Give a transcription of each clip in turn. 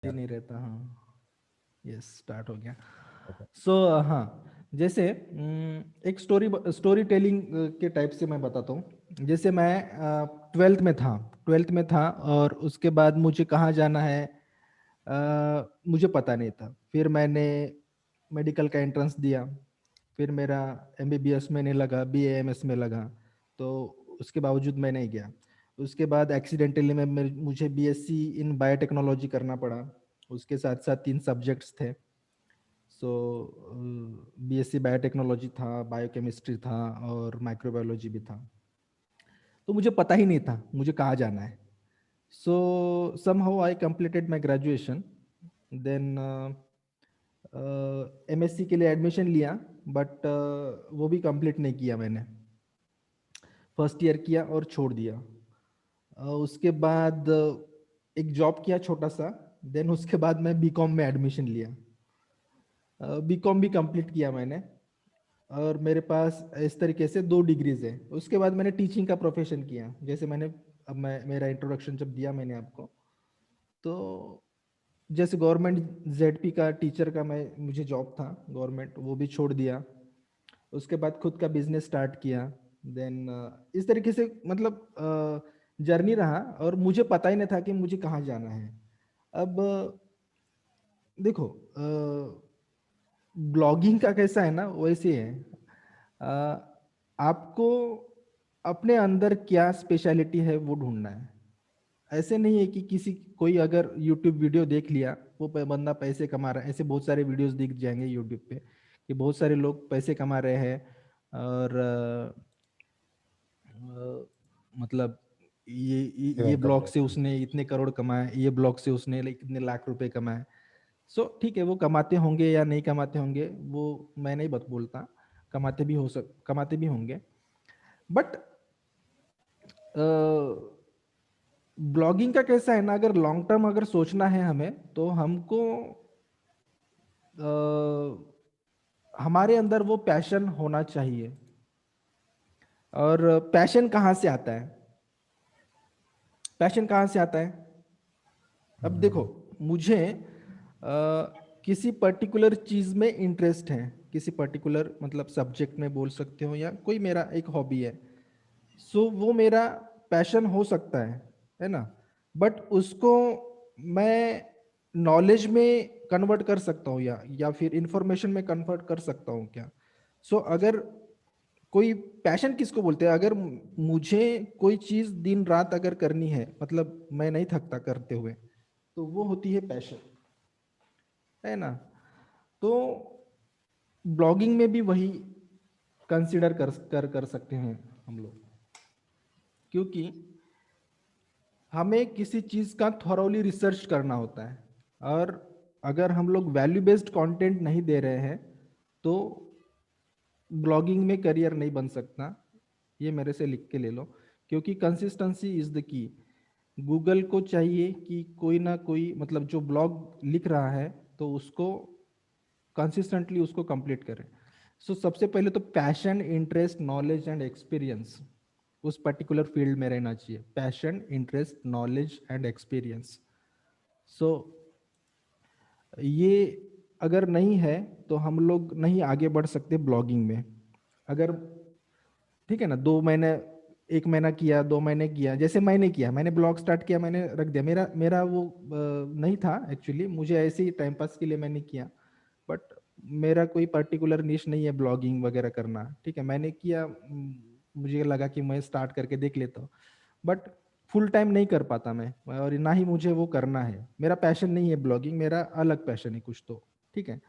ही नहीं रहता। हाँ, यस, स्टार्ट हो गया। Okay. सो हाँ, जैसे एक स्टोरी टेलिंग के टाइप से मैं बताता हूँ। जैसे मैं ट्वेल्थ में था और उसके बाद मुझे कहाँ जाना है मुझे पता नहीं था। फिर मैंने मेडिकल का एंट्रेंस दिया, फिर मेरा एमबीबीएस में नहीं लगा, बीएएमएस में लगा, तो उसके बावजूद मैं नहीं गया। उसके बाद एक्सीडेंटली मुझे बीएससी इन बायोटेक्नोलॉजी करना पड़ा। उसके साथ साथ 3 सब्जेक्ट्स थे। सो बीएससी बायोटेक्नोलॉजी था, बायोकेमिस्ट्री था और माइक्रोबायोलॉजी भी था। तो मुझे पता ही नहीं था मुझे कहाँ जाना है। So somehow I completed my graduation, then MSc के लिए एडमिशन लिया, बट वो भी कंप्लीट नहीं किया मैंने। फर्स्ट ईयर किया और छोड़ दिया। उसके बाद एक जॉब किया छोटा सा, देन उसके बाद मैं बीकॉम में एडमिशन लिया। बीकॉम भी कंप्लीट किया मैंने, और मेरे पास इस तरीके से 2 डिग्रीज है। उसके बाद मैंने टीचिंग का प्रोफेशन किया। जैसे मैंने अब मैं मेरा इंट्रोडक्शन जब दिया मैंने आपको, तो जैसे गवर्नमेंट जेडपी का टीचर का मुझे जॉब था गवर्नमेंट, वो भी छोड़ दिया। उसके बाद खुद का बिजनेस स्टार्ट किया। देन इस तरीके से मतलब जर्नी रहा, और मुझे पता ही नहीं था कि मुझे कहाँ जाना है। अब देखो, ब्लॉगिंग का कैसा है ना, वैसे है। अ, आपको अपने अंदर क्या स्पेशलिटी है वो ढूंढना है। ऐसे नहीं है कि किसी कोई अगर यूट्यूब वीडियो देख लिया, वो बंदा पैसे कमा रहा है, ऐसे बहुत सारे वीडियोस दिख जाएंगे यूट्यूब पे कि बहुत सारे लोग पैसे कमा रहे हैं, और मतलब ये इवन कर ब्लॉग रहे से हैं। उसने इतने करोड़ कमाए, ये ब्लॉग से उसने इतने लाख रुपए कमाए। सो ठीक है, वो कमाते होंगे या नहीं कमाते होंगे वो मैं नहीं बत बोलता, कमाते भी होंगे। बट ब्लॉगिंग का कैसा है ना, अगर लॉन्ग टर्म अगर सोचना है हमें, तो हमको हमारे अंदर वो पैशन होना चाहिए। और पैशन कहाँ से आता है? पैशन कहाँ से आता है? अब देखो, मुझे किसी पर्टिकुलर चीज़ में इंटरेस्ट है, किसी पर्टिकुलर मतलब सब्जेक्ट में बोल सकते हो, या कोई मेरा एक हॉबी है। सो वो मेरा पैशन हो सकता है ना। बट उसको मैं नॉलेज में कन्वर्ट कर सकता हूँ, या फिर इंफॉर्मेशन में कन्वर्ट कर सकता हूँ क्या? सो अगर कोई पैशन किसको बोलते हैं, अगर मुझे कोई चीज़ दिन रात अगर करनी है, मतलब मैं नहीं थकता करते हुए, तो वो होती है पैशन, है ना। तो ब्लॉगिंग में भी वही कंसिडर कर सकते हैं हम लोग, क्योंकि हमें किसी चीज़ का थॉरोली रिसर्च करना होता है। और अगर हम लोग वैल्यू बेस्ड कंटेंट नहीं दे रहे हैं, तो ब्लॉगिंग में करियर नहीं बन सकता। ये मेरे से लिख के ले लो, क्योंकि consistency is the key. Google को चाहिए कि कोई ना कोई मतलब जो ब्लॉग लिख रहा है, तो उसको कंसिस्टेंटली उसको कंप्लीट करें। सो सबसे पहले तो passion, interest, knowledge and experience उस पर्टिकुलर फील्ड में रहना चाहिए। Passion, interest, knowledge and experience. So ये अगर नहीं है, तो हम लोग नहीं आगे बढ़ सकते ब्लॉगिंग में। अगर ठीक है ना, 2 महीने, 1 महीना किया, 2 महीने किया, जैसे मैंने किया, मैंने ब्लॉग स्टार्ट किया, मैंने रख दिया। मेरा मेरा वो नहीं था एक्चुअली, मुझे ऐसे ही टाइम पास के लिए मैंने किया। बट मेरा कोई पर्टिकुलर निश नहीं है ब्लॉगिंग वगैरह करना। ठीक है, मैंने किया, मुझे लगा कि मैं स्टार्ट करके देख लेता हूँ। बट फुल टाइम नहीं कर पाता मैं, और ना ही मुझे वो करना है। मेरा पैशन नहीं है ब्लॉगिंग, मेरा अलग पैशन है कुछ तो। ठीक है,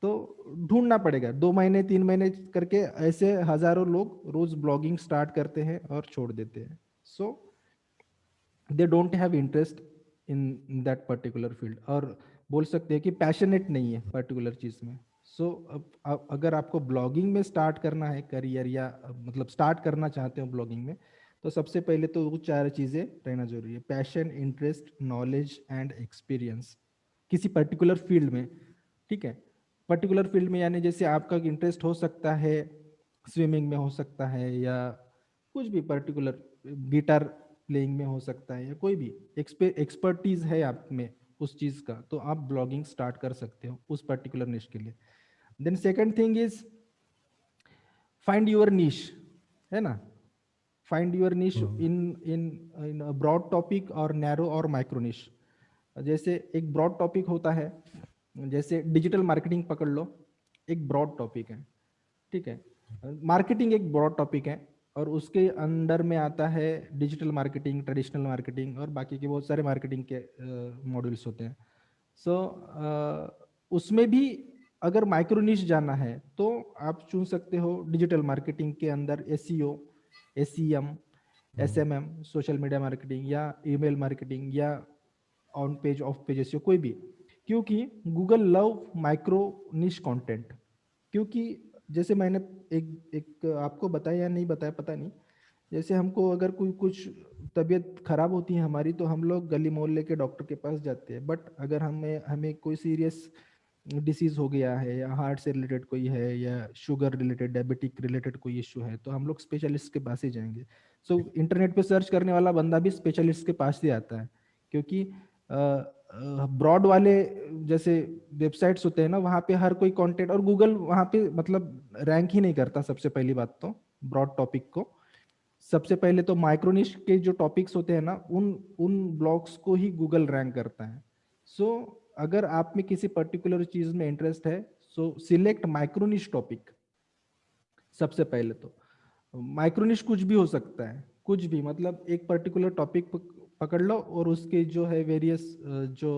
तो ढूंढना पड़ेगा। 2 महीने 3 महीने करके ऐसे हजारों लोग रोज ब्लॉगिंग स्टार्ट करते हैं और छोड़ देते हैं। So they don't have interest in that particular field, और बोल सकते हैं कि पैशनेट नहीं है पर्टिकुलर चीज़ में। सो अब अगर आपको ब्लॉगिंग में स्टार्ट करना है करियर, या मतलब स्टार्ट करना चाहते हो ब्लॉगिंग में, तो सबसे पहले तो वो 4 चीज़ें रहना जरूरी है: passion, interest, knowledge and experience, किसी पर्टिकुलर फील्ड में। ठीक है, पर्टिकुलर फील्ड में यानी जैसे आपका इंटरेस्ट हो सकता है स्विमिंग में, हो सकता है, या कुछ भी पर्टिकुलर गिटार प्लेइंग में हो सकता है, या कोई भी एक्सपर्टीज है आप में, उस चीज़ का, तो आप ब्लॉगिंग स्टार्ट कर सकते हो उस पर्टिकुलर निश के लिए। Then second thing is find your niche, है ना। Find your niche hmm, in in in broad topic और नैरो और माइक्रो निश। जैसे एक ब्रॉड टॉपिक होता है, जैसे डिजिटल मार्केटिंग पकड़ लो, एक ब्रॉड टॉपिक है, ठीक है। मार्केटिंग एक ब्रॉड टॉपिक है, और उसके अंडर में आता है डिजिटल मार्केटिंग, ट्रेडिशनल मार्केटिंग और बाकी के बहुत सारे मार्केटिंग के मॉड्यूल्स होते हैं। सो उसमें भी अगर माइक्रो निश जाना है तो आप चुन सकते हो डिजिटल मार्केटिंग के अंदर एसईओ, एसईएम, हम्म, एसएमएम, सोशल मीडिया मार्केटिंग या ईमेल मार्केटिंग या on page of page SEO, कोई भी। क्योंकि गूगल लव माइक्रो निश कंटेंट। क्योंकि जैसे मैंने एक एक आपको बताया या नहीं बताया पता नहीं, जैसे हमको अगर कोई कुछ तबीयत खराब होती है हमारी, तो हम लोग गली मोहल्ले के डॉक्टर के पास जाते हैं। बट अगर हमें हमें कोई सीरियस डिसीज हो गया है, या हार्ट से रिलेटेड कोई है, या शुगर रिलेटेड, डायबिटिक रिलेटेड कोई इशू है, तो हम लोग स्पेशलिस्ट के पास ही जाएंगे। सो इंटरनेट पे सर्च करने वाला बंदा भी स्पेशलिस्ट के पास ही आता है। क्योंकि ब्रॉड वाले जैसे वेबसाइट्स होते हैं ना, वहाँ पे हर कोई कंटेंट, और गूगल वहाँ पे मतलब रैंक ही नहीं करता सबसे पहली बात तो ब्रॉड टॉपिक को। सबसे पहले तो माइक्रोनिश के जो टॉपिक्स होते हैं ना, उन उन ब्लॉग्स को ही गूगल रैंक करता है। सो अगर आप में किसी पर्टिकुलर चीज में इंटरेस्ट है, सो सिलेक्ट माइक्रोनिश टॉपिक। सबसे पहले तो माइक्रोनिश कुछ भी हो सकता है, कुछ भी, मतलब एक पर्टिकुलर टॉपिक पकड़ लो और उसके जो है वेरियस जो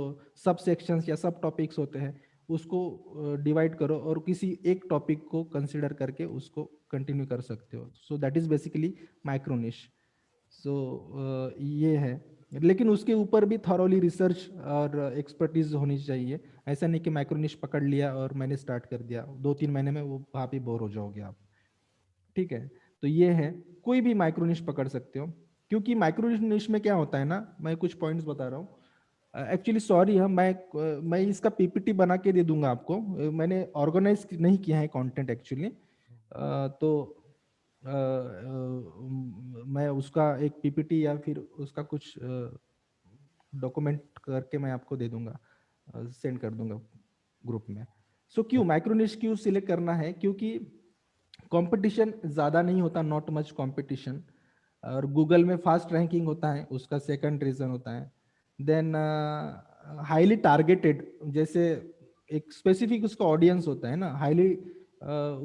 सब सेक्शंस या सब टॉपिक्स होते हैं उसको डिवाइड करो, और किसी एक टॉपिक को कंसिडर करके उसको कंटिन्यू कर सकते हो। So that is basically micro niche. So ये है। लेकिन उसके ऊपर भी थॉरोली रिसर्च और एक्सपर्टीज होनी चाहिए। ऐसा नहीं कि माइक्रोनिश पकड़ लिया और मैंने स्टार्ट कर दिया, 2-3 महीने में वो वहाँ पे बोर हो जाओगे आप, ठीक है। तो ये है, कोई भी माइक्रो निश पकड़ सकते हो। क्योंकि माइक्रो निश में क्या होता है ना, मैं कुछ पॉइंट्स बता रहा हूँ। एक्चुअली सॉरी, हम मैं इसका पीपीटी बना के दे दूंगा आपको। मैंने ऑर्गेनाइज नहीं किया है कंटेंट एक्चुअली। तो मैं उसका एक पीपीटी या फिर उसका कुछ डॉक्यूमेंट करके मैं आपको दे दूंगा, सेंड कर दूंगा ग्रुप में। सो क्यों माइक्रो निश क्यों सिलेक्ट करना है? क्योंकि कंपटीशन ज़्यादा नहीं होता, नॉट मच कंपटीशन, और गूगल में फास्ट रैंकिंग होता है, उसका सेकंड रीजन होता है। देन हाईली टारगेटेड, जैसे एक स्पेसिफिक उसका ऑडियंस होता है ना, हाईली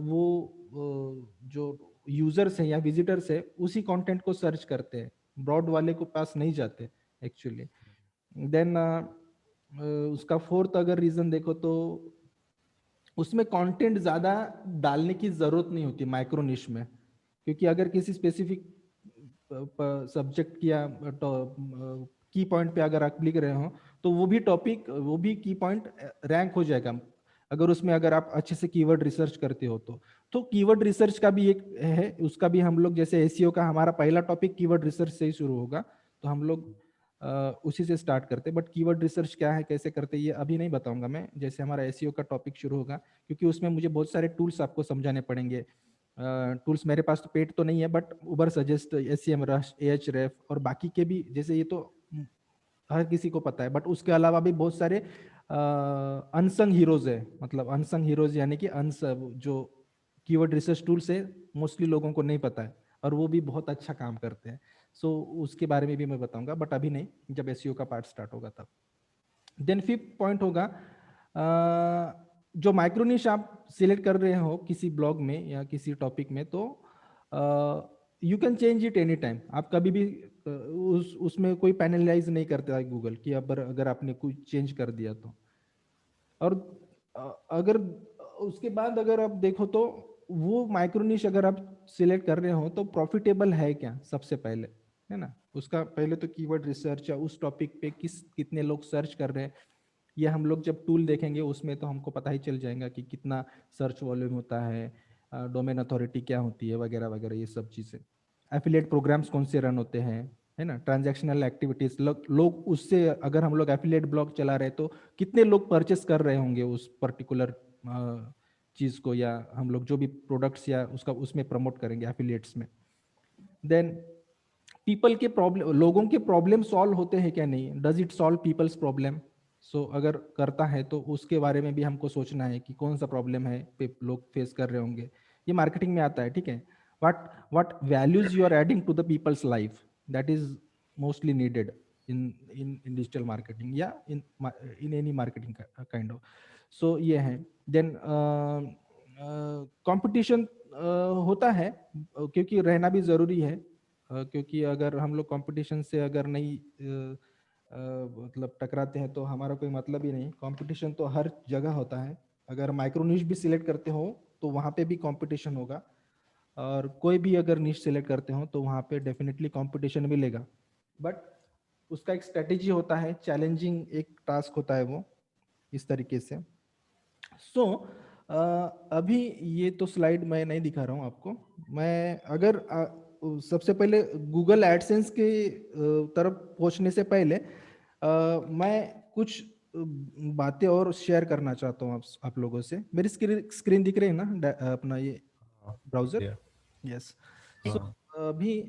वो जो यूजर्स हैं या विजिटर्स है उसी कंटेंट को सर्च करते हैं, ब्रॉड वाले को पास नहीं जाते एक्चुअली। देन उसका फोर्थ अगर रीजन देखो तो उसमें कंटेंट ज्यादा डालने की जरूरत नहीं होती माइक्रो निश में। क्योंकि अगर किसी स्पेसिफिक सब्जेक्ट या की पॉइंट पे अगर आप लिख रहे हो, तो वो भी टॉपिक, वो भी की पॉइंट रैंक हो जाएगा, अगर उसमें अगर आप अच्छे से कीवर्ड रिसर्च करते हो तो कीवर्ड रिसर्च का भी एक है, उसका भी हम लोग, जैसे एसईओ का हमारा पहला टॉपिक कीवर्ड रिसर्च से ही शुरू होगा, तो हम लोग उसी से स्टार्ट करते हैं। बट कीवर्ड रिसर्च क्या है, कैसे करते हैं, ये अभी नहीं बताऊंगा मैं, जैसे हमारा एसईओ का टॉपिक शुरू होगा। क्योंकि उसमें मुझे बहुत सारे टूल्स आपको समझाने पड़ेंगे। टूल्स मेरे पास तो पेड तो नहीं है, but Ubersuggest, SEMrush, एएचरेफ और बाकी के भी, जैसे ये तो हर किसी को पता है, बट उसके अलावा भी बहुत सारे अनसंग हीरोज है। मतलब अनसंग हीरोज यानी कि जो कीवर्ड रिसर्च टूल्स है, मोस्टली लोगों को नहीं पता है, और वो भी बहुत अच्छा काम करते हैं। सो उसके बारे में भी मैं बताऊंगा, बट अभी नहीं, जब एसईओ का पार्ट स्टार्ट होगा तब। देन फिफ्थ पॉइंट होगा, जो माइक्रोनिश आप सिलेक्ट कर रहे हो किसी ब्लॉग में या किसी टॉपिक में, तो you can change it any time. आप कभी भी उसमें कोई पैनलाइज नहीं करता है गूगल कि अगर आपने कुछ चेंज कर दिया तो। और अगर उसके बाद अगर आप देखो तो वो माइक्रोनिश अगर आप सिलेक्ट कर रहे हो तो प्रॉफिटेबल है क्या, सबसे पहले, है ना। उसका पहले तो कीवर्ड रिसर्च या उस टॉपिक पे कितने लोग सर्च कर रहे हैं, ये हम लोग जब टूल देखेंगे उसमें तो हमको पता ही चल जाएगा कि कितना सर्च वॉल्यूम होता है, डोमेन अथॉरिटी क्या होती है, वगैरह वगैरह, ये सब चीज़ें। एफिलिएट प्रोग्राम्स कौन से रन होते हैं, है ना। ट्रांजैक्शनल एक्टिविटीज, लोग उससे, अगर हम लोग एफिलिएट ब्लॉग चला रहे हैं तो कितने लोग परचेस कर रहे होंगे उस पर्टिकुलर चीज़ को, या हम लोग जो भी प्रोडक्ट्स या उसका उसमें प्रमोट करेंगे एफिलिएट्स में। देन पीपल के प्रॉब्लम, लोगों के प्रॉब्लम सॉल्व होते हैं क्या नहीं, does it solve people's problem, so अगर करता है तो उसके बारे में भी हमको सोचना है कि कौन सा प्रॉब्लम है पे लोग फेस कर रहे होंगे, ये मार्केटिंग में आता है, ठीक है। What values you are adding to the people's life, that is mostly needed in in digital marketing या in any marketing kind of. So ये है। देन कंपटीशन होता है क्योंकि रहना भी ज़रूरी है, क्योंकि अगर हम लोग कंपटीशन से अगर नहीं मतलब टकराते हैं तो हमारा कोई मतलब ही नहीं। कंपटीशन तो हर जगह होता है, अगर माइक्रो निश भी सिलेक्ट करते हो तो वहाँ पे भी कंपटीशन होगा, और कोई भी अगर निश सिलेक्ट करते हो तो वहाँ पे डेफिनेटली कंपटीशन मिलेगा, बट उसका एक स्ट्रेटेजी होता है, चैलेंजिंग एक टास्क होता है वो, इस तरीके से। सो अभी ये तो स्लाइड मैं नहीं दिखा रहा हूँ आपको। मैं अगर सबसे पहले गूगल एडसेंस के तरफ पहुँचने से पहले मैं कुछ बातें और शेयर करना चाहता हूँ आप लोगों से। मेरी स्क्रीन दिख रही है ना, अपना ये ब्राउजर? यस। सो अभी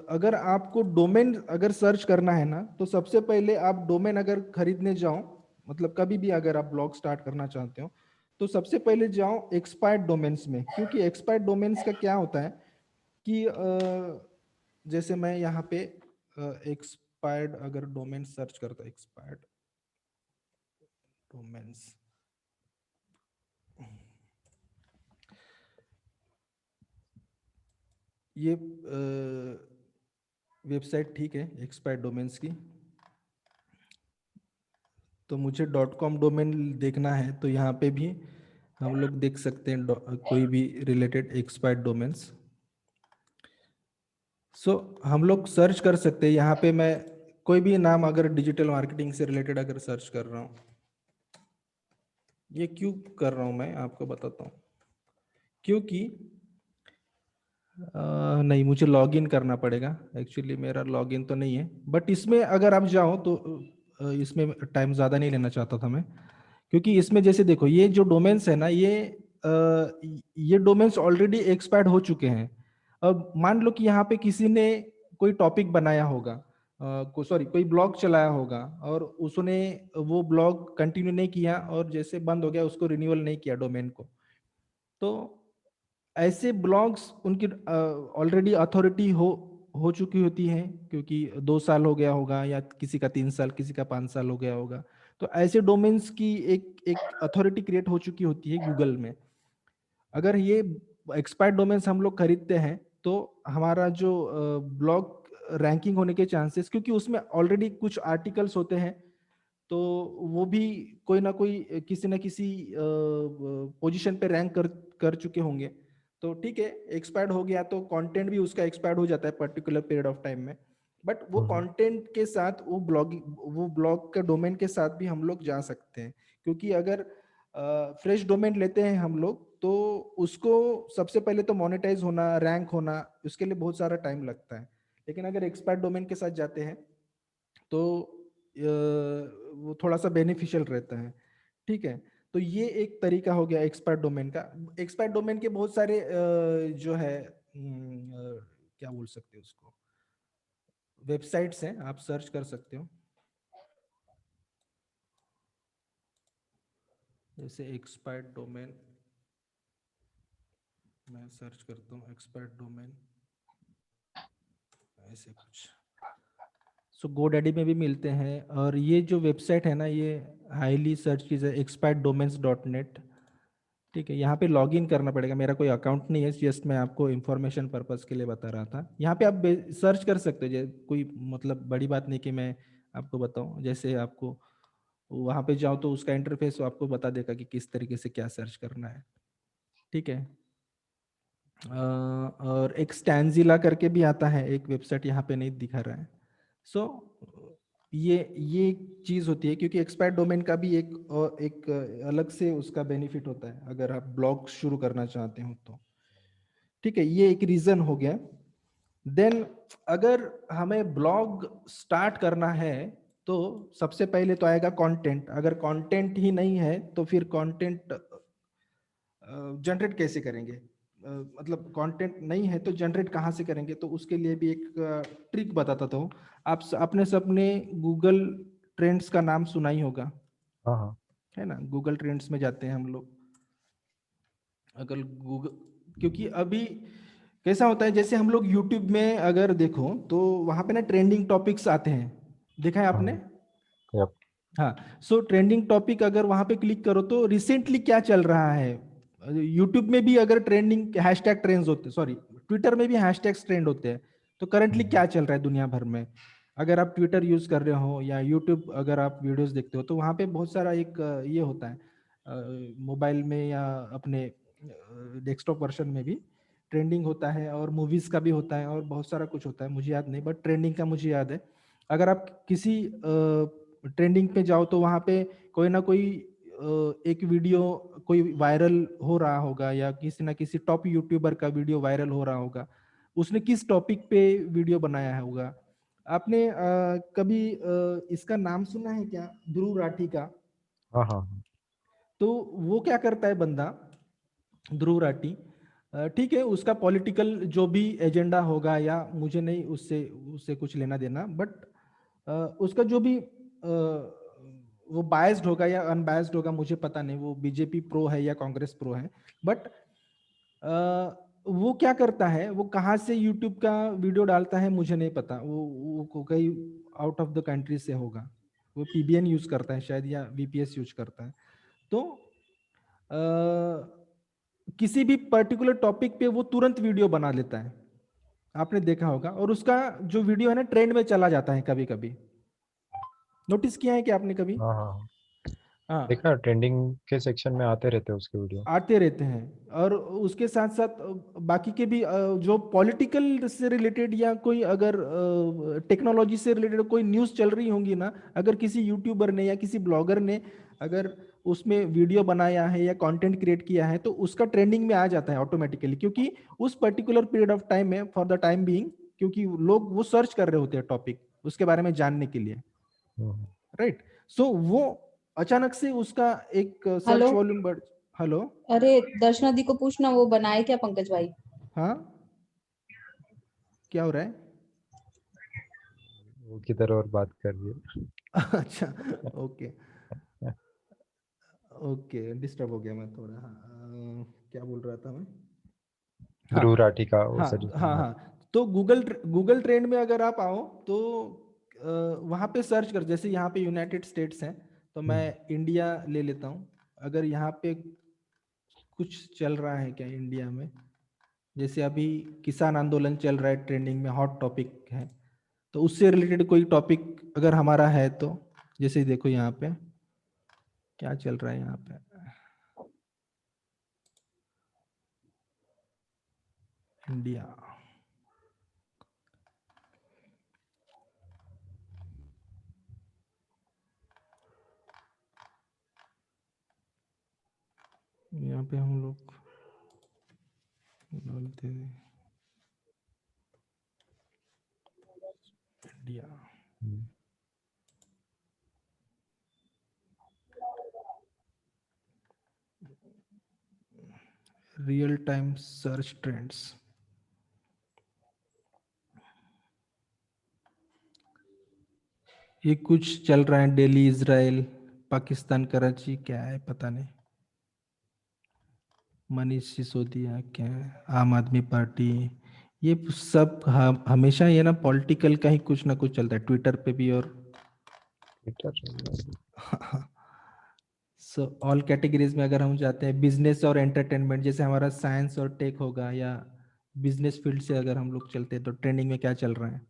अगर आपको डोमेन अगर सर्च करना है ना, तो सबसे पहले आप डोमेन अगर खरीदने जाओ, मतलब कभी भी अगर आप ब्लॉग स्टार्ट करना चाहते हो तो सबसे पहले जाओ एक्सपायर्ड डोमेन्स में, क्योंकि एक्सपायर्ड डोमेन्स का क्या होता है कि जैसे मैं यहाँ पे एक्सपायर्ड अगर डोमेन सर्च करता, एक्सपायर्ड डोमेन्स, ये वेबसाइट ठीक है एक्सपायर्ड डोमेन्स की, तो मुझे .com डोमेन देखना है तो यहाँ पे भी हम लोग देख सकते हैं कोई भी रिलेटेड एक्सपायर्ड डोमेन्स। सो हम लोग सर्च कर सकते हैं, यहाँ पे मैं कोई भी नाम अगर डिजिटल मार्केटिंग से रिलेटेड अगर सर्च कर रहा हूँ, ये क्यों कर रहा हूँ मैं आपको बताता हूँ, क्योंकि नहीं, मुझे लॉगिन करना पड़ेगा, एक्चुअली मेरा लॉगिन तो नहीं है, बट इसमें अगर आप जाओ तो इसमें टाइम ज़्यादा नहीं लेना चाहता था मैं, क्योंकि इसमें जैसे देखो ये जो डोमेन्स है ना, ये डोमेन्स ऑलरेडी एक्सपायर्ड हो चुके हैं। अब मान लो कि यहाँ पे किसी ने कोई टॉपिक बनाया होगा, सॉरी कोई ब्लॉग चलाया होगा, और उसने वो ब्लॉग कंटिन्यू नहीं किया और जैसे बंद हो गया, उसको रिन्यूअल नहीं किया डोमेन को, तो ऐसे ब्लॉग्स उनकी ऑलरेडी अथॉरिटी हो चुकी होती है, क्योंकि 2 साल हो गया होगा या किसी का 3 साल, किसी का 5 साल हो गया होगा, तो ऐसे डोमेन्स की एक एक अथॉरिटी क्रिएट हो चुकी होती है गूगल में। अगर ये एक्सपायर्ड डोमेन्स हम लोग खरीदते हैं तो हमारा जो ब्लॉग रैंकिंग होने के चांसेस, क्योंकि उसमें ऑलरेडी कुछ आर्टिकल्स होते हैं, तो वो भी कोई ना कोई किसी ना किसी पोजीशन पे रैंक कर चुके होंगे, तो ठीक है, एक्सपायर्ड हो गया तो कंटेंट भी उसका एक्सपायर्ड हो जाता है पर्टिकुलर पीरियड ऑफ टाइम में, बट वो कंटेंट के साथ वो ब्लॉग के डोमेन के साथ भी हम लोग जा सकते हैं, क्योंकि अगर फ्रेश डोमेन लेते हैं हम लोग तो उसको सबसे पहले तो मोनेटाइज होना, रैंक होना, उसके लिए बहुत सारा टाइम लगता है। लेकिन अगर एक्सपायर्ड डोमेन के साथ जाते हैं तो वो थोड़ा सा बेनिफिशियल रहता है, ठीक है। तो ये एक तरीका हो गया एक्सपायर्ड डोमेन का। एक्सपायर्ड डोमेन के बहुत सारे जो है क्या बोल सकते हो उसको, वेबसाइट्स हैं, आप सर्च कर सकते हो, जैसे एक्सपायर्ड डोमेन, मैं सर्च करता हूँ एक्सपायर्ड डोमेन, ऐसे कुछ। सो GoDaddy में भी मिलते हैं, और ये जो वेबसाइट है ना, ये हाईली सर्च की है, expireddomains.net, ठीक है। यहाँ पे लॉगिन करना पड़ेगा, मेरा कोई अकाउंट नहीं है, जस्ट मैं आपको इन्फॉर्मेशन पर्पस के लिए बता रहा था। यहाँ पे आप सर्च कर सकते हो, कोई मतलब बड़ी बात नहीं कि मैं आपको बताऊँ, जैसे आपको वहाँ पे जाओ तो उसका इंटरफेस आपको बता देगा कि किस तरीके से क्या सर्च करना है, ठीक है। और एक स्टैंजिला करके भी आता है एक वेबसाइट, यहाँ पे नहीं दिखा रहा है। सो ये एक चीज होती है, क्योंकि एक्सपायर्ड डोमेन का भी एक अलग से उसका बेनिफिट होता है अगर आप ब्लॉग शुरू करना चाहते हो तो, ठीक है। ये एक रीजन हो गया। देन अगर हमें ब्लॉग स्टार्ट करना है तो सबसे पहले तो आएगा कंटेंट। अगर कंटेंट ही नहीं है तो फिर कंटेंट जनरेट कैसे करेंगे, मतलब कंटेंट नहीं है तो जनरेट कहाँ से करेंगे, तो उसके लिए भी एक ट्रिक बताता हूँ। आपने सबने गूगल ट्रेंड्स का नाम सुना ही होगा, हाँ हाँ है ना, गूगल ट्रेंड्स में जाते हैं हम लोग। अगर गूगल, क्योंकि अभी कैसा होता है, जैसे हम लोग यूट्यूब में अगर देखो तो वहाँ पे ना ट्रेंडिंग टॉपिक्स आते हैं, देखा है आपने? हाँ। यप। हाँ। सो ट्रेंडिंग टॉपिक अगर वहाँ पे क्लिक करो तो रिसेंटली क्या चल रहा है, यूट्यूब में भी अगर ट्रेंडिंग हैशटैग ट्रेंड्स होते, सॉरी ट्विटर में भी हैशटैग्स ट्रेंड होते हैं, तो करंटली हम्म, क्या चल रहा है दुनिया भर में। अगर आप ट्विटर यूज कर रहे हो या यूट्यूब अगर आप वीडियोस देखते हो तो वहाँ पे बहुत सारा एक ये होता है, मोबाइल में या अपने डेस्कटॉप वर्जन में भी ट्रेंडिंग होता है, और मूवीज का भी होता है, और बहुत सारा कुछ होता है, मुझे याद नहीं, बट ट्रेंडिंग का मुझे याद है। अगर आप किसी ट्रेंडिंग पे जाओ तो वहाँ पे कोई ना कोई एक वीडियो कोई वायरल हो रहा होगा, या किसी ना किसी टॉप यूट्यूबर का वीडियो वायरल हो रहा होगा, उसने किस टॉपिक पे वीडियो बनाया होगा। आपने कभी इसका नाम सुना है क्या, ध्रुव राठी का? हाँ हाँ हाँ। तो वो क्या करता है बंदा, ध्रुव राठी, ठीक है उसका पॉलिटिकल जो भी एजेंडा होगा, या मुझे नहीं उससे उससे कुछ लेना देना, बट उसका जो भी वो बायस्ड होगा या अनबायस्ड होगा मुझे पता नहीं, वो बीजेपी प्रो है या कांग्रेस प्रो है, बट वो क्या करता है, वो कहाँ से यूट्यूब का वीडियो डालता है मुझे नहीं पता, वो कहीं आउट ऑफ द कंट्री से होगा, वो पीबीएन यूज करता है शायद या वीपीएस यूज करता है। तो किसी भी पर्टिकुलर टॉपिक पे वो तुरंत वीडियो बना लेता है, आपने देखा होगा, और उसका जो वीडियो है ना ट्रेंड में चला जाता है कभी कभी, नोटिस किया है कि आपने कभी? हाँ हाँ हाँ। हाँ, देखा, ट्रेंडिंग के सेक्शन में आते रहते हैं उसके वीडियो। आते रहते हैं। और उसके साथ साथ बाकी के भी जो पॉलिटिकल से रिलेटेड या कोई अगर टेक्नोलॉजी से रिलेटेड कोई न्यूज़ चल रही होंगी ना, अगर किसी यूट्यूबर ने या किसी ब्लॉगर ने अगर उसमें वीडियो बनाया है या कंटेंट क्रिएट किया है तो उसका ट्रेंडिंग में आ जाता है ऑटोमेटिकली, क्योंकि उस पर्टिकुलर पीरियड ऑफ टाइम में फॉर द टाइम बीइंग, क्योंकि लोग वो सर्च कर रहे होते हैं टॉपिक उसके बारे में जानने के लिए, हम्म, राइट। सो वो अचानक से उसका एक हेलो। सर्च वॉल्यूम बढ़। हेलो। अरे दर्शना दी को पूछना वो बनाए क्या पंकज भाई। हाँ, क्या हो रहा है? वो किधर और बात कर रही अच्छा, ओके, है। ओके, डिस्टर्ब हो गया मैं थोड़ा, हाँ, क्या बोल रहा था मैं? हाँ, ध्रुव राठी का वो हाँ, हाँ, सजेशन। हाँ, तो गूगल ट्रेंड में अगर आप आओ तो वहाँ पे सर्च कर, जैसे यहाँ पे यूनाइटेड स्टेट्स हैं, तो मैं इंडिया ले लेता हूँ। अगर यहाँ पे कुछ चल रहा है क्या इंडिया में, जैसे अभी किसान आंदोलन चल रहा है, ट्रेंडिंग में हॉट टॉपिक है, तो उससे रिलेटेड कोई टॉपिक अगर हमारा है तो, जैसे देखो यहाँ पे क्या चल रहा है, यहाँ पे इंडिया, यहाँ पे हम लोग डालते हैं India, real time search trends, ये कुछ चल रहा है, दिल्ली, इजराइल, पाकिस्तान, कराची, क्या है पता नहीं, मनीष सिसोदिया क्या है, आम आदमी पार्टी, ये सब हमेशा ये ना पॉलिटिकल का ही कुछ ना कुछ चलता है ट्विटर पे भी, और ट्विटर। सो ऑल कैटेगरीज में अगर हम जाते हैं, बिजनेस और एंटरटेनमेंट, जैसे हमारा साइंस और टेक होगा, या बिजनेस फील्ड से अगर हम लोग चलते हैं तो ट्रेंडिंग में क्या चल रहा है,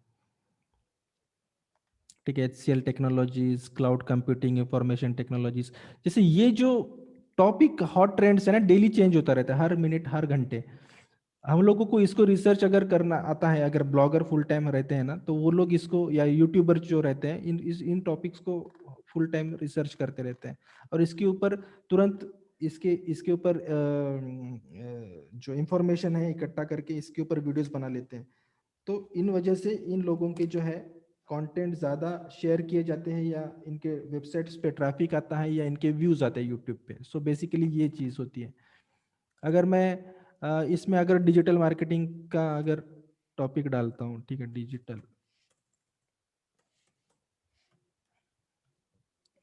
ठीक है, HCL technologies, cloud computing, information technologies, जैसे ये जो टॉपिक हॉट ट्रेंड्स है ना, डेली चेंज होता रहता है, हर मिनट हर घंटे। हम लोगों को इसको रिसर्च अगर करना आता है, अगर ब्लॉगर फुल टाइम रहते हैं ना, तो वो लोग इसको, या यूट्यूबर जो रहते हैं, इन टॉपिक्स को फुल टाइम रिसर्च करते रहते हैं, और इसके ऊपर तुरंत इसके इसके ऊपर जो इंफॉर्मेशन है इकट्ठा करके इसके ऊपर वीडियोस बना लेते हैं। तो इन वजह से इन लोगों के जो है कंटेंट ज़्यादा शेयर किए जाते हैं, या इनके वेबसाइट्स पे ट्रैफिक आता है, या इनके व्यूज़ आते हैं यूट्यूब पे। सो बेसिकली ये चीज़ होती है। अगर मैं इसमें अगर डिजिटल मार्केटिंग का अगर टॉपिक डालता हूँ, ठीक है, डिजिटल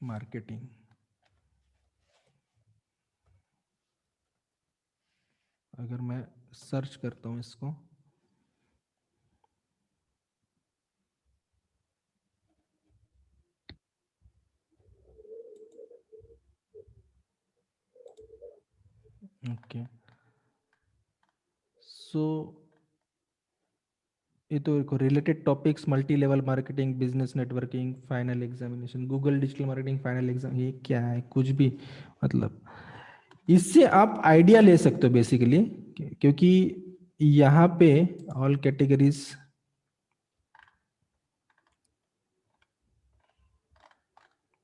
मार्केटिंग, अगर मैं सर्च करता हूँ इसको, ओके, सो ये तो देखो, related topics, multi level marketing, business networking, final examination, Google digital marketing final exam, ये क्या है, कुछ भी, मतलब इससे आप आइडिया ले सकते हो बेसिकली, क्योंकि यहाँ पे ऑल कैटेगरीज,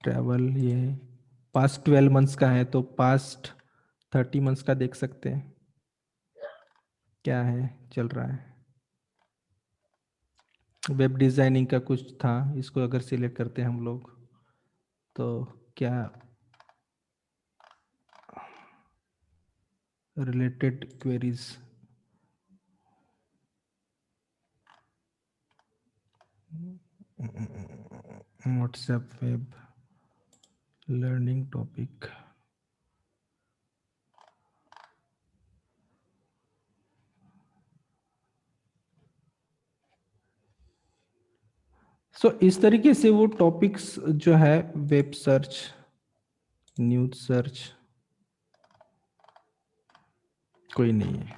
ट्रैवल, ये पास्ट 12 मंथ्स का है तो पास्ट 30 मंथ्स का देख सकते हैं क्या है चल रहा है। वेब डिजाइनिंग का कुछ था, इसको अगर सिलेक्ट करते हैं हम लोग तो क्या related queries, WhatsApp web learning topic, so इस तरीके से वो टॉपिक्स जो है, वेब सर्च, न्यूज सर्च, कोई नहीं है,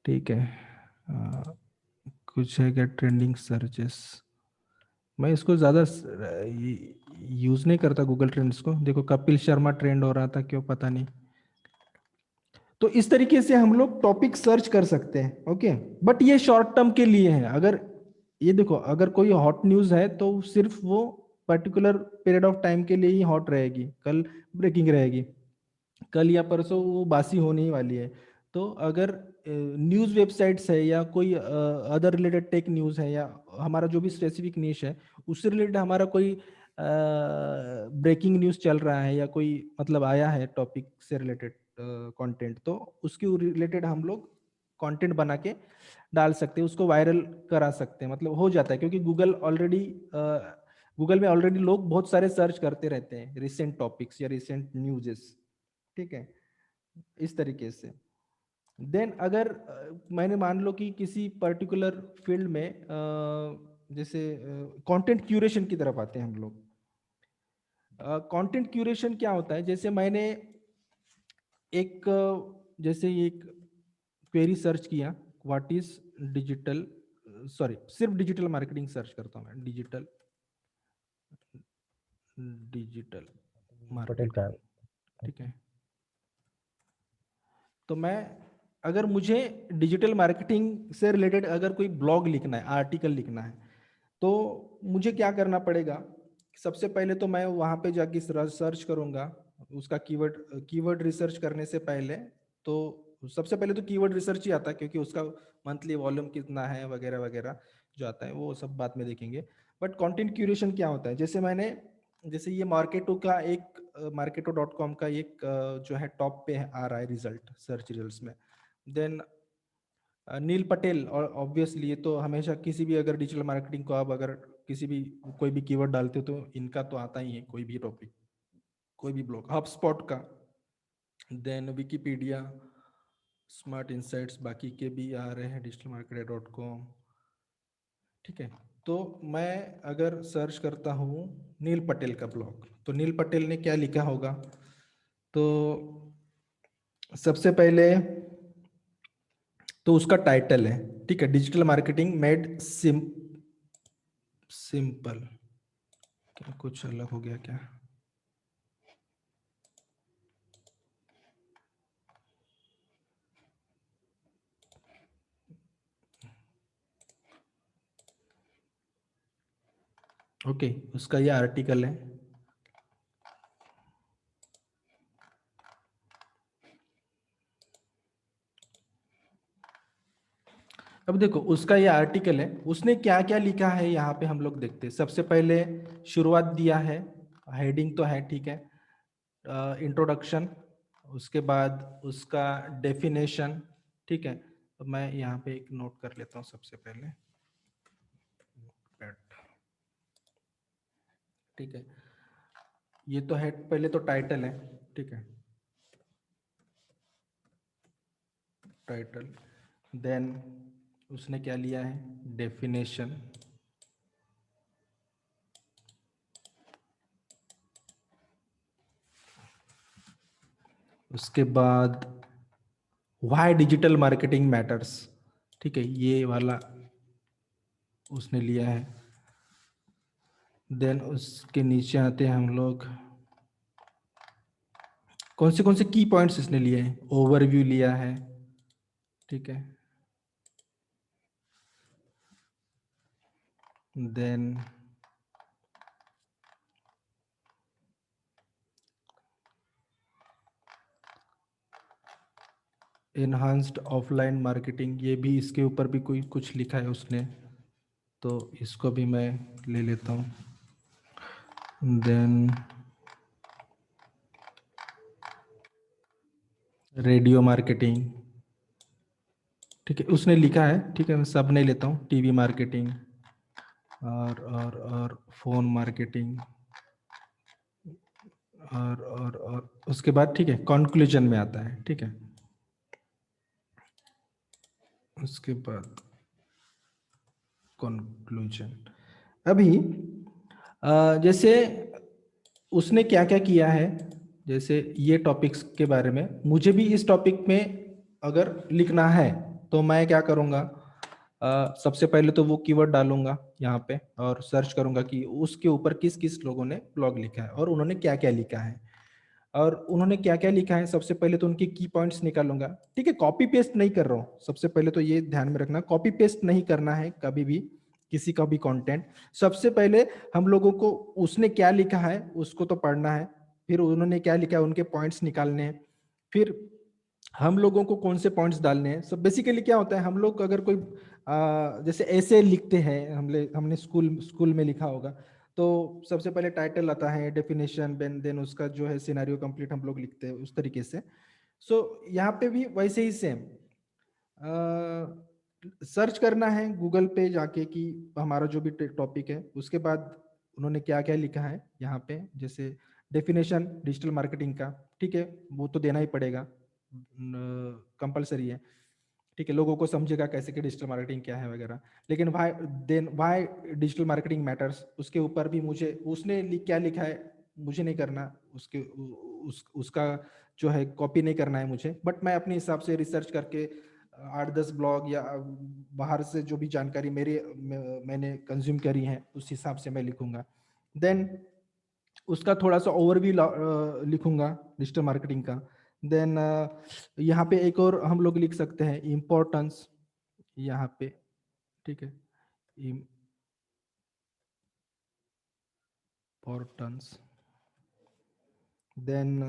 ठीक है। कुछ है क्या, ट्रेंडिंग सर्चेस, मैं इसको ज़्यादा यूज़ नहीं करता गूगल ट्रेंड्स को। देखो कपिल शर्मा ट्रेंड हो रहा था, क्यों पता नहीं। तो इस तरीके से हम लोग टॉपिक सर्च कर सकते हैं, ओके। बट ये शॉर्ट टर्म के लिए है। अगर ये देखो, अगर कोई हॉट न्यूज़ है तो सिर्फ वो पर्टिकुलर पीरियड ऑफ टाइम के लिए ही हॉट रहेगी, कल ब्रेकिंग रहेगी, कल या परसों वो बासी होने ही वाली है। तो अगर न्यूज़ वेबसाइट्स है या कोई अदर रिलेटेड टेक न्यूज़ है, या हमारा जो भी स्पेसिफिक निश है उससे रिलेटेड हमारा कोई ब्रेकिंग न्यूज़ चल रहा है, या कोई मतलब आया है टॉपिक से रिलेटेड कंटेंट, तो उसके रिलेटेड हम लोग कंटेंट बना के डाल सकते हैं, उसको वायरल करा सकते हैं, मतलब हो जाता है, क्योंकि गूगल में ऑलरेडी लोग बहुत सारे सर्च करते रहते हैं रिसेंट टॉपिक्स या रिसेंट न्यूज़ेस, ठीक है, इस तरीके से। देन अगर मैंने मान लो कि किसी पर्टिकुलर फील्ड में जैसे कंटेंट क्यूरेशन की तरफ आते हैं हम लोग। कंटेंट क्यूरेशन क्या होता है, जैसे मैंने एक जैसे एक क्वेरी सर्च किया, व्हाट इज डिजिटल, सॉरी सिर्फ डिजिटल मार्केटिंग सर्च करता हूँ मैं, डिजिटल डिजिटल पटेल का मार्केटिंग, ठीक है। तो मैं, अगर मुझे डिजिटल मार्केटिंग से रिलेटेड अगर कोई ब्लॉग लिखना है, आर्टिकल लिखना है, तो मुझे क्या करना पड़ेगा, सबसे पहले तो मैं वहाँ पे जाके सर्च करूँगा उसका कीवर्ड, कीवर्ड रिसर्च करने से पहले, तो सबसे पहले तो कीवर्ड रिसर्च ही आता है, क्योंकि उसका मंथली वॉल्यूम कितना है वगैरह वगैरह जो आता है, वो सब बाद में देखेंगे। बट कंटेंट क्यूरेशन क्या होता है, जैसे मैंने, जैसे ये मार्केटो.com का एक जो है टॉप पे आ रहा है रिजल्ट, सर्च रिजल्ट्स में। देन नील पटेल, और ऑब्वियसली ये तो हमेशा किसी भी अगर डिजिटल मार्केटिंग को आप अगर किसी भी कोई भी कीवर्ड डालते हो तो इनका तो आता ही है, कोई भी टॉपिक, कोई भी ब्लॉग, हबस्पॉट का, देन विकिपीडिया, स्मार्ट इंसाइट्स, बाकी के भी आ रहे हैं, digitalmarketer.com, ठीक है। तो मैं अगर सर्च करता हूँ नील पटेल का ब्लॉग, तो नील पटेल ने क्या लिखा होगा, तो सबसे पहले तो उसका टाइटल है, ठीक है, डिजिटल मार्केटिंग मेड सिंपल, क्या कुछ अलग हो गया क्या, ओके, उसका ये आर्टिकल है। अब देखो उसका ये आर्टिकल है, उसने क्या क्या लिखा है यहाँ पे हम लोग देखते हैं। सबसे पहले शुरुआत दिया है, हेडिंग तो है, ठीक है, इंट्रोडक्शन, उसके बाद उसका डेफिनेशन, ठीक है। तो मैं यहाँ पे एक नोट कर लेता हूँ सबसे पहले, ठीक है। ये तो है, पहले तो टाइटल है, ठीक है। टाइटल, देन उसने क्या लिया है, डेफिनेशन, उसके बाद व्हाई डिजिटल मार्केटिंग मैटर्स, ठीक है, ये वाला उसने लिया है। देन उसके नीचे आते हैं हम लोग, कौन से की पॉइंट्स इसने लिए हैं, ओवरव्यू लिया है, ठीक है, देन एनहांस्ड ऑफलाइन मार्केटिंग, ये भी इसके ऊपर भी कोई कुछ लिखा है उसने, तो इसको भी मैं ले लेता हूँ। देन रेडियो मार्केटिंग, ठीक है, उसने लिखा है, ठीक है, मैं सब नहीं लेता हूँ, टीवी मार्केटिंग और फोन मार्केटिंग और उसके बाद, ठीक है, कंक्लूजन में आता है, ठीक है, उसके बाद कंक्लूजन। अभी जैसे उसने क्या क्या किया है, जैसे ये टॉपिक्स के बारे में मुझे भी इस टॉपिक में अगर लिखना है तो मैं क्या करूँगा, सबसे पहले तो वो कीवर्ड डालूंगा यहाँ पे और सर्च करूंगा कि उसके ऊपर किस किस लोगों ने ब्लॉग लिखा है और उन्होंने क्या क्या लिखा है, और उन्होंने क्या क्या लिखा है सबसे पहले तो उनके की पॉइंट्स निकालूंगा, ठीक है, कॉपी पेस्ट नहीं कर रहा हूँ, सबसे पहले तो ये ध्यान में रखना, कॉपी पेस्ट नहीं करना है कभी भी किसी का भी कंटेंट। सबसे पहले हम लोगों को उसने क्या लिखा है उसको तो पढ़ना है, फिर उन्होंने क्या लिखा है उनके पॉइंट्स निकालने हैं, फिर हम लोगों को कौन से पॉइंट्स डालने हैं। सब बेसिकली क्या होता है, हम लोग अगर कोई जैसे ऐसे लिखते हैं, हमने स्कूल स्कूल में लिखा होगा, तो सबसे पहले टाइटल आता है, डेफिनेशन, देन उसका जो है सिनेरियो कंप्लीट हम लोग लिखते हैं उस तरीके से। सो यहाँ पे भी वैसे ही सेम सर्च करना है गूगल पे जाके कि हमारा जो भी टॉपिक है, उसके बाद उन्होंने क्या क्या लिखा है यहाँ पे, जैसे डेफिनेशन डिजिटल मार्केटिंग का, ठीक है, वो तो देना ही पड़ेगा, कंपलसरी है, ठीक है, लोगों को समझेगा कैसे कि डिजिटल मार्केटिंग क्या है वगैरह। लेकिन व्हाई डिजिटल मार्केटिंग मैटर्स, उसके ऊपर भी मुझे उसने क्या लिखा है मुझे नहीं करना, उसका जो है कॉपी नहीं करना है मुझे, बट मैं अपने हिसाब से रिसर्च करके 8-10 ब्लॉग या बाहर से जो भी जानकारी मैंने कंज्यूम करी है उस हिसाब से मैं लिखूंगा। देन उसका थोड़ा सा ओवरव्यू लिखूंगा डिजिटल मार्केटिंग का। देन यहाँ पे एक और हम लोग लिख सकते हैं इम्पोर्टेंस, यहाँ पे, ठीक है, इम्पोर्टेंस। देन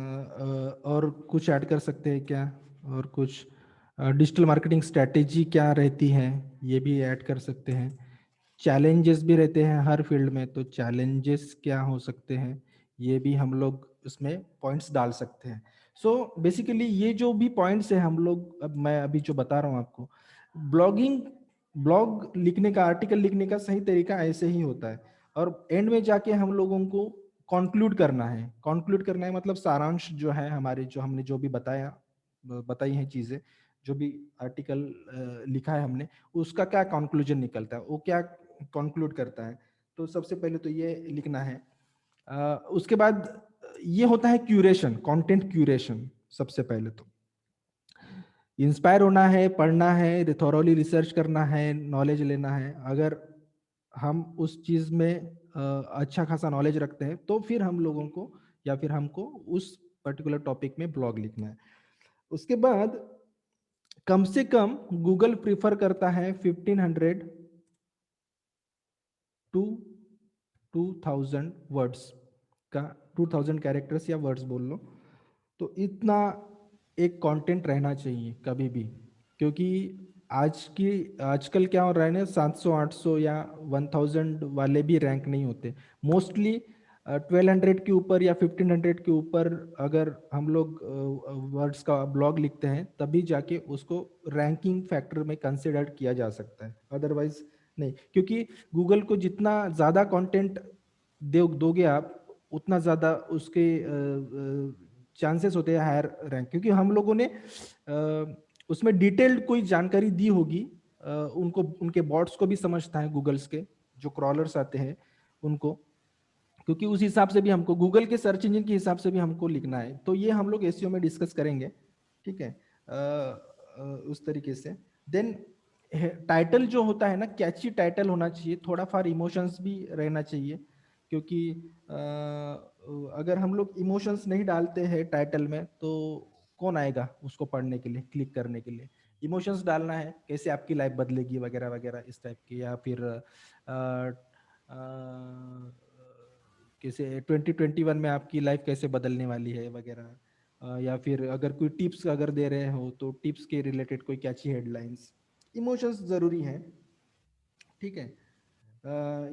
और कुछ ऐड कर सकते हैं क्या, और कुछ डिजिटल मार्केटिंग स्ट्रेटेजी क्या रहती है ये भी ऐड कर सकते हैं। चैलेंजेस भी रहते हैं हर फील्ड में, तो चैलेंजेस क्या हो सकते हैं ये भी हम लोग उसमें पॉइंट्स डाल सकते हैं। सो बेसिकली ये जो भी पॉइंट्स है हम लोग, अब मैं अभी जो बता रहा हूँ आपको, ब्लॉगिंग ब्लॉग लिखने का, आर्टिकल लिखने का सही तरीका ऐसे ही होता है, और एंड में जाके हम लोगों को कंक्लूड करना है। कंक्लूड करना है मतलब सारांश जो है हमारे, जो हमने जो भी बताई हैं चीजें, जो भी आर्टिकल लिखा है हमने, उसका क्या कंक्लूजन निकलता है, वो क्या कंक्लूड करता है। तो सबसे पहले तो ये लिखना है। उसके बाद ये होता है क्यूरेशन, कंटेंट क्यूरेशन। सबसे पहले तो इंस्पायर होना है, पढ़ना है, थॉरोली रिसर्च करना है, नॉलेज लेना है। अगर हम उस चीज में अच्छा खासा नॉलेज रखते हैं तो फिर हम लोगों को या फिर हमको उस पर्टिकुलर टॉपिक में ब्लॉग लिखना है। उसके बाद कम से कम गूगल प्रिफर करता है 1500 टू 2000 वर्ड्स का, 2000 कैरेक्टर्स या वर्ड्स बोल लो, तो इतना एक कंटेंट रहना चाहिए कभी भी। क्योंकि आजकल क्या हो रहा है ना, 700-800 या 1000 वाले भी रैंक नहीं होते मोस्टली। 1200 के ऊपर या 1500 के ऊपर अगर हम लोग वर्ड्स का ब्लॉग लिखते हैं तभी जाके उसको रैंकिंग फैक्टर में कंसिडर किया जा सकता है, अदरवाइज नहीं। क्योंकि गूगल को जितना ज़्यादा कंटेंट दोगे आप, उतना ज़्यादा उसके चांसेस होते हैं हायर रैंक। क्योंकि हम लोगों ने उसमें डिटेल्ड कोई जानकारी दी होगी, उनको उनके बॉट्स को भी समझता है, गूगल्स के जो क्रॉलर्स आते हैं उनको, क्योंकि उस हिसाब से भी हमको गूगल के सर्च इंजन के हिसाब से भी हमको लिखना है। तो ये हम लोग एसईओ में डिस्कस करेंगे, ठीक है। उस तरीके से देन टाइटल जो होता है ना, कैची टाइटल होना चाहिए, थोड़ा फार इमोशंस भी रहना चाहिए, क्योंकि अगर हम लोग इमोशंस नहीं डालते हैं टाइटल में तो कौन आएगा उसको पढ़ने के लिए, क्लिक करने के लिए। इमोशंस डालना है, कैसे आपकी लाइफ बदलेगी वगैरह वगैरह इस टाइप की, या फिर कैसे 2021 में आपकी लाइफ कैसे बदलने वाली है वगैरह, या फिर अगर कोई टिप्स अगर दे रहे हो तो टिप्स के रिलेटेड कोई कैची हेडलाइंस। इमोशंस जरूरी हैं, ठीक है।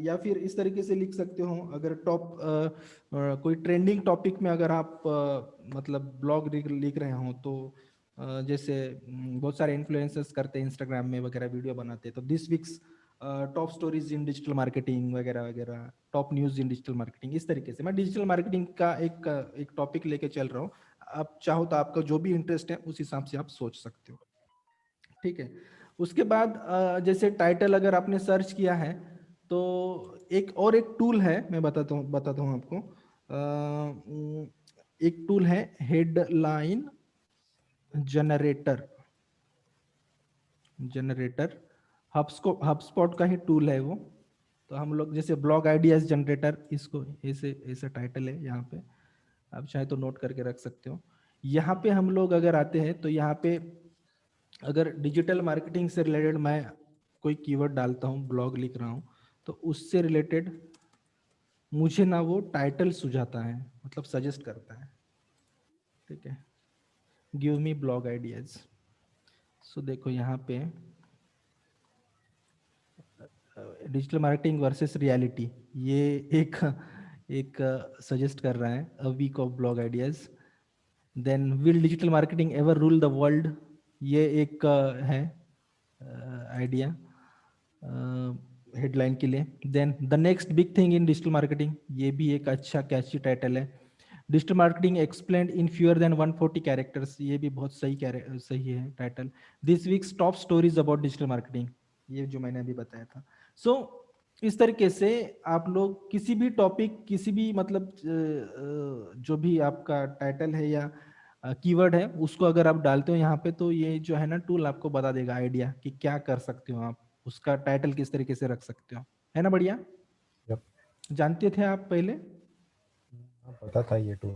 या फिर इस तरीके से लिख सकते हो, अगर टॉप कोई ट्रेंडिंग टॉपिक में अगर आप मतलब ब्लॉग लिख रहे हो तो जैसे बहुत सारे इन्फ्लुएंसर्स करते हैं इंस्टाग्राम में वगैरह वीडियो बनाते हैं, तो this week's top stories in digital marketing वगैरह वगैरह, top news in digital marketing, इस तरीके से मैं डिजिटल मार्केटिंग का एक टॉपिक लेके चल रहा हूँ। आप चाहो तो आपका जो भी इंटरेस्ट है उस हिसाब से आप सोच सकते हो, ठीक है। उसके बाद जैसे टाइटल अगर आपने सर्च किया है तो एक टूल है, मैं बताता हूँ आपको। एक टूल है हेडलाइन जनरेटर हबस्पॉट का ही टूल है वो। तो हम लोग जैसे ब्लॉग आइडियाज जनरेटर, इसको ऐसे टाइटल है यहाँ पे, आप चाहे तो नोट करके रख सकते हो। यहाँ पे हम लोग अगर आते हैं तो यहाँ पे अगर डिजिटल मार्केटिंग से रिलेटेड मैं कोई कीवर्ड डालता हूँ, ब्लॉग लिख रहा हूँ, तो उससे रिलेटेड मुझे ना वो टाइटल सुझाता है, मतलब सजेस्ट करता है, ठीक है। Give me blog ideas. So देखो यहाँ पे डिजिटल मार्केटिंग वर्सेस रियलिटी, ये एक एक सजेस्ट कर रहा है, a week of blog ideas. Then will digital marketing ever rule the world, ये एक है आइडिया हेडलाइन के लिए। Then the next big thing in digital marketing, ये भी एक अच्छा कैची टाइटल है। Digital marketing explained in fewer than 140 characters, ये भी बहुत सही है title. This week's top stories about digital marketing, ये जो मैंने अभी बताया था। सो इस तरीके से आप लोग किसी भी टॉपिक, किसी भी मतलब जो भी आपका टाइटल है या कीवर्ड है, उसको अगर आप डालते हो यहाँ पे तो ये जो है ना टूल आपको बता देगा आइडिया कि क्या कर सकते हो आप, उसका टाइटल किस तरीके से रख सकते हो, है ना। बढ़िया, Yep. जानते थे आप पहले? हाँ, पता था ये टूल,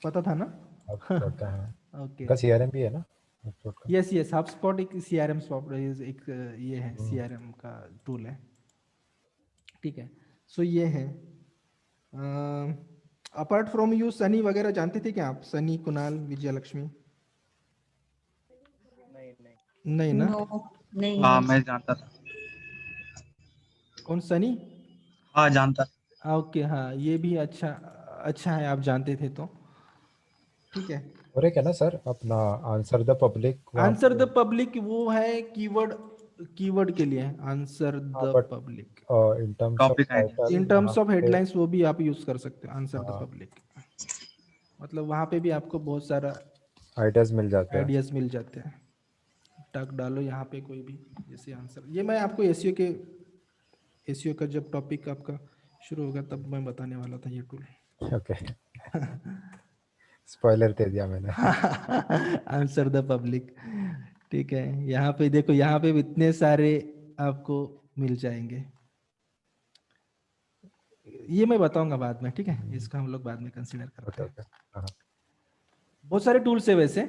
पता था ना? अब पता है। ओके, इनका सीआरएम भी है ना HubSpot का? यस यस, HubSpot एक सीआरएम सॉफ्टवेयर, एक ये है हम्म, सीआरएम का टूल है, ठीक है। सो ये है। अपार्ट फ्रॉम यू सनी वगैरह जानते थे क्या आप? सनी, कुणाल, विजय लक्ष्मी? नहीं ना? नो, नहीं। हाँ मैं जानता था। कौन, सनी? हाँ जानता था। ओके, हाँ, ये भी अच्छा अच्छा है, आप जानते थे तो ठीक है। और एक है ना सर अपना आंसर द पब्लिक, वहाँ आंसर पे। द पब्लिक वो है कीवर्ड, कीवर्ड के लिए आंसर हाँ the but public. In terms of topic idea. Title in वहाँ टर्म्स ऑफ पे। हेडलाइंस वो भी आप यूज कर सकते हो, आंसर द हाँ, पब्लिक, मतलब वहां पे भी आपको बहुत सारा आइडियाज मिल जाते हैं। आइडियाज मिल जाते हैं। टग डालो यहाँ पे कोई भी, जैसे आंसर, ये मैं आपको एसईओ का जब टॉपिक आपका शुरू होगा तब मैं बताने वाला था ये टूल। ओके, स्पॉइलर दे दिया मैंने। आंसर द पब्लिक, ठीक है। यहाँ पे देखो, यहाँ पे भी इतने सारे आपको मिल जाएंगे, ये मैं बताऊंगा बाद में, ठीक है, इसका हम लोग बाद में कंसीडर करते ओके हैं। ओके, हाँ बहुत सारे टूल्स है वैसे।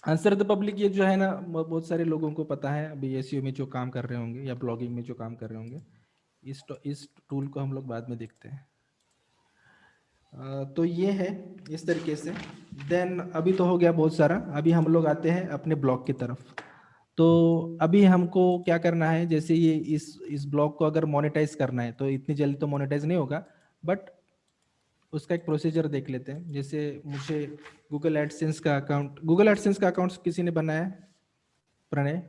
आंसर द पब्लिक ये जो है ना, बहुत सारे लोगों को पता है अभी एसईओ में जो काम कर रहे होंगे या ब्लॉगिंग में जो काम कर रहे होंगे, इस टूल को हम लोग बाद में देखते हैं। तो ये है इस तरीके से। देन अभी तो हो गया बहुत सारा, अभी हम लोग आते हैं अपने ब्लॉग की तरफ। तो अभी हमको क्या करना है, जैसे ये इस ब्लॉग को अगर मोनेटाइज करना है तो इतनी जल्दी तो मोनेटाइज नहीं होगा, बट उसका एक प्रोसीजर देख लेते हैं। जैसे मुझे गूगल एडसेंस का अकाउंट किसी ने बनाया है? प्रणय,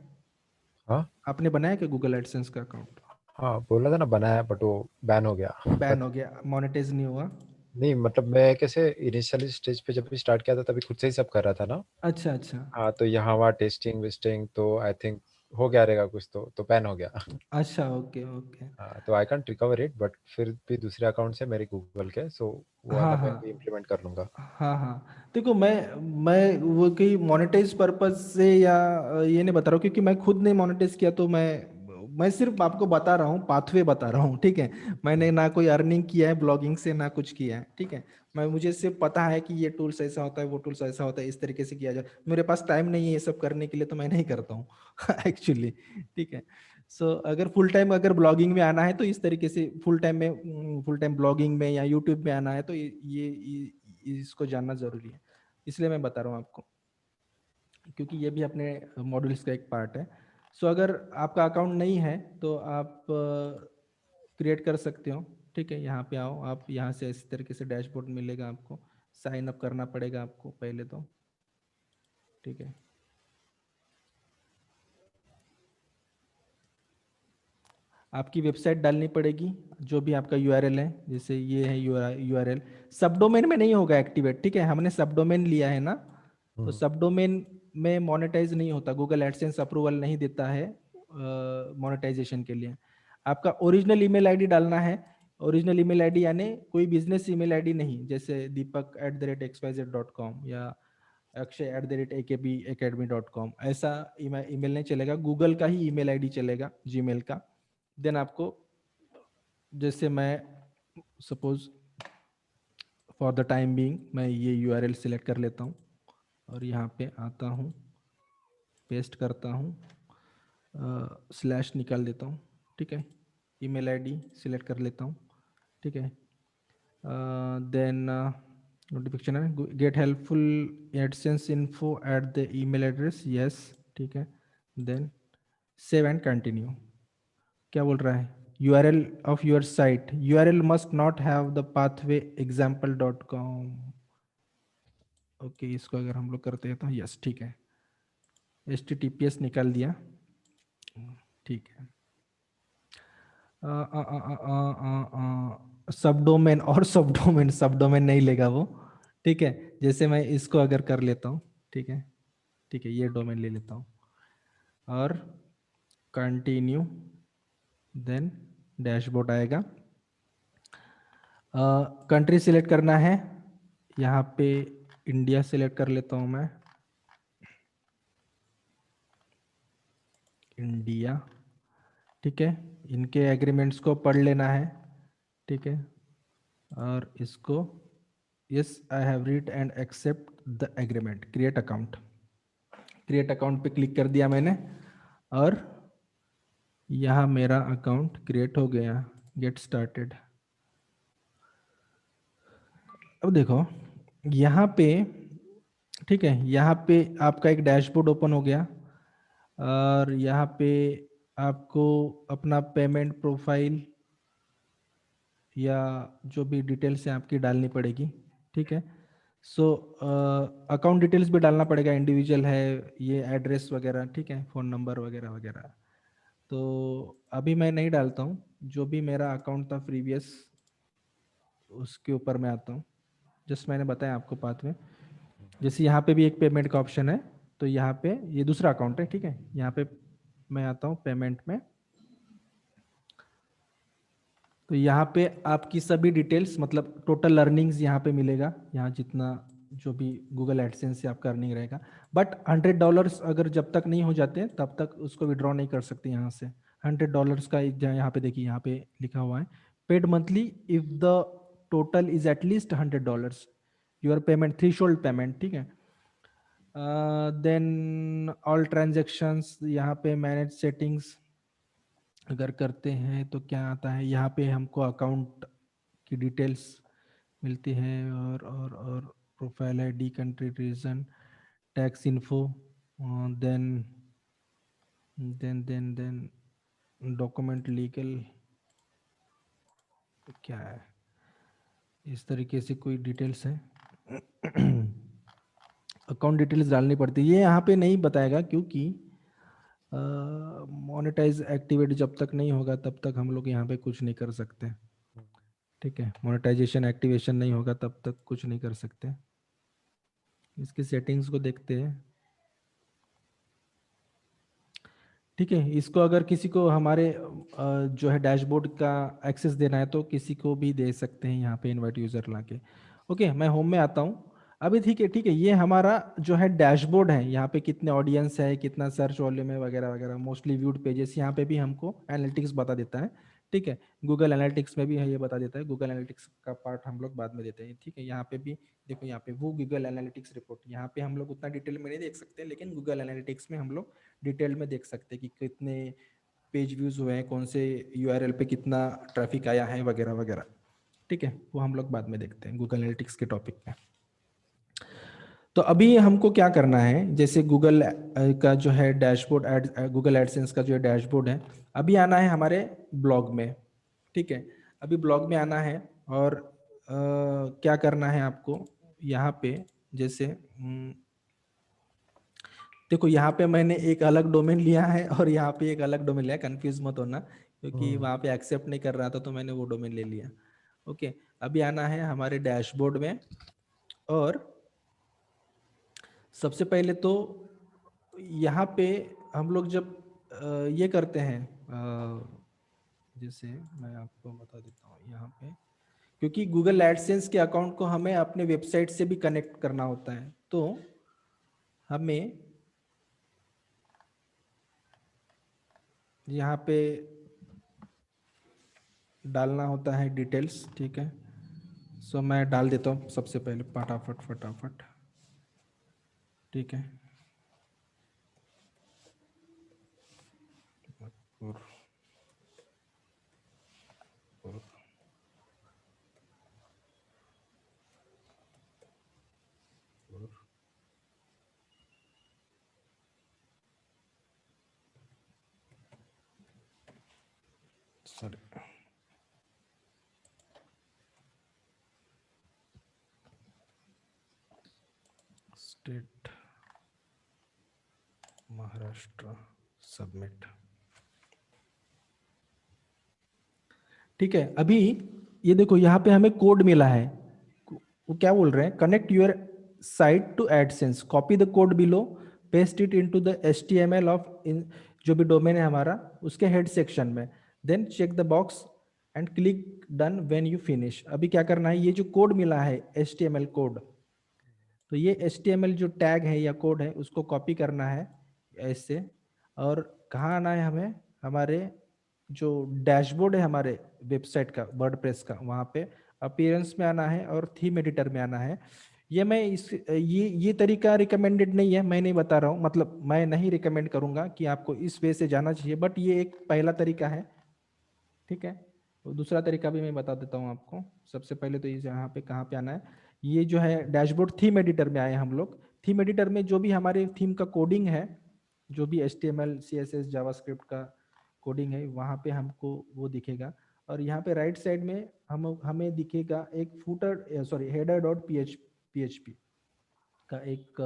हाँ आपने बनाया क्या गूगल एडसेंस का अकाउंट? हाँ, बोला था ना बनाया, बट वो बैन हो गया। बैन हो गया, मोनेटाइज नहीं हुआ। नहीं मतलब मैं कैसे इनिशियल स्टेज पे जब भी स्टार्ट किया था तभी खुद से ही सब कर रहा था ना। अच्छा अच्छा हाँ तो यहाँ वहाँ टेस्टिंग वेस्टिंग तो आई थिंक हो गया रहेगा कुछ तो बैन हो गया। अच्छा, ओके ओके। हाँ तो I can't recover it but फिर भी दूसरे अकाउंट से मेरे गूगल के, सो वो हाँ वाला हाँ मैं भी इम्प्लीमेंट कर लूंगा। हाँ हाँ, देखो मैं वो कहीं मोनेटाइज पर्पज से या ये नहीं बता रहा हूँ, क्योंकि मैं खुद नहीं मोनेटाइज किया, तो मैं सिर्फ आपको बता रहा हूँ, पाथवे बता रहा हूँ, ठीक है। मैंने ना कोई अर्निंग किया है ब्लॉगिंग से, ना कुछ किया है, ठीक है। मुझे सिर्फ पता है कि ये टूल्स ऐसा होता है, वो टूल्स ऐसा होता है, इस तरीके से किया जाए। मेरे पास टाइम नहीं है ये सब करने के लिए, तो मैं नहीं करता हूँ एक्चुअली, ठीक है। सो अगर फुल टाइम अगर ब्लॉगिंग में आना है तो इस तरीके से फुल टाइम ब्लॉगिंग में या यूट्यूब में आना है तो इसको जानना जरूरी है, इसलिए मैं बता रहा हूँ आपको, क्योंकि ये भी अपने मॉड्यूल्स का एक पार्ट है। सो अगर आपका अकाउंट नहीं है तो आप क्रिएट कर सकते हो, ठीक है। यहाँ पे आओ, आप यहाँ से इस तरीके से डैशबोर्ड मिलेगा आपको, साइन अप करना पड़ेगा आपको पहले तो, ठीक है। आपकी वेबसाइट डालनी पड़ेगी, जो भी आपका यूआरएल है, जैसे ये है यूआरएल। सब डोमेन में नहीं होगा एक्टिवेट, ठीक है। हमने सब डोमेन लिया है ना, तो सब डोमेन में मोनेटाइज नहीं होता, गूगल एडसेंस अप्रूवल नहीं देता है मोनेटाइजेशन के लिए। आपका ओरिजिनल ईमेल आईडी डालना है। ओरिजिनल ईमेल आईडी यानी कोई बिजनेस ईमेल आईडी नहीं, जैसे deepak@xyz.com या akshay@akbacademy.com, ऐसा ईमेल नहीं चलेगा। गूगल का ही ईमेल आईडी चलेगा, जीमेल का। देन आपको, जैसे मैं suppose for the time being मैं ये यूआरएल सिलेक्ट कर लेता हूँ और यहाँ पे आता हूँ, पेस्ट करता हूँ, स्लैश निकाल देता हूँ, ठीक है। ईमेल आईडी सिलेक्ट कर लेता हूँ, ठीक है। देन नोटिफिकेशन है, get helpful AdSense info at the email address, yes, ठीक है। Then save and continue. क्या बोल रहा है, URL of your site, URL must not have the pathway example.com। Okay, इसको अगर हम लोग करते हैं तो यस, ठीक है। HTTPS निकाल दिया, ठीक है। सब डोमेन और सब डोमेन नहीं लेगा वो, ठीक है। जैसे मैं इसको अगर कर लेता हूँ, ठीक है, ठीक है, ये डोमेन ले लेता हूँ और कंटिन्यू, देन डैशबोर्ड आएगा। कंट्री सिलेक्ट करना है, यहाँ पे इंडिया सिलेक्ट कर लेता हूँ मैं, इंडिया, ठीक है। इनके एग्रीमेंट्स को पढ़ लेना है, ठीक है। और इसको yes I have read and accept the agreement, create account. Create account पे क्लिक कर दिया मैंने और यहाँ मेरा अकाउंट क्रिएट हो गया। Get started. अब देखो यहाँ पे, ठीक है, यहाँ पे आपका एक डैशबोर्ड ओपन हो गया और यहाँ पे आपको अपना पेमेंट प्रोफाइल या जो भी डिटेल्स है आपकी डालनी पड़ेगी, ठीक है। सो अकाउंट डिटेल्स भी डालना पड़ेगा, इंडिविजुअल है ये, एड्रेस वगैरह, ठीक है, फ़ोन नंबर वगैरह वगैरह। तो अभी मैं नहीं डालता हूँ, जो भी मेरा अकाउंट था प्रीवियस उसके ऊपर मैं आता हूँ। जस्ट मैंने बताया आपको पाथ में, जैसे यहाँ पे भी एक पेमेंट का ऑप्शन है, तो यहाँ पे ये दूसरा अकाउंट है, ठीक है। यहाँ पे मैं आता हूँ पेमेंट में, तो यहाँ पे आपकी सभी डिटेल्स, मतलब टोटल अर्निंग्स यहाँ पे मिलेगा, यहाँ जितना जो भी गूगल एडसेंस से आपका अर्निंग रहेगा। बट $100 अगर जब तक नहीं हो जाते तब तक उसको विड्रॉ नहीं कर सकते यहाँ से। $100 का एक यहाँ पे देखिए, यहाँ पे लिखा हुआ है paid monthly if the total is at least $100 your payment threshold payment, ठीक है। देन ऑल ट्रांजेक्शन्स, यहाँ पे मैनेज सेटिंग्स अगर करते हैं तो क्या आता है, यहाँ पे हमको अकाउंट की डिटेल्स मिलती है और profile ID, country, region, tax info, then document, legal, क्या है, इस तरीके से कोई डिटेल्स है। अकाउंट डिटेल्स डालनी पड़ती है, ये यहाँ पे नहीं बताएगा क्योंकि मोनेटाइज एक्टिवेट जब तक नहीं होगा तब तक हम लोग यहाँ पे कुछ नहीं कर सकते। ठीक है, मोनेटाइजेशन एक्टिवेशन नहीं होगा तब तक कुछ नहीं कर सकते। इसकी सेटिंग्स को देखते हैं। ठीक है, इसको अगर किसी को हमारे जो है डैशबोर्ड का एक्सेस देना है तो किसी को भी दे सकते हैं यहाँ पे इनवाइट यूजर लाके। ओके, मैं होम में आता हूँ अभी। ठीक है, ये हमारा जो है डैशबोर्ड है। यहाँ पे कितने ऑडियंस है, कितना सर्च वॉल्यूम है वगैरह वगैरह, मोस्टली व्यूड पेजेस, यहाँ पे भी हमको एनालिटिक्स बता देता है। ठीक है, गूगल एनालिटिक्स में भी है, ये बता देता है। गूगल एनालिटिक्स का पार्ट हम लोग बाद में देते हैं। ठीक है, यहाँ पे भी देखो, यहाँ पे वो गूगल एनालिटिक्स रिपोर्ट, यहाँ पे हम लोग उतना डिटेल में नहीं देख सकते, लेकिन गूगल एनालिटिक्स में हम लोग डिटेल में देख सकते हैं कि कितने पेज व्यूज हुए हैं, कौन से यूआरएल पे कितना ट्रैफिक आया है वगैरह वगैरह। ठीक है, वो हम लोग बाद में देखते हैं गूगल एनालिटिक्स के टॉपिक में। तो अभी हमको क्या करना है, जैसे गूगल का जो है डैशबोर्ड, गूगल एडसेंस का जो है डैशबोर्ड है, अभी आना है हमारे ब्लॉग में। ठीक है, अभी ब्लॉग में आना है और क्या करना है आपको यहाँ पे, जैसे देखो यहाँ पे मैंने एक अलग डोमेन लिया है और यहाँ पे एक अलग डोमेन लिया, कंफ्यूज मत होना, क्योंकि वहाँ पे एक्सेप्ट नहीं कर रहा था तो मैंने वो डोमेन ले लिया। ओके, अभी आना है हमारे डैशबोर्ड में और सबसे पहले तो यहाँ पे हम लोग जब ये करते हैं, जैसे मैं आपको बता देता हूँ यहाँ पे, क्योंकि गूगल एडसेंस के अकाउंट को हमें अपने वेबसाइट से भी कनेक्ट करना होता है, तो हमें यहाँ पे डालना होता है डिटेल्स। ठीक है, सो मैं डाल देता हूँ सबसे पहले फटाफट। ठीक है, सॉरी, स्टेट महाराष्ट्र, सबमिट। ठीक है, अभी ये देखो यहाँ पे हमें कोड मिला है। वो क्या बोल रहे हैं, connect your site to AdSense, copy the code below, paste it into the HTML of जो भी डोमेन है हमारा, उसके हेड सेक्शन में, then check the box and click done when you finish. अभी क्या करना है, ये जो कोड मिला है HTML कोड, तो ये HTML जो टैग है या कोड है उसको कॉपी करना है ऐसे, और कहाँ आना है हमें, हमारे जो डैशबोर्ड है हमारे वेबसाइट का, वर्डप्रेस का, वहाँ पे अपीयरेंस में आना है और थीम एडिटर में आना है। ये मैं ये तरीका रिकमेंडेड नहीं है, मैं नहीं बता रहा हूँ, मतलब मैं नहीं रिकमेंड करूँगा कि आपको इस वे से जाना चाहिए, बट ये एक पहला तरीका है। ठीक है, तो दूसरा तरीका भी मैं बता देता हूँ आपको। सबसे पहले तो यहाँ पे कहाँ पे आना है, ये जो है डैशबोर्ड थीम एडिटर में आए हम लोग। थीम एडिटर में जो भी हमारे थीम का कोडिंग है, जो भी HTML CSS जावास्क्रिप्ट का कोडिंग है, वहाँ पे हमको वो दिखेगा। और यहाँ पे राइट साइड में हमें दिखेगा एक फूटर, सॉरी, header.php का एक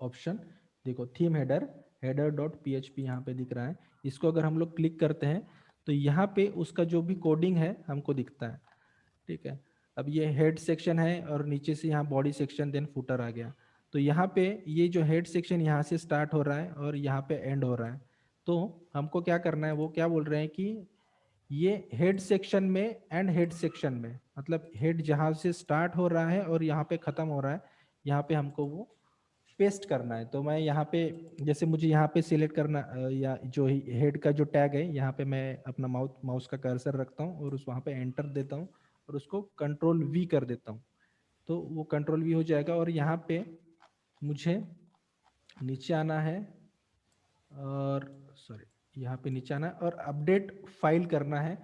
ऑप्शन। देखो, थीम header.php यहाँ पे दिख रहा है। इसको अगर हम लोग क्लिक करते हैं तो यहाँ पे उसका जो भी कोडिंग है हमको दिखता है। ठीक है, अब ये हेड सेक्शन है और नीचे से यहाँ बॉडी सेक्शन, देन फुटर आ गया। तो यहाँ पे ये जो हेड सेक्शन यहाँ से स्टार्ट हो रहा है और यहाँ पे एंड हो रहा है। तो हमको क्या करना है, वो क्या बोल रहे हैं कि ये हेड सेक्शन में एंड हेड सेक्शन में, मतलब हेड जहाँ से स्टार्ट हो रहा है और यहाँ पे खत्म हो रहा है, यहाँ पे हमको वो पेस्ट करना है। तो मैं यहाँ पे, जैसे मुझे यहाँ पे सिलेक्ट करना, या जो हेड का जो टैग है, यहाँ पे मैं अपना माउस का कर्सर रखता हूँ और उस वहाँ पे एंटर देता हूँ और उसको Ctrl+V कर देता हूँ, तो वो Ctrl+V हो जाएगा। और यहाँ पे मुझे नीचे आना है और सॉरी, यहाँ पे नीचे आना है और अपडेट फाइल करना है।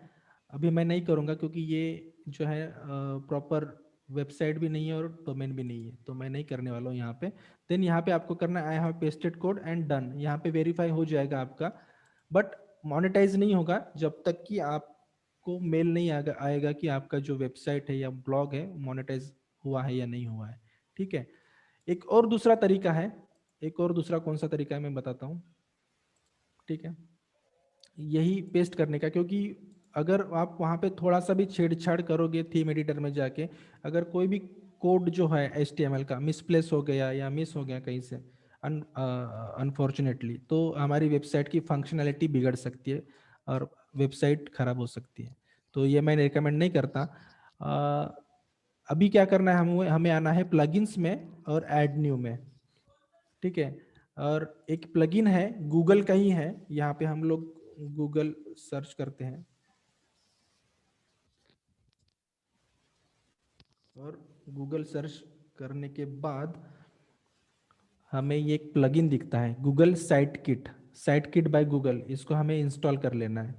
अभी मैं नहीं करूँगा क्योंकि ये जो है प्रॉपर वेबसाइट भी नहीं है और डोमेन भी नहीं है, तो मैं नहीं करने वाला हूँ यहाँ पे। देन यहाँ पे आपको करना है I have pasted code and done. यहाँ पे वेरीफाई हो जाएगा आपका, बट मोनेटाइज नहीं होगा जब तक कि आपको मेल नहीं आएगा कि आपका जो वेबसाइट है या ब्लॉग है मोनेटाइज हुआ है या नहीं हुआ है। ठीक है, एक और दूसरा तरीका है, एक और दूसरा कौन सा तरीका है मैं बताता हूँ। ठीक है, यही पेस्ट करने का, क्योंकि अगर आप वहाँ पे थोड़ा सा भी छेड़छाड़ करोगे थीम एडिटर में जाके, अगर कोई भी कोड जो है HTML का मिसप्लेस हो गया या मिस हो गया कहीं से अनफॉर्चुनेटली, तो हमारी वेबसाइट की फंक्शनैलिटी बिगड़ सकती है और वेबसाइट खराब हो सकती है। तो ये मैं रिकमेंड नहीं करता। अभी क्या करना है, हमें आना है प्लगइन्स में और ऐड न्यू में, ठीक है। और एक प्लगइन है गूगल का ही है, यहाँ पे हम लोग गूगल सर्च करते हैं और गूगल सर्च करने के बाद हमें ये एक प्लगइन दिखता है Google site kit by Google. इसको हमें इंस्टॉल कर लेना है।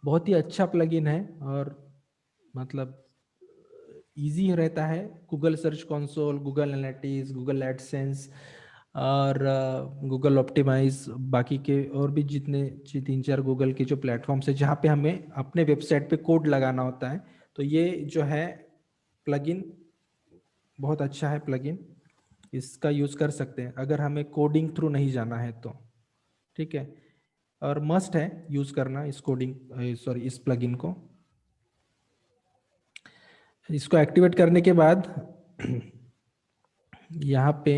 बहुत ही अच्छा प्लगइन है और मतलब इजी रहता है। Google search console, Google Analytics, Google AdSense और गूगल ऑप्टिमाइज, बाकी के और भी जितने 3-4 गूगल के जो प्लेटफॉर्म्स है जहाँ पे हमें अपने वेबसाइट पे कोड लगाना होता है, तो ये जो है प्लगइन बहुत अच्छा है प्लगइन, इसका यूज़ कर सकते हैं अगर हमें कोडिंग थ्रू नहीं जाना है तो, ठीक है। और मस्ट है यूज़ करना इस इस प्लगइन को। इसको एक्टिवेट करने के बाद यहाँ पे,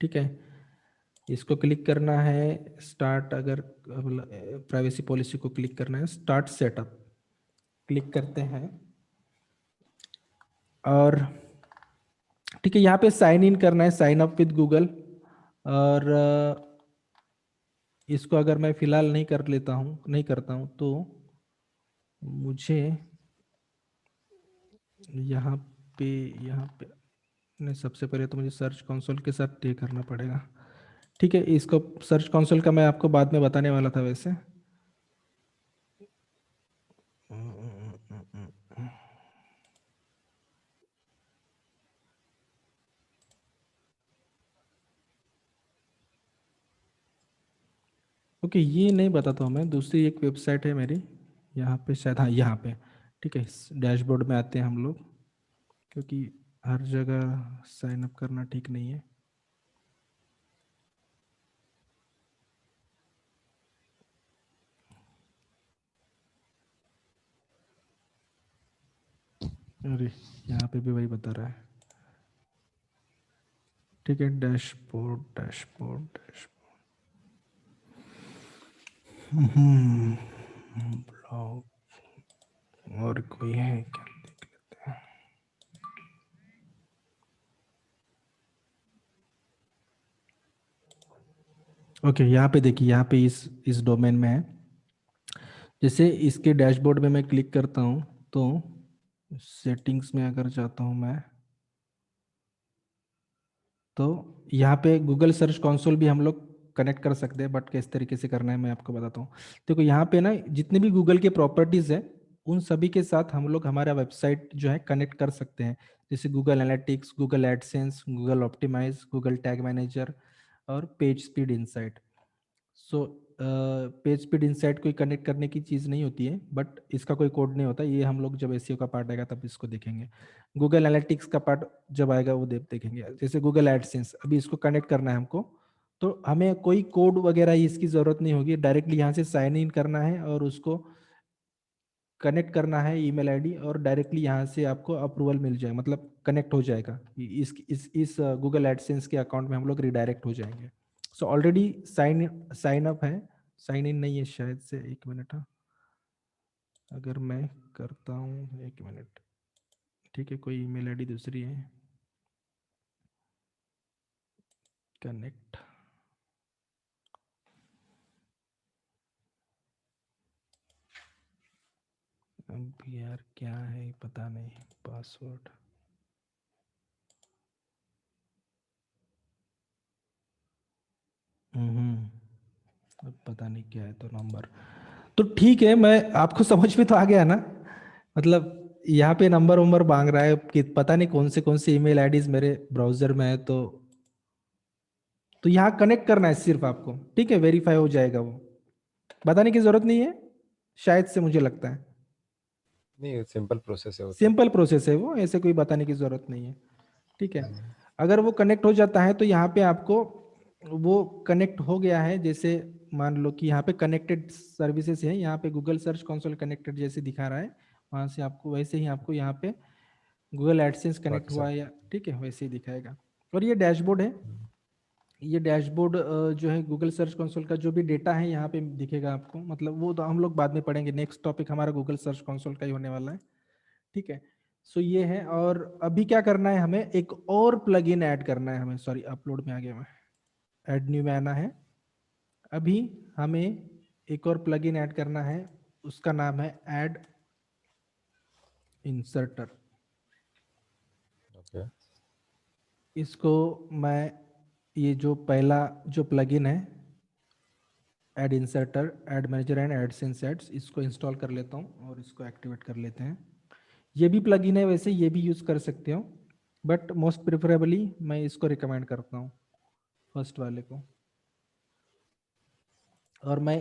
ठीक है, इसको क्लिक करना है स्टार्ट, अगर प्राइवेसी पॉलिसी को क्लिक करना है, स्टार्ट सेटअप क्लिक करते हैं और ठीक है, यहाँ पे साइन इन करना है, साइन अप विद गूगल। और इसको अगर मैं फिलहाल नहीं करता हूँ तो मुझे यहाँ पे नहीं, सबसे पहले तो मुझे सर्च कंसोल के साथ ये करना पड़ेगा, ठीक है। इसको सर्च कंसोल का मैं आपको बाद में बताने वाला था वैसे। ओके, ये नहीं बताता हूँ मैं, दूसरी एक वेबसाइट है मेरी यहाँ पे शायद, हाँ यहाँ पे, ठीक है। डैशबोर्ड में आते हैं हम लोग, क्योंकि हर जगह साइन अप करना ठीक नहीं है। अरे यहाँ पे भी वही बता रहा है, ठीक है। डैशबोर्ड डैशबोर्ड डैशबोर्ड ब्लॉग और कोई है क्या, देख लेते हैं। ओके, यहाँ पे देखिए, यहाँ पे इस डोमेन में है। जैसे इसके डैशबोर्ड में मैं क्लिक करता हूँ तो सेटिंग्स में अगर जाता हूँ मैं, तो यहाँ पे गूगल सर्च कंसोल भी हम लोग कनेक्ट कर सकते हैं, बट किस तरीके से करना है मैं आपको बताता हूँ। देखो यहाँ पे ना जितने भी गूगल के प्रॉपर्टीज है उन सभी के साथ हम लोग हमारा वेबसाइट जो है कनेक्ट कर सकते हैं, जैसे Google Analytics, Google AdSense, Google Optimize, Google Tag Manager और page speed insight. So page speed insight कोई कनेक्ट करने की चीज़ नहीं होती है, बट इसका कोई कोड नहीं होता, ये हम लोग जब एसईओ का पार्ट आएगा तब इसको देखेंगे। गूगल एनालिटिक्स का पार्ट जब आएगा वो देखेंगे। जैसे गूगल एडसेंस, अभी इसको कनेक्ट करना है हमको, तो हमें कोई कोड वगैरह इसकी ज़रूरत नहीं होगी, डायरेक्टली यहाँ से साइन इन करना है और उसको कनेक्ट करना है ईमेल आईडी, और डायरेक्टली यहाँ से आपको अप्रूवल मिल जाएगा, मतलब कनेक्ट हो जाएगा। इस गूगल एडसेंस के अकाउंट में हम लोग रिडायरेक्ट हो जाएंगे। सो ऑलरेडी साइन अप है, साइन इन नहीं है शायद से। एक मिनट, हाँ, अगर मैं करता हूँ, एक मिनट, ठीक है, कोई ईमेल आईडी दूसरी है, कनेक्ट। अब यार क्या है पता नहीं, पासवर्ड, अब पता नहीं क्या है, तो नंबर तो ठीक है, मैं आपको समझ में तो आ गया ना, मतलब यहाँ पे नंबर वंबर मांग रहा है कि पता नहीं कौन से ईमेल आईडीज मेरे ब्राउजर में है, तो यहाँ कनेक्ट करना है सिर्फ आपको, ठीक है, वेरीफाई हो जाएगा वो, बताने की जरूरत नहीं है शायद से, मुझे लगता है नहीं, सिंपल प्रोसेस है वो तो। सिंपल प्रोसेस है वो, ऐसे कोई बताने की जरूरत नहीं है, ठीक है। अगर वो कनेक्ट हो जाता है तो यहाँ पे आपको वो कनेक्ट हो गया है, जैसे मान लो कि यहाँ पे कनेक्टेड सर्विसेज है, यहाँ पे गूगल सर्च कंसोल कनेक्टेड जैसे दिखा रहा है, वहां से आपको वैसे ही आपको यहाँ पे गूगल एडसेंस कनेक्ट हुआ है या ठीक है वैसे ही दिखाएगा। और ये डैशबोर्ड है, ये डैशबोर्ड जो है गूगल सर्च कंसोल का जो भी डेटा है यहाँ पे दिखेगा आपको, मतलब वो तो हम लोग बाद में पढ़ेंगे, नेक्स्ट टॉपिक हमारा गूगल सर्च कंसोल का ही होने वाला है, ठीक है। सो ये है, और अभी क्या करना है, हमें एक और प्लगइन ऐड करना है, हमें सॉरी अपलोड में आ गया मैं, ऐड न्यू में आना है। अभी हमें एक और प्लगइन ऐड करना है, उसका नाम है ऐड इंसर्टर। ओके इसको मैं, ये जो पहला जो प्लगइन है ad inserter, ad manager and AdSense ads, इसको इंस्टॉल कर लेता हूँ और इसको एक्टिवेट कर लेते हैं। ये भी प्लगइन है, वैसे ये भी यूज़ कर सकते हो, बट मोस्ट प्रेफरेबली मैं इसको रिकमेंड करता हूँ, फर्स्ट वाले को। और मैं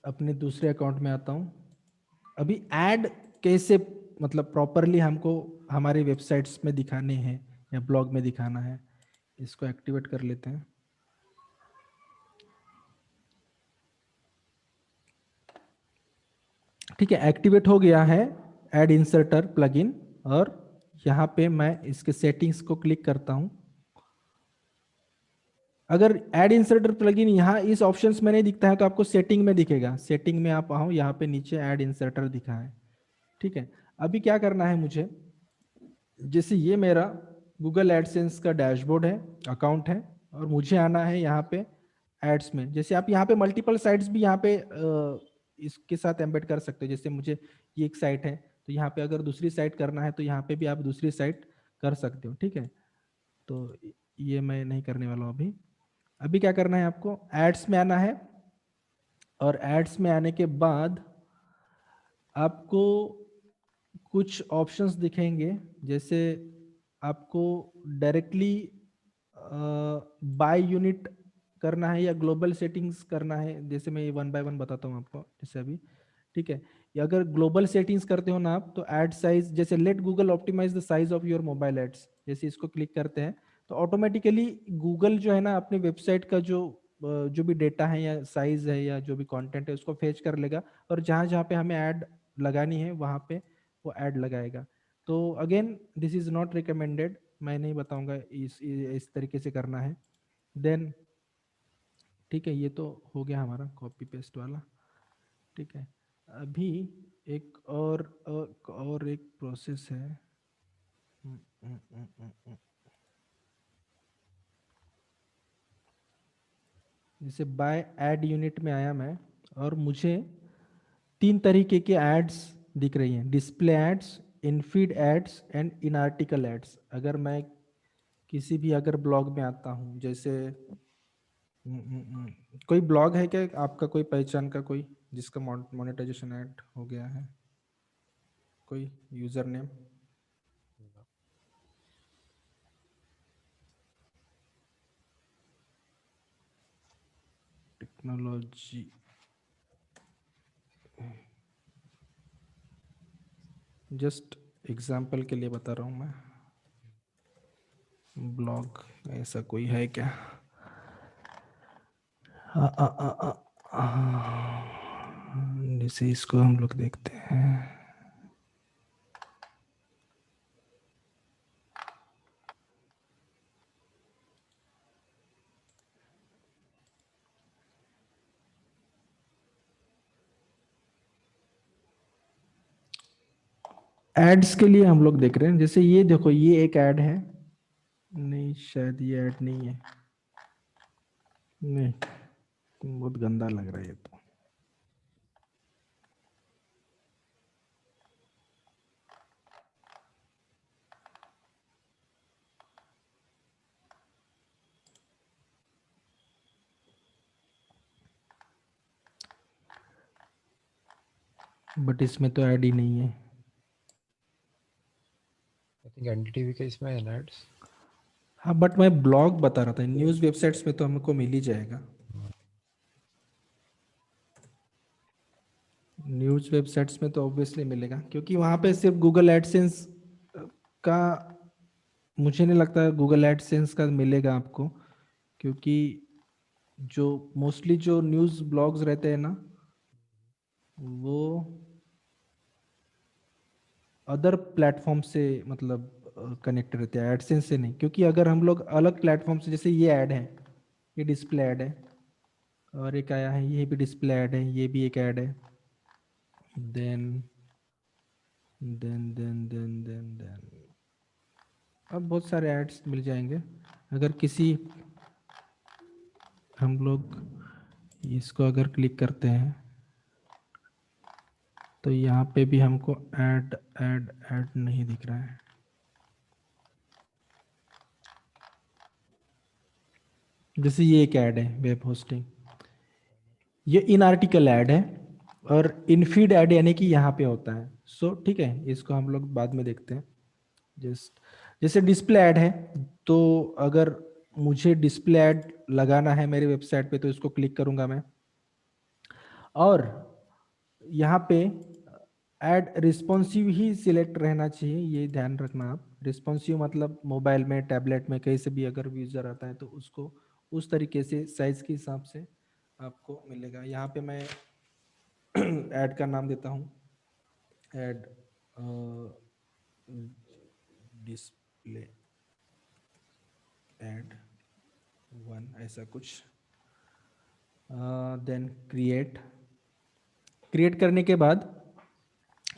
अपने दूसरे अकाउंट में आता हूँ। अभी ऐड कैसे मतलब प्रॉपरली हमको हमारे वेबसाइट्स में दिखाने हैं या ब्लॉग में दिखाना है, इसको एक्टिवेट कर लेते हैं। ठीक है, एक्टिवेट हो गया है ऐड इंसर्टर प्लगइन, और यहाँ पे मैं इसके सेटिंग्स को क्लिक करता हूँ। अगर ऐड इंसर्टर प्लगइन यहाँ इस ऑप्शंस में नहीं दिखता है तो आपको सेटिंग में दिखेगा, सेटिंग में आप आओ, यहाँ पे नीचे ऐड इंसर्टर दिखा है, ठीक है। अभी क्या करना है मुझे, जैसे ये मेरा गूगल एडसेंस का डैशबोर्ड है, अकाउंट है, और मुझे आना है यहाँ पे एड्स में। जैसे आप यहाँ पे मल्टीपल साइट्स भी यहाँ पे इसके साथ एम्बेड कर सकते हो, जैसे मुझे ये एक साइट है तो यहाँ पे अगर दूसरी साइट करना है तो यहाँ पे भी आप दूसरी साइट कर सकते हो, ठीक है। तो ये मैं नहीं करने वाला हूँ अभी। अभी क्या करना है, आपको एड्स में आना है, और एड्स में आने के बाद आपको कुछ ऑप्शंस दिखेंगे, जैसे आपको डायरेक्टली बाय यूनिट करना है या ग्लोबल सेटिंग्स करना है। जैसे मैं ये वन बाय वन बताता हूँ आपको, जैसे अभी, ठीक है। या अगर ग्लोबल सेटिंग्स करते हो ना आप, तो ऐड साइज, जैसे let Google optimise the size of your mobile ads, जैसे इसको क्लिक करते हैं तो ऑटोमेटिकली गूगल जो है ना अपने वेबसाइट का जो भी डेटा है या साइज है या जो भी कंटेंट है उसको फेच कर लेगा, और जहाँ जहाँ पे हमें ऐड लगानी है वहाँ पे वो ऐड लगाएगा। तो again this is not recommended, मैं नहीं बताऊंगा इस तरीके से करना है। देन ठीक है, ये तो हो गया हमारा कॉपी पेस्ट वाला, ठीक है। अभी एक और एक प्रोसेस है। हम्म, हम्म, हम्म, हम्म, हम्म। जैसे बाय ऐड यूनिट में आया मैं, और मुझे 3 तरीके के एड्स दिख रही हैं, display ads, in feed ads and in article ads. अगर मैं किसी भी अगर ब्लॉग में आता हूँ, जैसे कोई ब्लॉग है क्या आपका, कोई पहचान का, कोई जिसका मोनेटाइजेशन ऐड हो गया है, कोई user name? Technology, just example के लिए बता रहा हूँ मैं, ब्लॉग ऐसा कोई है क्या? जैसे इसको हम लोग देखते हैं, एड्स के लिए हम लोग देख रहे हैं। जैसे ये देखो, ये एक ऐड है, नहीं शायद ये ऐड नहीं है, नहीं, बहुत गंदा लग रहा है ये तो। बट इसमें तो ऐड ही नहीं है। आई थिंक एनडीटीवी का इसमें है एड्स। हाँ, बट मैं ब्लॉग बता रहा था, न्यूज़ वेबसाइट्स में तो हमको मिल ही जाएगा, न्यूज़ वेबसाइट्स में तो ऑब्वियसली मिलेगा, क्योंकि वहाँ पे सिर्फ गूगल एडसेंस का, मुझे नहीं लगता गूगल एडसेंस का मिलेगा आपको, क्योंकि जो मोस्टली जो न्यूज़ ब्लॉग्स रहते हैं ना, वो अदर प्लेटफॉर्म से मतलब कनेक्ट रहते हैं, एडसेंस से नहीं। क्योंकि अगर हम लोग अलग प्लेटफॉर्म से, जैसे ये ऐड है, ये डिस्प्ले ऐड है, और एक आया है ये भी डिस्प्ले ऐड है, ये भी एक ऐड है, देन अब बहुत सारे एड्स मिल जाएंगे। अगर किसी हम लोग इसको अगर क्लिक करते हैं तो यहाँ पे भी हमको ऐड ऐड ऐड नहीं दिख रहा है। जैसे ये एक ऐड है वेब होस्टिंग, ये इन आर्टिकल ऐड है, और इन फीड ऐड यानी कि यहाँ पे होता है। सो ठीक है, इसको हम लोग बाद में देखते हैं। जैसे डिस्प्ले ऐड है, तो अगर मुझे डिस्प्ले ऐड लगाना है मेरे वेबसाइट पे तो इसको क्लिक करूंगा मैं, और यहाँ पे ऐड रिस्पॉन्सिव ही सिलेक्ट रहना चाहिए, ये ध्यान रखना आप। रिस्पॉन्सिव मतलब मोबाइल में, टैबलेट में, कहीं से भी अगर यूजर आता है तो उसको उस तरीके से साइज के हिसाब से आपको मिलेगा। यहाँ पे मैं ऐड का नाम देता हूँ, ऐड डिस्प्ले ऐड 1, ऐसा कुछ। देन क्रिएट करने के बाद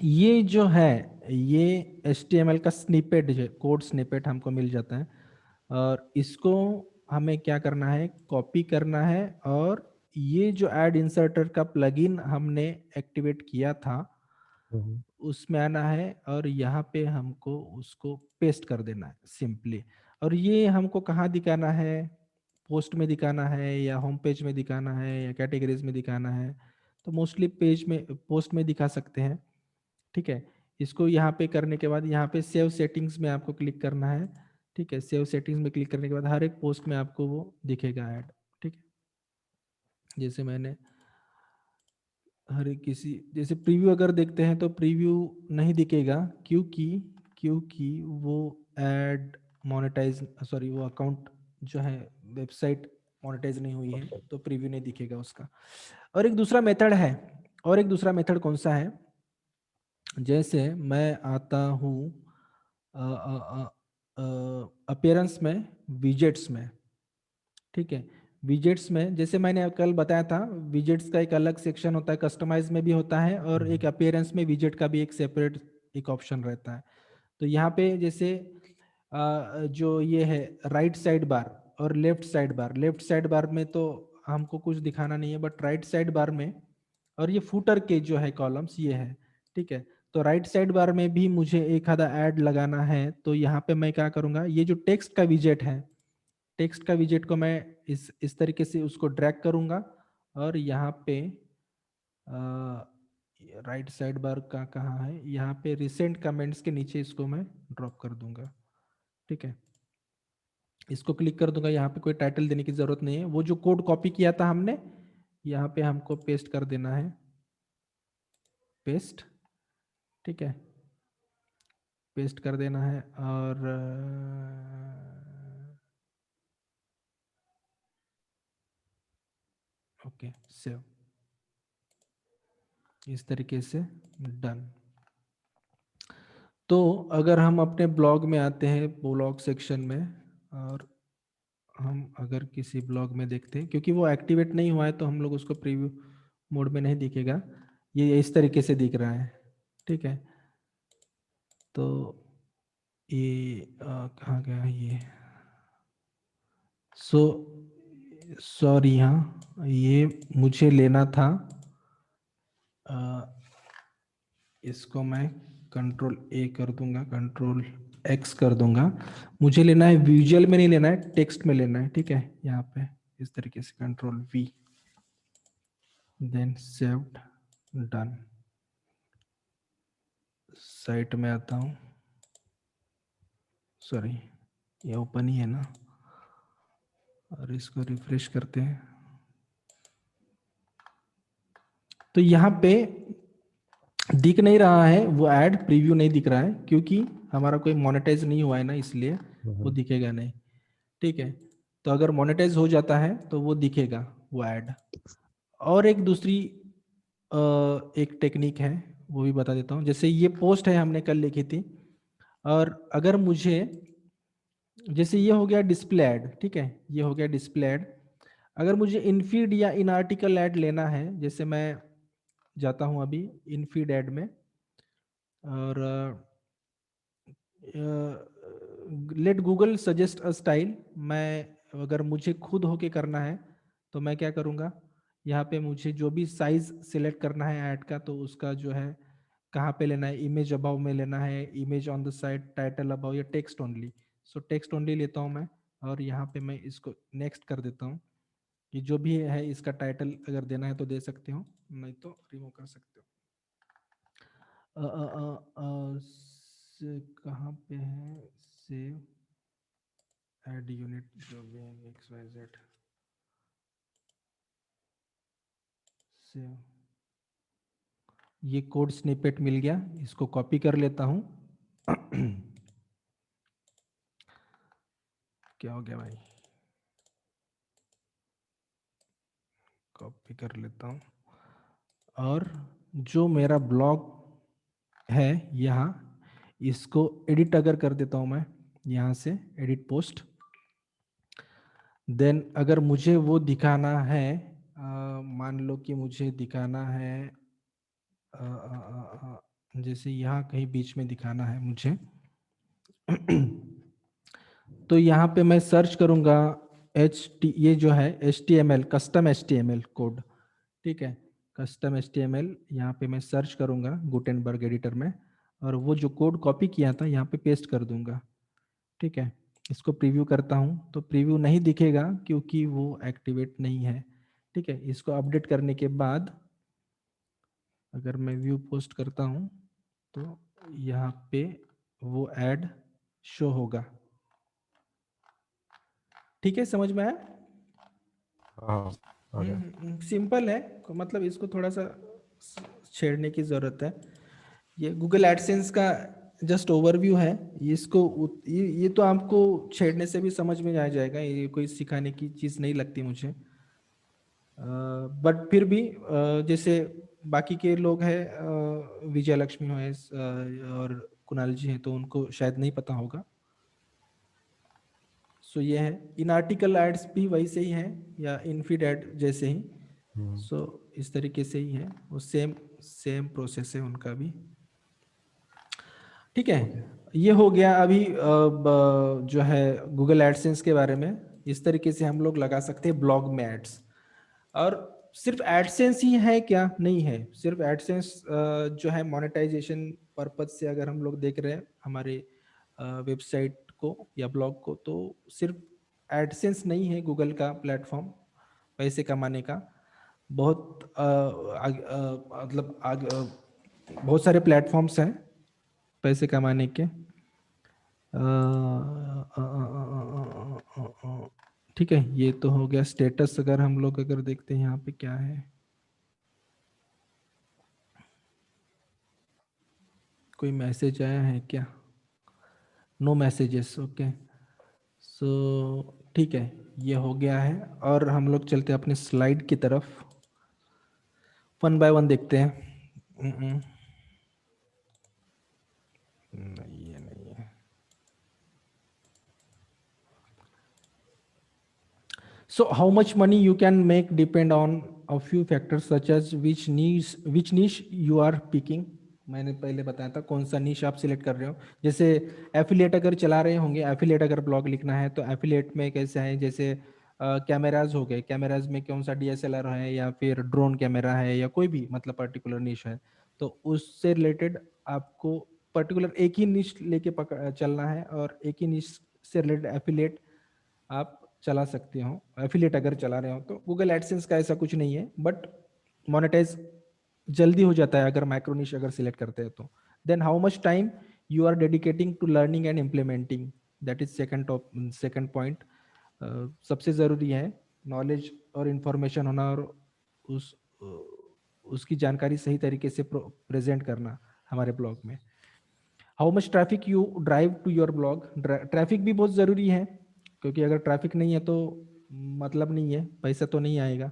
ये जो है, ये HTML का स्निपेट, जो कोड स्निपेट हमको मिल जाता है, और इसको हमें क्या करना है, कॉपी करना है, और ये जो ऐड इंसर्टर का प्लगइन हमने एक्टिवेट किया था उसमें आना है, और यहाँ पे हमको उसको पेस्ट कर देना है सिंपली। और ये हमको कहाँ दिखाना है, पोस्ट में दिखाना है, या होम पेज में दिखाना है, या कैटेगरीज में दिखाना है? तो मोस्टली पेज में, पोस्ट में दिखा सकते हैं। ठीक है, इसको यहाँ पे करने के बाद यहाँ पे सेव सेटिंग्स में आपको क्लिक करना है। ठीक है, सेव सेटिंग्स में क्लिक करने के बाद हर एक पोस्ट में आपको वो दिखेगा ऐड। ठीक है, जैसे मैंने हर एक किसी, जैसे प्रीव्यू अगर देखते हैं तो प्रीव्यू नहीं दिखेगा, क्योंकि वो ऐड मोनेटाइज, सॉरी, वो अकाउंट जो है वेबसाइट मोनेटाइज नहीं हुई है, तो प्रीव्यू नहीं दिखेगा उसका। और एक दूसरा मेथड है, और एक दूसरा मेथड कौन सा है, जैसे मैं आता हूँ अपीयरेंस में, विजेट्स में। ठीक है, विजेट्स में जैसे मैंने कल बताया था, विजेट्स का एक अलग सेक्शन होता है, कस्टमाइज में भी होता है, और एक अपीयरेंस में विजेट का भी एक सेपरेट एक ऑप्शन रहता है। तो यहाँ पे जैसे जो ये है राइट साइड बार और left side bar, left side bar में तो हमको कुछ दिखाना नहीं है, बट राइट साइड बार में, और ये फूटर के जो है कॉलम्स ये है। ठीक है, तो राइट साइड बार में भी मुझे एक आधा ऐड लगाना है, तो यहाँ पे मैं क्या करूँगा, ये जो टेक्स्ट का विजेट है, टेक्स्ट का विजेट को मैं इस तरीके से उसको ड्रैग करूँगा, और यहाँ पे राइट साइड बार का कहाँ है, यहाँ पे रिसेंट कमेंट्स के नीचे इसको मैं ड्रॉप कर दूंगा। ठीक है, इसको क्लिक कर दूंगा, यहाँ पे कोई टाइटल देने की जरूरत नहीं है, वो जो कोड कॉपी किया था हमने, यहाँ पे हमको पेस्ट कर देना है, पेस्ट। ठीक है, पेस्ट कर देना है, और ओके, सेव, इस तरीके से डन। तो अगर हम अपने ब्लॉग में आते हैं, ब्लॉग सेक्शन में, और हम अगर किसी ब्लॉग में देखते हैं, क्योंकि वो एक्टिवेट नहीं हुआ है तो हम लोग उसको प्रीव्यू मोड में नहीं दिखेगा, ये इस तरीके से दिख रहा है। ठीक है, तो ये कहाँ गया ये, सॉरी, हाँ, ये मुझे लेना था, इसको मैं कंट्रोल A कर दूंगा, कंट्रोल X कर दूंगा। मुझे लेना है विजुअल में नहीं लेना है, टेक्स्ट में लेना है। ठीक है, यहाँ पे इस तरीके से control V, then saved, done. Site में आता हूँ, सॉरी ये ओपन ही है ना, और इसको रिफ्रेश करते हैं, तो यहाँ पे दिख नहीं रहा है वो ऐड, प्रीव्यू नहीं दिख रहा है, क्योंकि हमारा कोई मोनेटाइज नहीं हुआ है ना, इसलिए वो दिखेगा नहीं। ठीक है, तो अगर मोनेटाइज हो जाता है तो वो दिखेगा वो ऐड। और एक दूसरी एक टेक्निक है, वो भी बता देता हूँ। जैसे ये पोस्ट है हमने कल लिखी थी, और अगर मुझे, जैसे ये हो गया डिस्प्ले ऐड, ठीक है, ये हो गया डिस्प्ले ऐड। अगर मुझे इन फीड या इन आर्टिकल ऐड लेना है, जैसे मैं जाता हूँ अभी इन फीड ऐड में, और let Google suggest a style. मैं अगर मुझे खुद होके करना है तो मैं क्या करूँगा, यहाँ पे मुझे जो भी साइज सिलेक्ट करना है ऐड का, तो उसका जो है कहाँ पे लेना है, इमेज अबाव में लेना है, image on the side, title above, या text only. So text only लेता हूँ मैं, और यहाँ पे मैं इसको नेक्स्ट कर देता हूँ कि जो भी है इसका टाइटल अगर देना है तो दे सकते हो, नहीं तो रिमूव कर सकते हो। कहाँ पे है सेव ऐड यूनिट, जो भी है एक्स वाई जेड, सेव। ये कोड स्निपेट मिल गया, इसको कॉपी कर लेता हूँ। क्या हो गया भाई, कॉपी कर लेता हूँ, और जो मेरा ब्लॉग है यहाँ, इसको एडिट अगर कर देता हूँ मैं यहाँ से, एडिट पोस्ट। देन अगर मुझे वो दिखाना है, मान लो कि मुझे दिखाना है जैसे यहाँ कहीं बीच में दिखाना है मुझे, तो यहाँ पे मैं सर्च करूँगा ये जो है HTML, कस्टम HTML कोड, ठीक है, कस्टम HTML। यहाँ पे मैं सर्च करूँगा गुटेनबर्ग एडिटर में, और वो जो कोड कॉपी किया था यहाँ पे पेस्ट कर दूंगा, ठीक है। इसको प्रीव्यू करता हूँ तो प्रीव्यू नहीं दिखेगा क्योंकि वो एक्टिवेट नहीं है, ठीक है। इसको अपडेट करने के बाद अगर मैं व्यू पोस्ट करता हूँ तो यहाँ पे वो ऐड शो होगा, ठीक है, समझ में आया? हाँ हो गया। सिंपल है, मतलब इसको थोड़ा सा छेड़ने की ज़रूरत है। ये गूगल एडसेंस का जस्ट ओवरव्यू है, ये तो आपको छेड़ने से भी समझ में आ जाएगा, ये कोई सिखाने की चीज़ नहीं लगती मुझे। बट फिर भी जैसे बाकी के लोग हैं, विजय लक्ष्मी हो और कुणाल जी हैं, तो उनको शायद नहीं पता होगा। सो ये है, इन आर्टिकल एड्स भी वैसे ही हैं, या इन फीड एड जैसे ही। सो इस तरीके से ही है, वो सेम सेम प्रोसेस है उनका भी, ठीक है। ये हो गया अभी जो है गूगल एडसेंस के बारे में। इस तरीके से हम लोग लगा सकते हैं ब्लॉग में एड्स। और सिर्फ एडसेंस ही है क्या? नहीं है। सिर्फ एडसेंस जो है मोनेटाइजेशन पर्पज से अगर हम लोग देख रहे हैं हमारे वेबसाइट को या ब्लॉग को, तो सिर्फ एडसेंस नहीं है गूगल का प्लेटफॉर्म पैसे कमाने का। बहुत मतलब बहुत सारे प्लेटफॉर्म्स हैं पैसे कमाने के। ठीक है, ये तो हो गया स्टेटस। अगर हम लोग अगर देखते हैं यहाँ पे क्या है, कोई मैसेज आया है क्या? No messages, okay. सो ठीक है, ये हो गया है। और हम लोग चलते हैं अपने स्लाइड की तरफ, वन बाय वन देखते हैं। नहीं, ये नहीं है। So how much money you can make depend on a few factors such as which niche you are picking। मैंने पहले बताया था कौन सा निश आप सिलेक्ट कर रहे हो। जैसे एफिलिएट अगर चला रहे होंगे, एफिलिएट अगर ब्लॉग लिखना है तो एफिलिएट में कैसे है, जैसे कैमराज हो गए, कैमराज में कौन सा DSLR है या फिर ड्रोन कैमरा है या कोई भी मतलब पर्टिकुलर निश है, तो उससे रिलेटेड आपको पर्टिकुलर एक ही निश लेके चलना है, और एक ही निश से रिलेटेड एफिलिएट आप चला सकते हो। एफिलिएट अगर चला रहे हो तो गूगल एडसेंस का ऐसा कुछ नहीं है, बट मोनेटाइज जल्दी हो जाता है अगर माइक्रो निश अगर सिलेक्ट करते हैं तो। Then how much time you are dedicating to learning and implementing, that is second point. सबसे ज़रूरी है नॉलेज और इन्फॉर्मेशन होना, और उस उसकी जानकारी सही तरीके से प्रेजेंट करना हमारे ब्लॉग में। How much traffic you drive to your blog, traffic भी बहुत ज़रूरी है। क्योंकि अगर ट्रैफिक नहीं है तो मतलब नहीं है, पैसा तो नहीं आएगा।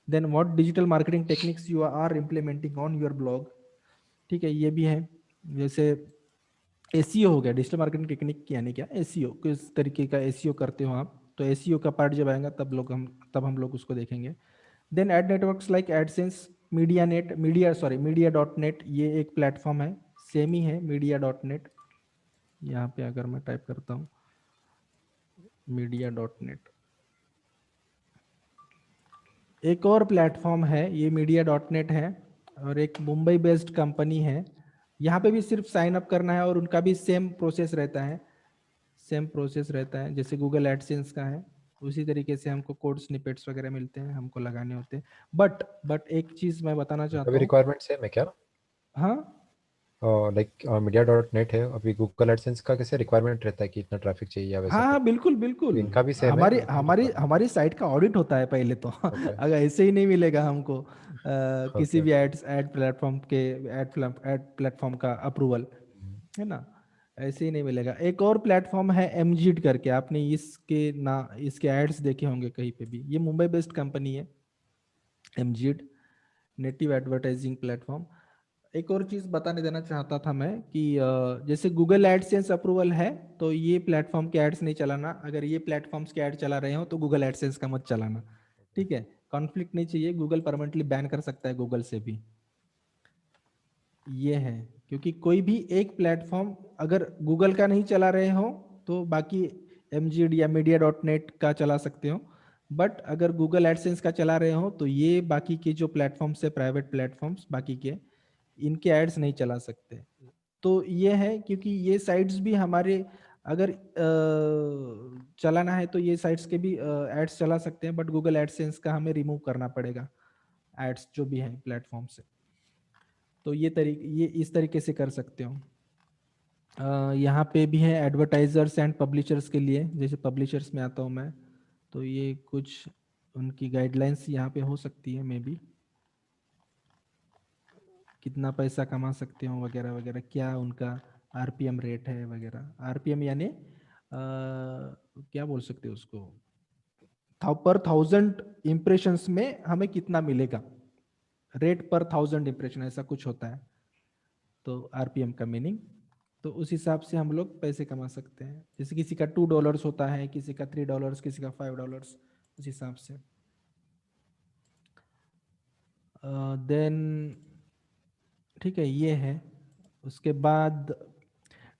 Then what digital marketing techniques you are implementing on your blog, ठीक है, ये भी है। जैसे एसईओ हो गया, डिजिटल मार्केटिंग टेक्निक यानी क्या, एसईओ, किस तरीके का एसईओ करते हो आप, तो एसईओ का पार्ट जब आएगा तब हम लोग उसको देखेंगे। Then ad networks like AdSense, media dot net, ये एक प्लेटफॉर्म है, सेम ही है मीडिया डॉट नेट। यहाँ पे अगर मैं टाइप करता हूँ मीडिया डॉट नेट, एक और प्लेटफॉर्म है ये मीडिया डॉट नेट है, और एक मुंबई बेस्ड कंपनी है। यहाँ पे भी सिर्फ साइन अप करना है और उनका भी सेम प्रोसेस रहता है, जैसे गूगल एडसेंस का है, उसी तरीके से हमको कोड स्निपेट्स वगैरह मिलते हैं, हमको लगाने होते हैं। बट एक चीज मैं बताना चाहता अभी हूँ। रिक्वायरमेंट सेम है क्या? हाँ लाइक मीडिया डॉट नेट है, अभी गूगल एडसेंस का कैसे रिक्वायरमेंट रहता है कि इतना ट्रैफिक चाहिए या वैसा हाँ कुछ? हाँ बिल्कुल तो बिल्कुल। इनका भी सेम है हमारी इनका भी हमारी requirement? हमारी साइट का ऑडिट होता है पहले तो ओके अगर ऐसे ही नहीं मिलेगा हमको किसी ओके। भी एड प्लेटफॉर्म का अप्रूवल, है ना, ऐसे ही नहीं मिलेगा। एक और प्लेटफॉर्म है एमजीड करके, आपने इसके एड्स देखे होंगे कहीं पे भी, ये मुंबई बेस्ड कंपनी है एमजीड, नेटिव एडवर्टाइजिंग प्लेटफॉर्म। एक और चीज बताने देना चाहता था मैं कि जैसे गूगल एडसेंस अप्रूवल है तो ये प्लेटफॉर्म के एड्स नहीं चलाना, अगर ये प्लेटफॉर्म्स के एड चला रहे हो तो गूगल एडसेंस का मत चलाना, ठीक है, कॉन्फ्लिक्ट नहीं चाहिए, गूगल परमानेंटली बैन कर सकता है गूगल से भी, ये है। क्योंकि कोई भी एक प्लेटफॉर्म अगर गूगल का नहीं चला रहे हो तो बाकी एमजीड या मीडिया डॉट नेट का चला सकते हो, बट अगर गूगल एडसेंस का चला रहे हो तो ये बाकी के जो प्लेटफॉर्म्स है, प्राइवेट प्लेटफॉर्म्स बाकी के, इनके एड्स नहीं चला सकते। तो ये है, क्योंकि ये साइट्स भी हमारे अगर चलाना है तो ये साइट्स के भी एड्स चला सकते हैं, बट गूगल एडसेंस का हमें रिमूव करना पड़ेगा एड्स जो भी हैं प्लेटफॉर्म से। तो ये इस तरीके से कर सकते हो। यहाँ पे भी है एडवर्टाइजर्स एंड पब्लिशर्स के लिए, जैसे पब्लिशर्स में आता हूँ मैं, तो ये कुछ उनकी गाइडलाइंस यहाँ पे हो सकती है, मे बी कितना पैसा कमा सकते हो वगैरह वगैरह, क्या उनका आरपीएम रेट है वगैरह, आरपीएम यानी क्या बोल सकते हो उसको, पर 1000 इंप्रेशंस में हमें कितना मिलेगा, रेट पर 1000 इंप्रेशन ऐसा कुछ होता है, तो आरपीएम का मीनिंग, तो उस हिसाब से हम लोग पैसे कमा सकते हैं। जैसे किसी का $2 होता है, किसी का $3, किसी का $5, उस हिसाब से। देन ठीक है, ये है। उसके बाद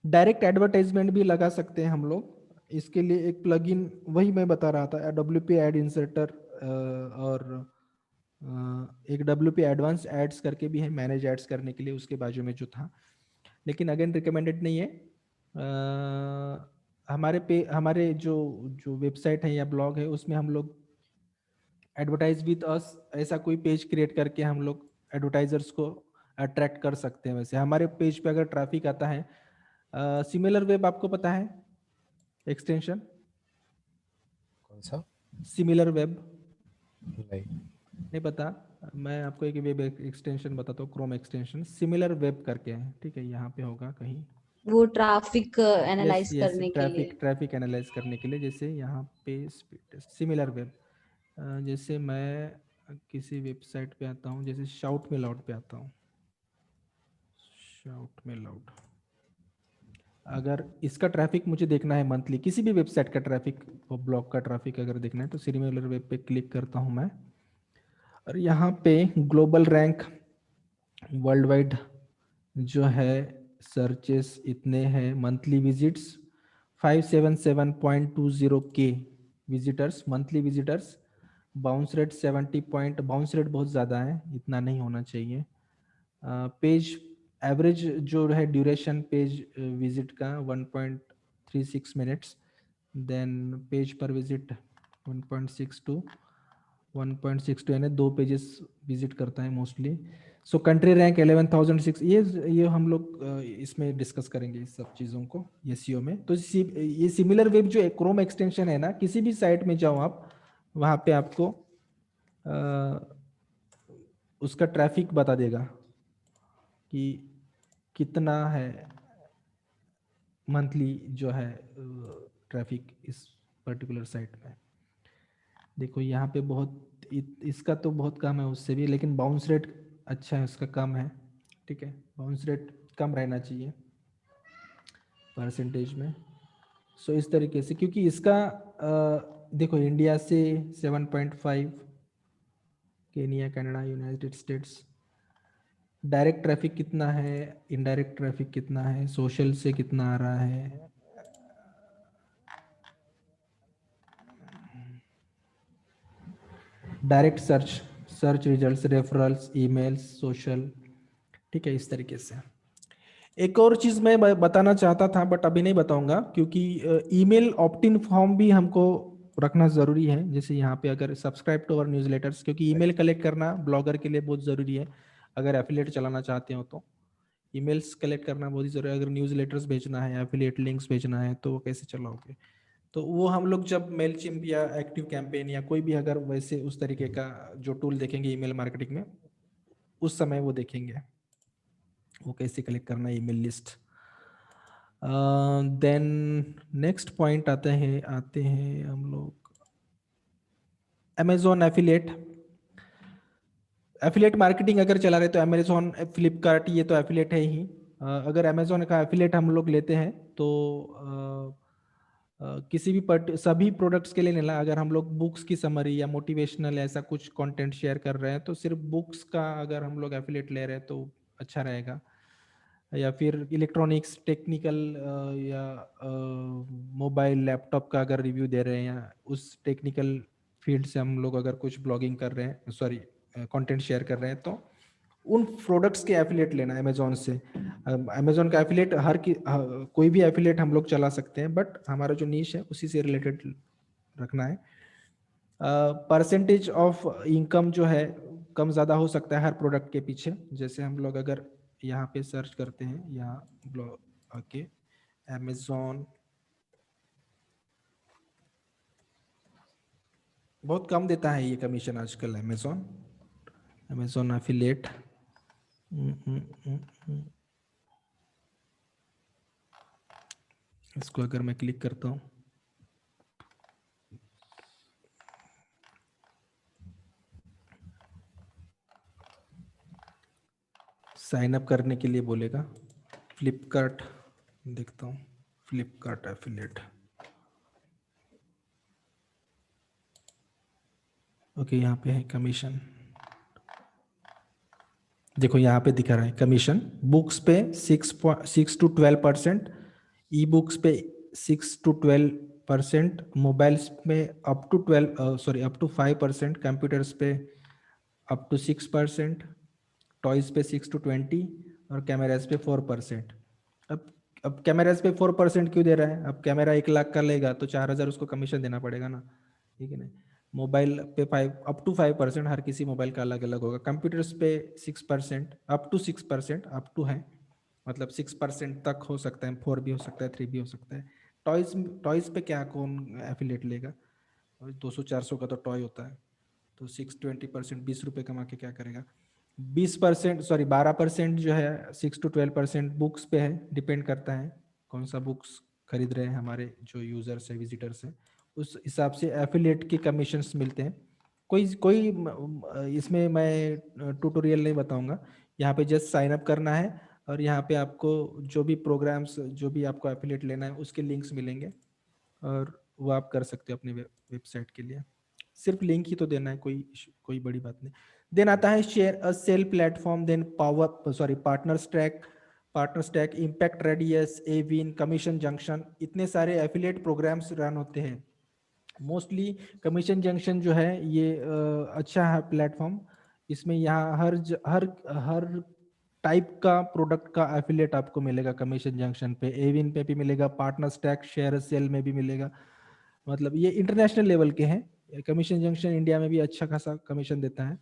डायरेक्ट एडवर्टाइजमेंट भी लगा सकते हैं हम लोग, इसके लिए एक प्लगइन वही मैं बता रहा था, WP एड इंसर्टर, और एक WP एडवांस एड्स करके भी है, मैनेज एड्स करने के लिए, उसके बाजू में जो था, लेकिन अगेन रिकमेंडेड नहीं है। हमारे जो जो वेबसाइट है या ब्लॉग है उसमें हम लोग एडवर्टाइज विद अस ऐसा कोई पेज क्रिएट करके हम लोग एडवर्टाइजर्स को अट्रैक्ट कर सकते हैं। वैसे हमारे पेज पे अगर ट्रैफिक आता है, सिमिलर वेब आपको पता है एक्सटेंशन, कौन सा? सिमिलर वेब नहीं। नहीं पता, मैं आपको एक वेब एक्सटेंशन बताता हूँ, क्रोम एक्सटेंशन सिमिलर वेब करके है, ठीक है, यहाँ पे होगा कहीं। वो ट्रैफिक यस एनालाइज यस, करने के लिए। ट्रैफिक एनालाइज करने के लिए, जैसे यहाँ पे सिमिलर वेब, जैसे मैं किसी वेबसाइट पे आता हूँ, जैसे शाउट में लाउड पे आता हूँ, शाउट में लाउड, अगर इसका ट्रैफिक मुझे देखना है मंथली, किसी भी वेबसाइट का ट्रैफिक, ब्लॉग का ट्रैफिक अगर देखना है तो सिमिलर वेब पे क्लिक करता हूँ मैं, और यहाँ पे ग्लोबल रैंक वर्ल्ड वाइड जो है सर्चेस इतने हैं, मंथली विजिट्स 577.20 के visitors, monthly visitors, bounce rate 70 point, bounce rate बहुत ज़्यादा है, इतना नहीं होना चाहिए। पेज एवरेज जो है ड्यूरेशन पेज विजिट का 1.36 मिनट्स, देन पेज पर विजिट 1.62 यानी 2 पेजेस विजिट करता है मोस्टली। सो कंट्री रैंक 11,006, ये हम लोग इसमें डिस्कस करेंगे इस सब चीज़ों को एसईओ में। तो ये सिमिलर वेब जो क्रोम एक्सटेंशन है ना, किसी भी साइट में जाओ आप, वहाँ पे आपको उसका ट्रैफिक बता देगा कि कितना है मंथली जो है ट्रैफिक इस पर्टिकुलर साइट में। देखो यहाँ पे बहुत इसका तो बहुत कम है उससे भी, लेकिन बाउंस रेट अच्छा है उसका, कम है। ठीक है, बाउंस रेट कम रहना चाहिए परसेंटेज में। सो इस तरीके से, क्योंकि इसका देखो इंडिया से 7.5, Kenya, Canada, United states. Direct traffic कितना है, इनडायरेक्ट ट्रैफिक कितना है, सोशल से कितना आ रहा है, direct search results, referrals, emails, social. ठीक है, इस तरीके से। एक और चीज़ मैं बताना चाहता था बट अभी नहीं बताऊंगा, क्योंकि ईमेल ऑप्ट इन फॉर्म भी हमको रखना ज़रूरी है। जैसे यहाँ पे अगर सब्सक्राइब टू अवर न्यूज़लेटर्स, क्योंकि ईमेल कलेक्ट करना ब्लॉगर के लिए बहुत ज़रूरी है। अगर एफिलिएट चलाना चाहते हो तो ईमेल्स कलेक्ट करना बहुत ही ज़रूरी है। अगर न्यूज़लेटर्स भेजना है, एफिलिएट लिंक्स भेजना है, तो वो कैसे चलाओगे? तो वो हम लोग जब मेलचिम्प या एक्टिव कैंपेन या कोई भी अगर वैसे उस तरीके का जो टूल देखेंगे ईमेल मार्केटिंग में, उस समय वो देखेंगे वो कैसे कलेक्ट करना है email list. Then next point आते हैं हम लोग अमेजोन एफिलिएट। एफिलिएट मार्केटिंग अगर चला रहे तो अमेजोन, फ्लिपकार्ट, ये तो एफिलिएट है ही। अगर अमेजोन का एफिलिएट हम लोग लेते हैं तो किसी भी सभी प्रोडक्ट्स के लिए नहीं ला। अगर हम लोग बुक्स की समरी या मोटिवेशनल ऐसा कुछ कंटेंट शेयर कर रहे हैं तो सिर्फ बुक्स का अगर हम लोग एफिलिएट ले रहे हैं तो अच्छा रहेगा। या फिर इलेक्ट्रॉनिक्स, टेक्निकल या मोबाइल, लैपटॉप का अगर रिव्यू दे रहे हैं या उस टेक्निकल फील्ड से हम लोग अगर कुछ ब्लॉगिंग कर रहे हैं, सॉरी कंटेंट शेयर कर रहे हैं, तो उन प्रोडक्ट्स के एफिलिएट लेना अमेजोन से। अमेजोन का एफिलिएट कोई भी एफिलिएट हम लोग चला सकते हैं, बट हमारा जो नीश है उसी से रिलेटेड रखना है। परसेंटेज ऑफ इनकम जो है कम ज़्यादा हो सकता है हर प्रोडक्ट के पीछे। जैसे हम लोग अगर यहाँ पे सर्च करते हैं, यहाँ ब्लॉग आके अमेजोन, बहुत कम देता है ये कमीशन आजकल अमेजोन एफिलिएट। इसको अगर मैं क्लिक करता हूँ, साइन अप करने के लिए बोलेगा। फ्लिपकार्ट देखता हूँ, फ्लिपकार्ट एफिलिएट। ओके, यहाँ पे है कमीशन। देखो यहाँ पे दिखा रहा है कमीशन बुक्स पे 6 to 12%, ई बुक्स पे 6 to 12%, मोबाइल्स में अप टू 5%, कंप्यूटर्स पे अप टू 6%, टॉयज पे 6 to 20 और कैमराज पे 4%। अब कैमराज पे 4% क्यों दे रहा है? अब कैमरा 1 लाख का लेगा तो 4,000 उसको कमीशन देना पड़ेगा ना, ठीक है ना। मोबाइल पे 5% हर किसी मोबाइल का अलग अलग होगा। कंप्यूटर्स पे 6%, अप टू 6%, अप टू है मतलब 6% तक हो सकता है, 4 भी हो सकता है, 3 भी हो सकता है। टॉयज पे क्या कौन एफिलिएट लेगा? 200-400 का तो टॉय होता है, तो 6-20%, 20 रुपये कमा के क्या करेगा? 20%, सॉरी 12% जो है 6 to 12% बुक्स पे है, डिपेंड करता है कौन सा बुक्स खरीद रहे हैं हमारे जो यूजर्स है, विजिटर्स हैं, उस हिसाब से एफिलिएट के कमीशंस मिलते हैं। कोई इसमें मैं ट्यूटोरियल नहीं बताऊंगा, यहाँ पे जस्ट साइन अप करना है और यहाँ पे आपको जो भी प्रोग्राम्स, जो भी आपको एफिलिएट लेना है उसके लिंक्स मिलेंगे और वो आप कर सकते हो अपने वेबसाइट के लिए। सिर्फ लिंक ही तो देना है, कोई बड़ी बात नहीं। देन आता है ShareASale platform, then PartnerStack, Impact Radius, Awin, Commission Junction, इतने सारे एफिलिएट प्रोग्राम्स रन होते हैं। मोस्टली कमीशन जंक्शन जो है ये अच्छा है प्लेटफॉर्म। इसमें यहाँ हर टाइप का प्रोडक्ट का एफिलिएट आपको मिलेगा कमीशन जंक्शन पे। एविन पे भी मिलेगा, पार्टनर स्टैक, शेयर सेल में भी मिलेगा। मतलब ये इंटरनेशनल लेवल के हैं। कमीशन जंक्शन इंडिया में भी अच्छा खासा कमीशन देता है।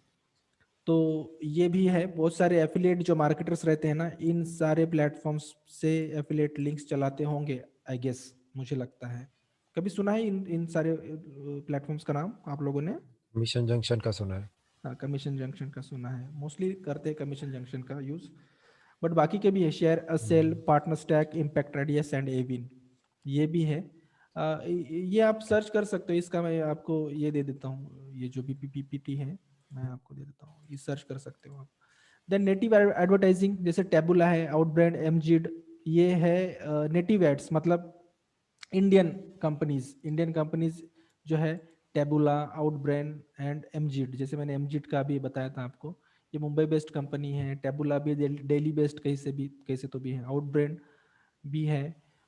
तो ये भी है, बहुत सारे एफिलिएट जो मार्केटर्स रहते हैं ना, इन सारे प्लेटफॉर्म्स से एफिलिएट लिंक्स चलाते होंगे आई गेस, मुझे लगता है। कभी सुना है इन सारे प्लेटफॉर्म्स का नाम आप लोगों ने? मिशन जंक्शन का सुना है। हाँ, कमीशन जंक्शन का सुना है, मोस्टली करते हैं कमीशन जंक्शन का यूज, बट बाकी के भी है, ShareASale, PartnerStack, Impact Radius and Awin, ये भी है। ये आप सर्च कर सकते हो, इसका मैं आपको ये दे देता हूँ, ये जो भी पीपीटी है मैं आपको दे देता हूँ, ये सर्च कर सकते हो आप। देन नेटिव एडवर्टाइजिंग जैसे टेबुला है, आउटब्रांड, एमजीड, ये है नेटिव एड्स, मतलब इंडियन कंपनीज जो है टेबुला, आउटब्रांड एंड एमजीड। जैसे मैंने एमजीड का भी बताया था आपको, ये मुंबई बेस्ड कंपनी है। टेबुला भी दिल्ली बेस्ड कैसे तो भी है। आउटब्रांड भी है,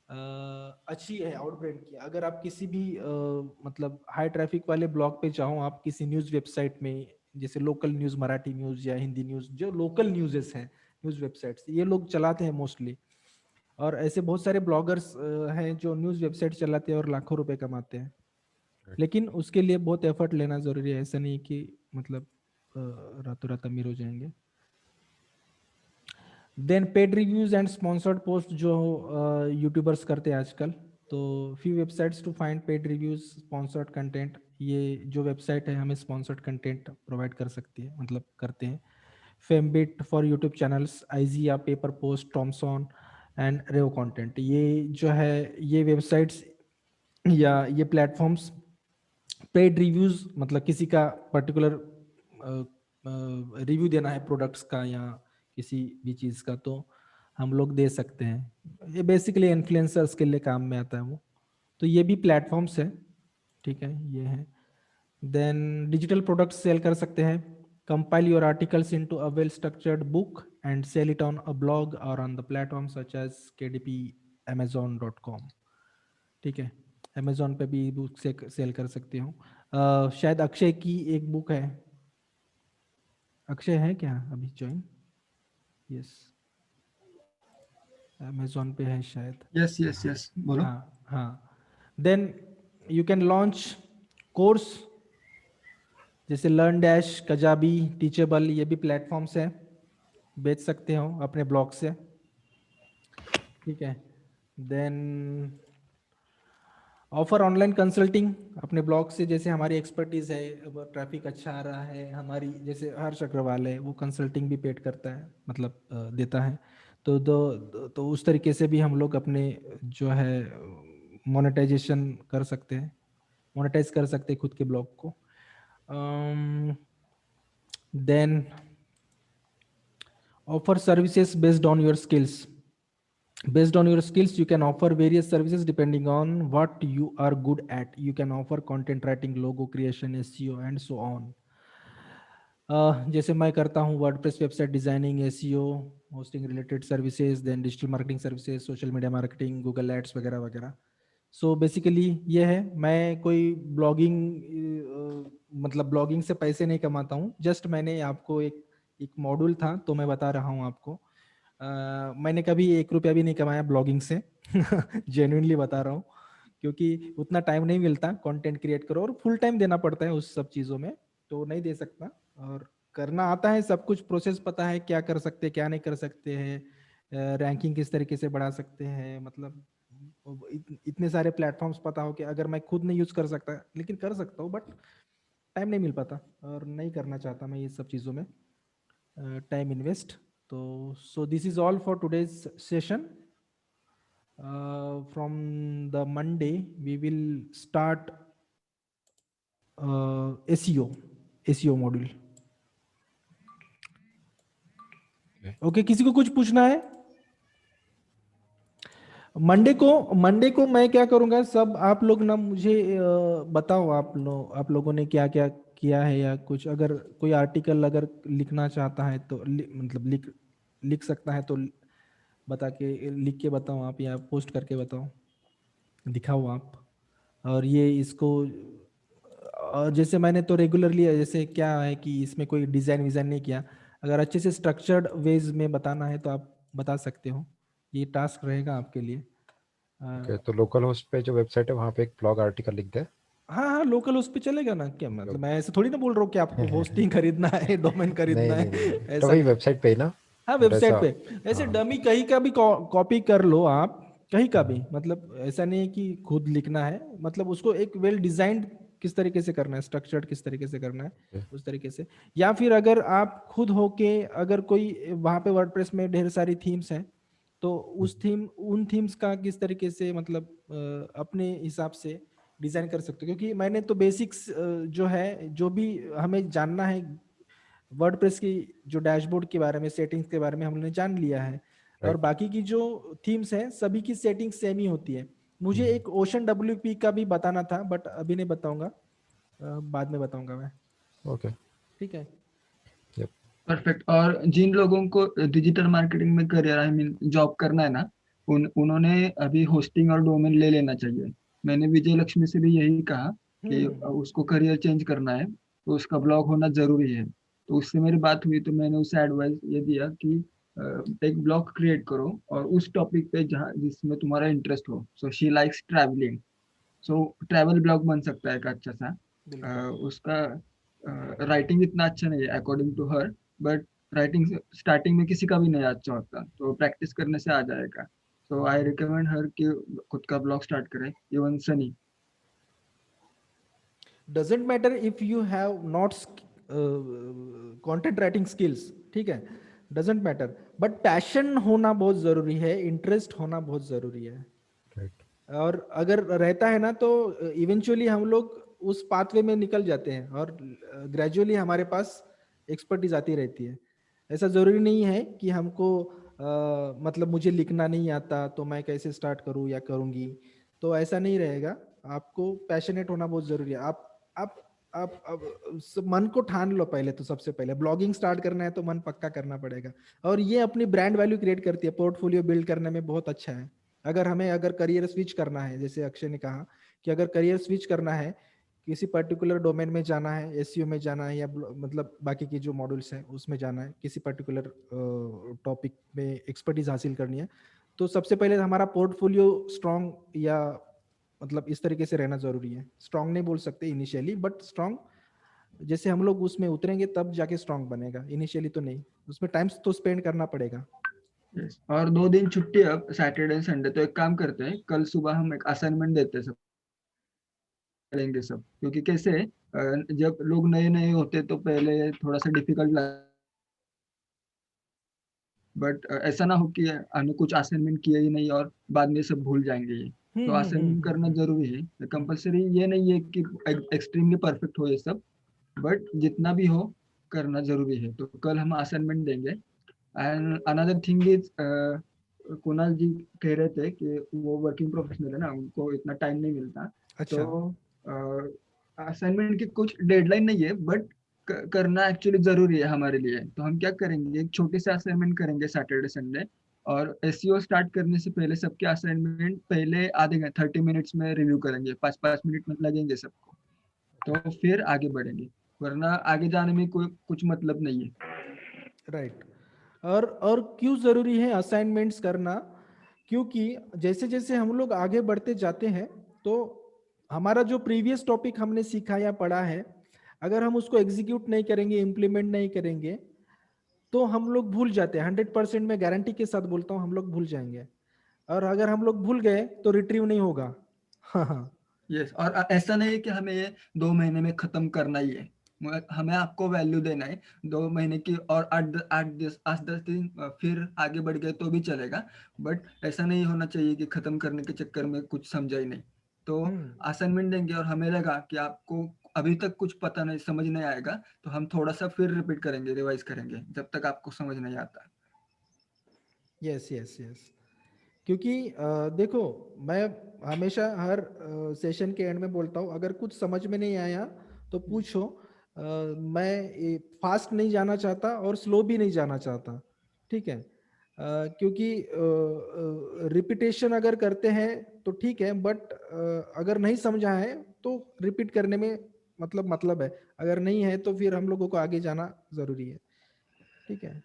अच्छी है आउटब्रांड की। अगर आप किसी भी मतलब हाई ट्रैफिक वाले ब्लॉग पे चाहो, आप किसी न्यूज़ वेबसाइट में, जैसे लोकल न्यूज़, मराठी न्यूज़ या हिंदी न्यूज़, जो लोकल न्यूज़ेस हैं, न्यूज़ वेबसाइट्स ये लोग चलाते हैं मोस्टली। और ऐसे बहुत सारे ब्लॉगर्स हैं जो न्यूज़ वेबसाइट चलाते हैं और लाखों रुपए कमाते हैं। लेकिन उसके लिए बहुत एफर्ट लेना ज़रूरी है, ऐसा नहीं कि मतलब रातों रात अमीर हो जाएंगे। Then paid reviews and sponsored post जो यूट्यूबर्स करते हैं आजकल, तो few websites to find paid reviews, sponsored content. ये जो वेबसाइट है हमें स्पॉन्सर्ड कंटेंट प्रोवाइड कर सकती है, मतलब करते हैं। FameBit for YouTube channels, IZEA, paper post, Tomoson and Revcontent. ये जो है ये वेबसाइट्स या ये प्लेटफॉर्म्स पेड रिव्यूज, मतलब किसी का पर्टिकुलर रिव्यू देना है प्रोडक्ट्स का या किसी भी चीज़ का, तो हम लोग दे सकते हैं। ये बेसिकली इन्फ्लुएंसर्स के लिए काम में आता है वो। तो ये भी प्लेटफॉर्म्स है, ठीक है, ये है। देन डिजिटल प्रोडक्ट्स सेल कर सकते हैं। Compile your articles into a well structured book and sell it on a blog और on the platform such as KDP, amazon.com, ठीक है। अमेजोन पे भी बुक से सेल कर सकती हूँ। शायद अक्षय की एक बुक है, अक्षय है क्या अभी ज्वाइन? यस, अमेजोन पे है शायद। यस यस यस, बोलो। हाँ हाँ। Then you can launch course जैसे लर्न डैश, कजाबी, टीचेबल, ये भी प्लेटफॉर्म्स हैं, बेच सकते हो अपने ब्लॉग से, ठीक है। देन ऑफर ऑनलाइन कंसल्टिंग अपने ब्लॉग से, जैसे हमारी एक्सपर्टीज है, ट्रैफिक अच्छा आ रहा है हमारी, जैसे हर्ष अग्रवाल है, वो कंसल्टिंग भी पेड करता है, मतलब देता है। तो उस तरीके से भी हम लोग अपने जो है मोनेटाइजेशन कर सकते हैं, मोनेटाइज कर सकते हैं खुद के ब्लॉग को। Then offer services based on your skills. Based on your skills, you can offer various services depending on what you are good at. You can offer content writing, logo creation, SEO and so on. जैसे मैं करता हूँ WordPress website designing, SEO, hosting related services, then digital marketing services, social media marketing, Google ads वगैरह वगैरह। So basically ये है, मैं कोई ब्लॉगिंग मतलब ब्लॉगिंग से पैसे नहीं कमाता हूँ, जस्ट मैंने आपको एक मॉड्यूल था तो मैं बता रहा हूँ आपको। मैंने कभी 1 रुपया भी नहीं कमाया ब्लॉगिंग से जेन्युइनली बता रहा हूँ, क्योंकि उतना टाइम नहीं मिलता, कंटेंट क्रिएट करो और फुल टाइम देना पड़ता है उस सब चीज़ों में, तो नहीं दे सकता। और करना आता है सब कुछ, प्रोसेस पता है क्या कर सकते हैं क्या नहीं कर सकते हैं, रैंकिंग किस तरीके से बढ़ा सकते हैं, मतलब इतने सारे प्लेटफॉर्म्स पता हो कि अगर मैं खुद नहीं यूज कर सकता, लेकिन कर सकता हूँ, बट टाइम नहीं मिल पाता और नहीं करना चाहता मैं ये सब चीज़ों में टाइम इन्वेस्ट। तो so this is all for today's session. From the Monday we will start SEO module. Okay, किसी को कुछ पूछना है? मंडे को मैं क्या करूंगा, सब आप लोग ना मुझे बताओ, आप लोगों ने क्या क्या किया है, या कुछ अगर कोई आर्टिकल अगर लिखना चाहता है तो मतलब लिख सकता है, तो बता के लिख के बताओ आप, या पोस्ट करके बताओ, दिखाओ आप। और ये इसको जैसे मैंने तो रेगुलरली, जैसे क्या है कि इसमें कोई डिज़ाइन विज़ाइन नहीं किया, अगर अच्छे से स्ट्रक्चर्ड वेज में बताना है तो आप बता सकते हो, ये टास्क रहेगा आपके लिए। ओके, तो लोकल होस्ट पे जो वेबसाइट है वहाँ पे एक ब्लॉग आर्टिकल लिख दे। हाँ हाँ, लोकल उस पे चलेगा ना, क्या मतलब मैं ऐसे थोड़ी ना बोल रहा हूँ कि आपको होस्टिंग खरीदना है, डोमेन खरीदना नहीं है, नहीं नहीं, तो ऐसा वही नहीं। वेबसाइट पे ही ना, हाँ, बट वेबसाइट ऐसा। पे ऐसे हाँ। डमी कहीं का भी कॉपी कर लो आप, कहीं का भी, मतलब ऐसा नहीं है कि खुद लिखना है, मतलब उसको एक वेल डिजाइंड किस तरीके से करना है, स्ट्रक्चर्ड किस तरीके से करना है, उस तरीके से। या फिर अगर आप खुद होके, अगर कोई वहाँ पे वर्डप्रेस में ढेर सारी थीम्स हैं, तो उस थीम उन थीम्स का किस तरीके से मतलब अपने हिसाब से डिजाइन कर सकते हो, क्योंकि मैंने तो बेसिक्स जो है जो भी हमें जानना है वर्डप्रेस की जो डैशबोर्ड के बारे में सेटिंग्स के बारे में हमने जान लिया है, और राइट। बाकी की जो थीम्स हैं सभी की सेटिंग्स सेम ही होती है। मुझे एक ओशन WP का भी बताना था बट अभी नहीं बताऊंगा, बाद में बताऊंगा मैं। ओके। ठीक है। यप। परफेक्ट। और जिन लोगों को डिजिटल मार्केटिंग में करियर आई मीन जॉब करना है ना, उन्होंने अभी होस्टिंग और डोमेन ले लेना चाहिए। मैंने विजय लक्ष्मी से भी यही कहा कि उसको करियर चेंज करना है तो उसका ब्लॉग होना जरूरी है। तो उससे मेरी बात हुई तो मैंने उसे एडवाइस ये दिया कि एक ब्लॉग क्रिएट करो और उस टॉपिक पे जहाँ जिसमें तुम्हारा इंटरेस्ट हो। So she likes travelling, so travel blog बन सकता है एक अच्छा सा। बिल्कुल। उसका राइटिंग इतना अच्छा नहीं है according to her, but writing starting में किसी का भी नहीं अच्छा होता, तो प्रैक्टिस करने से आ जाएगा। सो आई रिकमेंड हर कि खुद का ब्लॉग स्टार्ट करें। Even Sunny, doesn't matter if you have not content writing skills, ठीक है, डजेंट मैटर, बट पैशन होना बहुत जरूरी है, इंटरेस्ट होना बहुत जरूरी है। राइट। और अगर रहता है ना तो इवेंचुअली हम लोग उस पाथवे में निकल जाते हैं और ग्रेजुअली हमारे पास एक्सपर्टीज आती रहती है। ऐसा जरूरी नहीं है कि हमको मतलब मुझे लिखना नहीं आता तो मैं कैसे स्टार्ट करूं या करूंगी, तो ऐसा नहीं रहेगा। आपको पैशनेट होना बहुत जरूरी है। आप मन को ठान लो पहले, तो सबसे पहले ब्लॉगिंग स्टार्ट करना है तो मन पक्का करना पड़ेगा, और ये अपनी ब्रांड वैल्यू क्रिएट करती है, पोर्टफोलियो बिल्ड करने में बहुत अच्छा है। अगर करियर स्विच करना है, जैसे अक्षय ने कहा कि अगर करियर स्विच करना है, किसी पर्टिकुलर डोमेन में जाना है, एसईओ में जाना है, या मतलब बाकी की जो मॉड्यूल्स हैं उसमें जाना है, किसी पर्टिकुलर टॉपिक में एक्सपर्टीज हासिल करनी है, तो सबसे पहले हमारा पोर्टफोलियो स्ट्रांग या मतलब इस तरीके से रहना जरूरी है। स्ट्रांग नहीं बोल सकते इनिशियली, बट स्ट्रांग जैसे हम लोग उसमें उतरेंगे तब जाके स्ट्रांग बनेगा, इनिशियली तो नहीं। उसमें टाइम्स तो स्पेंड करना पड़ेगा। यस। और 2 दिन छुट्टी है अब, सैटरडे संडे, तो एक काम करते हैं कल सुबह हम एक असाइनमेंट देते हैं सब, करेंगे सब। क्योंकि कैसे जब लोग नए नए होते तो पहले थोड़ा सा डिफिकल्ट लगता, बट ऐसा ना हो कि हमने कुछ असाइनमेंट किया ही नहीं और बाद में सब भूल जाएंगे ये। तो असाइनमेंट करना जरूरी है, कंपलसरी ये नहीं है कि एक्सट्रीमली परफेक्ट हो ये सब, बट जितना भी हो करना जरूरी है। तो कल हम असाइनमेंट देंगे। And another thing is, Kunal ji कह रहे थे कि वो वर्किंग प्रोफेशनल है ना, उनको इतना टाइम नहीं मिलता। अच्छा। तो असाइनमेंट की कुछ डेडलाइन नहीं है, बट करना एक्चुअली जरूरी है हमारे लिए। तो हम क्या करेंगे, एक छोटे से असाइनमेंट करेंगे सैटरडे संडे, और एसईओ स्टार्ट करने से पहले सबके असाइनमेंट पहले आधे घंटे 30 मिनट्स में रिव्यू करेंगे, 5-5 मिनट में लगेंगे सबको। तो फिर आगे बढ़ेंगे, वरना आगे जाने में कोई कुछ मतलब नहीं है। राइट। और क्यों जरूरी है असाइनमेंट्स करना, क्योंकि जैसे जैसे हम लोग आगे बढ़ते जाते हैं तो हमारा जो प्रीवियस टॉपिक हमने सीखा या पढ़ा है, अगर हम उसको एग्जीक्यूट नहीं करेंगे, इम्प्लीमेंट नहीं करेंगे, तो हम लोग भूल जाते हैं। 100% मैं गारंटी के साथ बोलता हूँ हम लोग भूल जाएंगे, और अगर हम लोग भूल गए तो रिट्रीव नहीं होगा। हाँ हाँ। यस। और ऐसा नहीं है कि हमें ये 2 महीने में खत्म करना ही है, हमें आपको वैल्यू देना है 2 महीने की, और 8-10 दिन फिर आगे बढ़ गए तो भी चलेगा। बट ऐसा नहीं होना चाहिए कि खत्म करने के चक्कर में कुछ समझा ही नहीं। तो हम्म। असाइनमेंट देंगे और हमें लगा कि आपको अभी तक कुछ पता नहीं, समझ नहीं आएगा, तो हम थोड़ा सा फिर रिपीट करेंगे, रिवाइज करेंगे जब तक आपको समझ नहीं आता। Yes yes yes. क्योंकि देखो, मैं हमेशा हर सेशन के एंड में बोलता हूँ, अगर कुछ समझ में नहीं आया तो पूछो। मैं फास्ट नहीं जाना चाहता और स्लो भी नहीं जाना चाहता, ठीक है। क्योंकि रिपीटेशन अगर करते हैं तो ठीक है, बट अगर नहीं समझा है तो रिपीट करने में मतलब है, अगर नहीं है तो फिर हम लोगों को आगे जाना जरूरी है, ठीक है।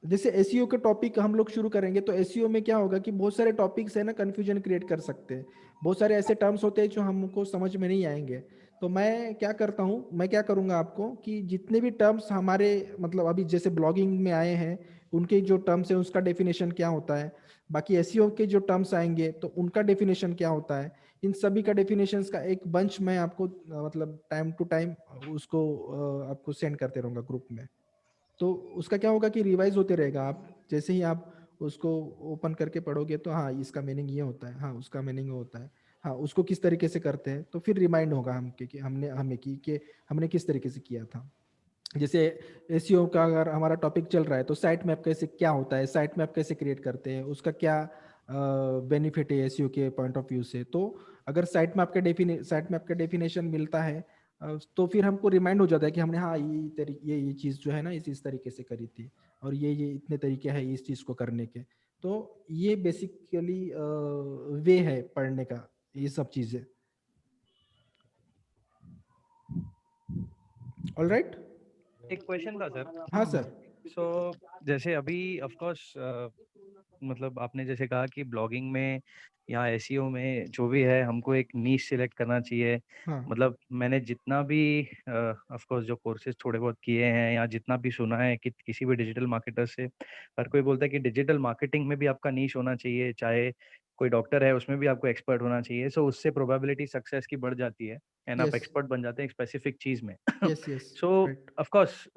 जैसे एसईओ के टॉपिक हम लोग शुरू करेंगे तो एसईओ में क्या होगा कि बहुत सारे टॉपिक्स है ना, कंफ्यूजन क्रिएट कर सकते हैं। बहुत सारे ऐसे टर्म्स होते हैं जो हमको समझ में नहीं आएंगे। तो मैं क्या करता हूँ, मैं क्या करूँगा आपको कि जितने भी टर्म्स हमारे मतलब अभी जैसे ब्लॉगिंग में आए हैं, उनके जो टर्म्स है उसका डेफिनेशन क्या होता है, बाकी एसईओ के जो टर्म्स आएंगे तो उनका डेफिनेशन क्या होता है, इन सभी का डेफिनेशंस का एक बंच मैं आपको मतलब टाइम टू टाइम उसको आपको सेंड करते रहूँगा ग्रुप में। तो उसका क्या होगा कि रिवाइज होते रहेगा। आप जैसे ही आप उसको ओपन करके पढ़ोगे तो हाँ इसका मीनिंग ये होता है, हाँ उसका मीनिंग वो होता है, हाँ उसको किस तरीके से करते हैं, तो फिर रिमाइंड होगा हम कि हमने हमें कि हमने किस तरीके से किया था। जैसे एसईओ का अगर हमारा टॉपिक चल रहा है तो साइट मैप कैसे क्या होता है, साइट मैप कैसे क्रिएट करते हैं, उसका क्या बेनिफिट है एसईओ के पॉइंट ऑफ व्यू से। तो अगर साइट मैप का डेफिनेशन मिलता है तो फिर हमको रिमाइंड हो जाता है कि हमने हाँ ये चीज़ जो है ना इस तरीके से करी थी, और ये इतने तरीके हैं इस चीज़ को करने के। तो ये बेसिकली वे है पढ़ने का, ये सब चीज़ें। All right. एक क्वेश्चन था सर। हाँ सर। सो जैसे अभी ऑफ कोर्स मतलब आपने जैसे कहा कि ब्लॉगिंग में या एसईओ में जो भी है हमको एक नीश सिलेक्ट करना चाहिए। हाँ मतलब मैंने जितना भी ऑफ कोर्स जो कोर्सेज थोड़े बहुत किए हैं या जितना भी सुना है कि किसी भी डिजिटल मार्केटर से, हर कोई बोलता है कि डिजिटल मार्केटिंग में भी आपका नीश होना चाहिए, चाहे कोई डॉक्टर है उसमें भी आपको एक्सपर्ट होना चाहिए। सो उससे प्रोबेबिलिटी सक्सेस की बढ़ जाती है एंड आप यस एक्सपर्ट बन जाते हैं एक स्पेसिफिक चीज में। Yes yes so right. Of course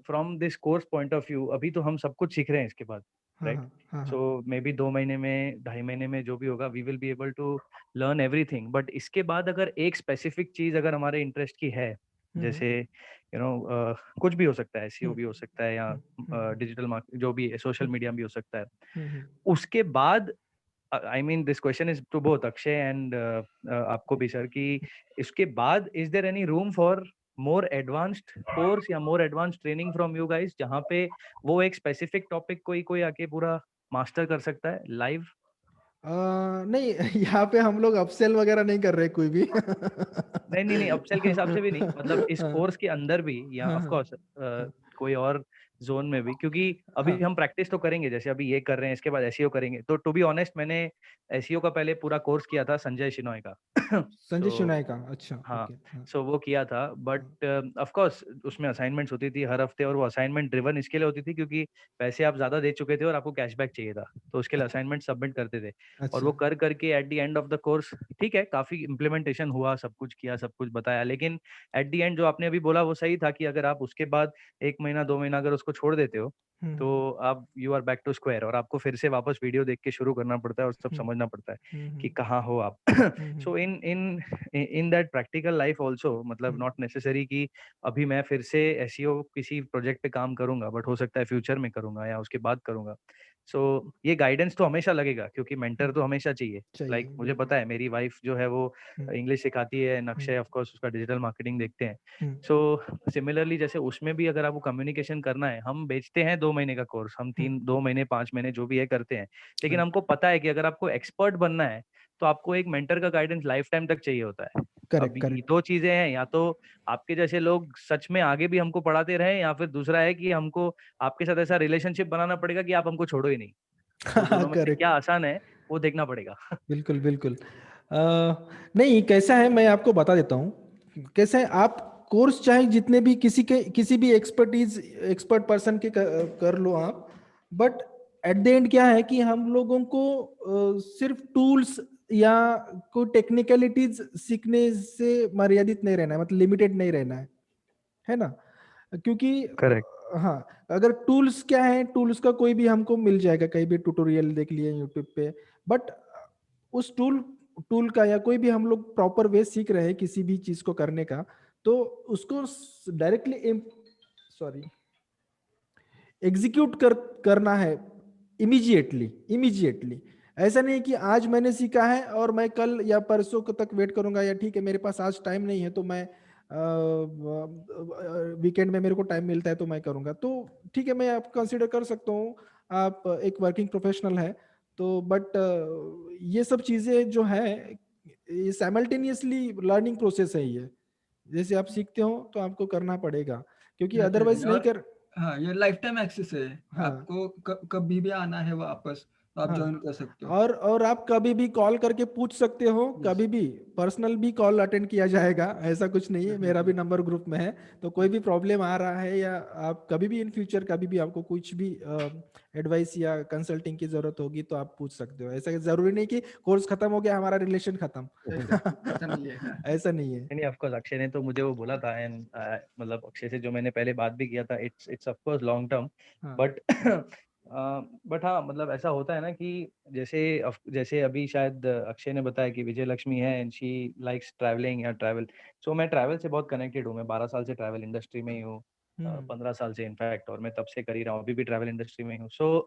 from this course point of view अभी तो हम सब कुछ सीख रहे हैं इसके बाद, हाँ राइट? हाँ हाँ सो हाँ। मे बी 2 महीने में 2.5 महीने में जो भी होगा we will be able to learn everything. But इसके बाद अगर एक स्पेसिफिक चीज अगर हमारे इंटरेस्ट की है, जैसे कुछ भी हो सकता है, एसईओ भी हो सकता है या डिजिटल मार्केट जो भी है, सोशल मीडिया भी हो सकता है, उसके बाद I mean this question is to both Akshay and आपको भी सर कि इसके बाद is there any room for more advanced course या more advanced training from you guys, जहाँ पे वो एक स्पेसिफिक टॉपिक कोई कोई आके पूरा मास्टर कर सकता है लाइव? नहीं यहाँ पे हम लोग अपसेल वगैरह नहीं कर रहे कोई भी। नहीं नहीं नहीं, अपसेल के हिसाब से भी नहीं, मतलब इस हाँ कोर्स के अंदर भी या हाँ ऑफ हाँ कोर्स कोई और जोन में भी, क्योंकि हाँ। अभी हम प्रैक्टिस तो करेंगे, जैसे अभी ये कर रहे हैं इसके बाद एसईओ करेंगे। तो टू बी ऑनेस्ट मैंने एसईओ का पहले पूरा कोर्स किया था संजय शिनॉय का। संजय सो शिनाय का, अच्छा हाँ, ओके। हाँ सो वो किया था, बट ऑफ कोर्स उसमें असाइनमेंट्स होती थी हर हफ्ते, और वो असाइनमेंट ड्रिवन इसके लिए होती थी क्योंकि पैसे आप ज्यादा दे चुके थे और आपको कैशबैक चाहिए था, तो उसके लिए असाइनमेंट सबमिट करते थे। और अच्छा। वो कर करके at the end of the course, ठीक है काफी इम्प्लीमेंटेशन हुआ, सब कुछ किया, सब कुछ बताया, लेकिन एट द एंड जो आपने अभी बोला वो सही था कि अगर आप उसके बाद 1 महीना 2 महीना अगर उसको छोड़ देते हो तो आप you are back to square, और आपको फिर से वापस वीडियो देख के शुरू करना पड़ता है और सब समझना पड़ता है कि कहाँ हो आप। So in in in that practical life also, मतलब नॉट नेसेसरी कि अभी मैं फिर से एसईओ किसी प्रोजेक्ट पे काम करूंगा, बट हो सकता है फ्यूचर में करूंगा या उसके बाद करूंगा। सो ये गाइडेंस तो हमेशा लगेगा क्योंकि मेंटर तो हमेशा चाहिए। चाहिए लाइक मुझे बिल्कुल। पता है मेरी वाइफ जो है वो इंग्लिश सिखाती है, अक्षय ऑफ कोर्स उसका डिजिटल मार्केटिंग देखते हैं। सो सिमिलरली जैसे उसमें भी अगर आपको कम्युनिकेशन करना है, हम बेचते हैं 2 महीने का कोर्स, हम 2 महीने 5 महीने जो भी है करते हैं, लेकिन हमको पता है कि अगर आपको एक्सपर्ट बनना है तो आपको एक मेंटर का गाइडेंस लाइफ टाइम तक चाहिए होता है। अब करेक्ट ये करेक्ट। दो चीजें हैं, या तो आपके जैसे लोग सच में आगे भी हमको पढ़ाते रहे, या फिर दूसरा है कि हमको आपके साथ ऐसा रिलेशनशिप बनाना पड़ेगा कि आप हमको छोड़ो ही नहीं। तो दोनों में से क्या करेक्ट। आसान है वो देखना पड़ेगा। बिल्कुल बिल्कुल। नहीं कैसा है मैं आपको बता देता हूँ कैसा है। आप कोर्स चाहे जितने भी किसी भी एक्सपर्ट पर्सन के कर लो आप, बट एट द एंड क्या है कि हम लोगों को सिर्फ टूल्स या कोई टेक्निकलिटीज सीखने से मर्यादित नहीं रहना है, मतलब लिमिटेड नहीं रहना है ना। क्योंकि करेक्ट। हाँ अगर टूल्स क्या है, टूल्स का कोई भी हमको मिल जाएगा, कहीं भी ट्यूटोरियल देख लिए यूट्यूब पे, बट उस टूल का या कोई भी हम लोग प्रॉपर वे सीख रहे हैं किसी भी चीज को करने का, तो उसको डायरेक्टली एग्जीक्यूट करना है इमीजिएटली। ऐसा नहीं कि आज मैंने सीखा है और मैं कल या परसों को तक वेट करूंगा, या ठीक है मेरे पास आज टाइम नहीं है तो मैं वीकेंड में मेरे को टाइम मिलता है तो मैं करूंगा, तो ठीक है मैं आप कंसिडर कर सकता हूँ आप एक वर्किंग प्रोफेशनल है तो, बट ये सब चीजें जो है ये साइमल्टेनियसली लर्निंग प्रोसेस है। ये जैसे आप सीखते हो तो आपको करना पड़ेगा, क्योंकि अदरवाइज नहीं और कर। हाँ ये लाइफ टाइम एक्सेस है, हाँ आपको कभी भी आना है वापस, तो आप हाँ। ज्वाइन कर सकते हो। और आप कभी भी कॉल करके पूछ सकते हो, कभी भी पर्सनल भी कॉल अटेंड किया जाएगा, ऐसा कुछ नहीं है। मेरा भी नंबर ग्रुप में है, तो कोई भी प्रॉब्लम आ रहा है या आप कभी भी इन फ्यूचर कभी भी आपको कुछ भी एडवाइस या कंसल्टिंग की जरूरत होगी तो आप पूछ सकते हो। ऐसा जरूरी नहीं कि कोर्स खत्म हो गया हमारा रिलेशन खत्म। ऐसा नहीं है। ऐसा नहीं है। नहीं ऑफ कोर्स अक्षय ने तो मुझे वो बोला था एंड मतलब अक्षय से जो मैंने पहले बात भी किया था, it's of course long term, हाँ। बट बट हाँ मतलब ऐसा होता है ना कि जैसे अभी शायद अक्षय ने बताया कि विजय लक्ष्मी है एंड शी लाइक्स ट्रैवलिंग या ट्रैवल। सो मैं ट्रैवल से बहुत कनेक्टेड हूँ, मैं 12 साल से ट्रैवल इंडस्ट्री में ही हूँ, 15 साल से इनफैक्ट, और मैं तब से कर ही रहा हूँ, अभी भी ट्रैवल इंडस्ट्री में ही हूँ। सो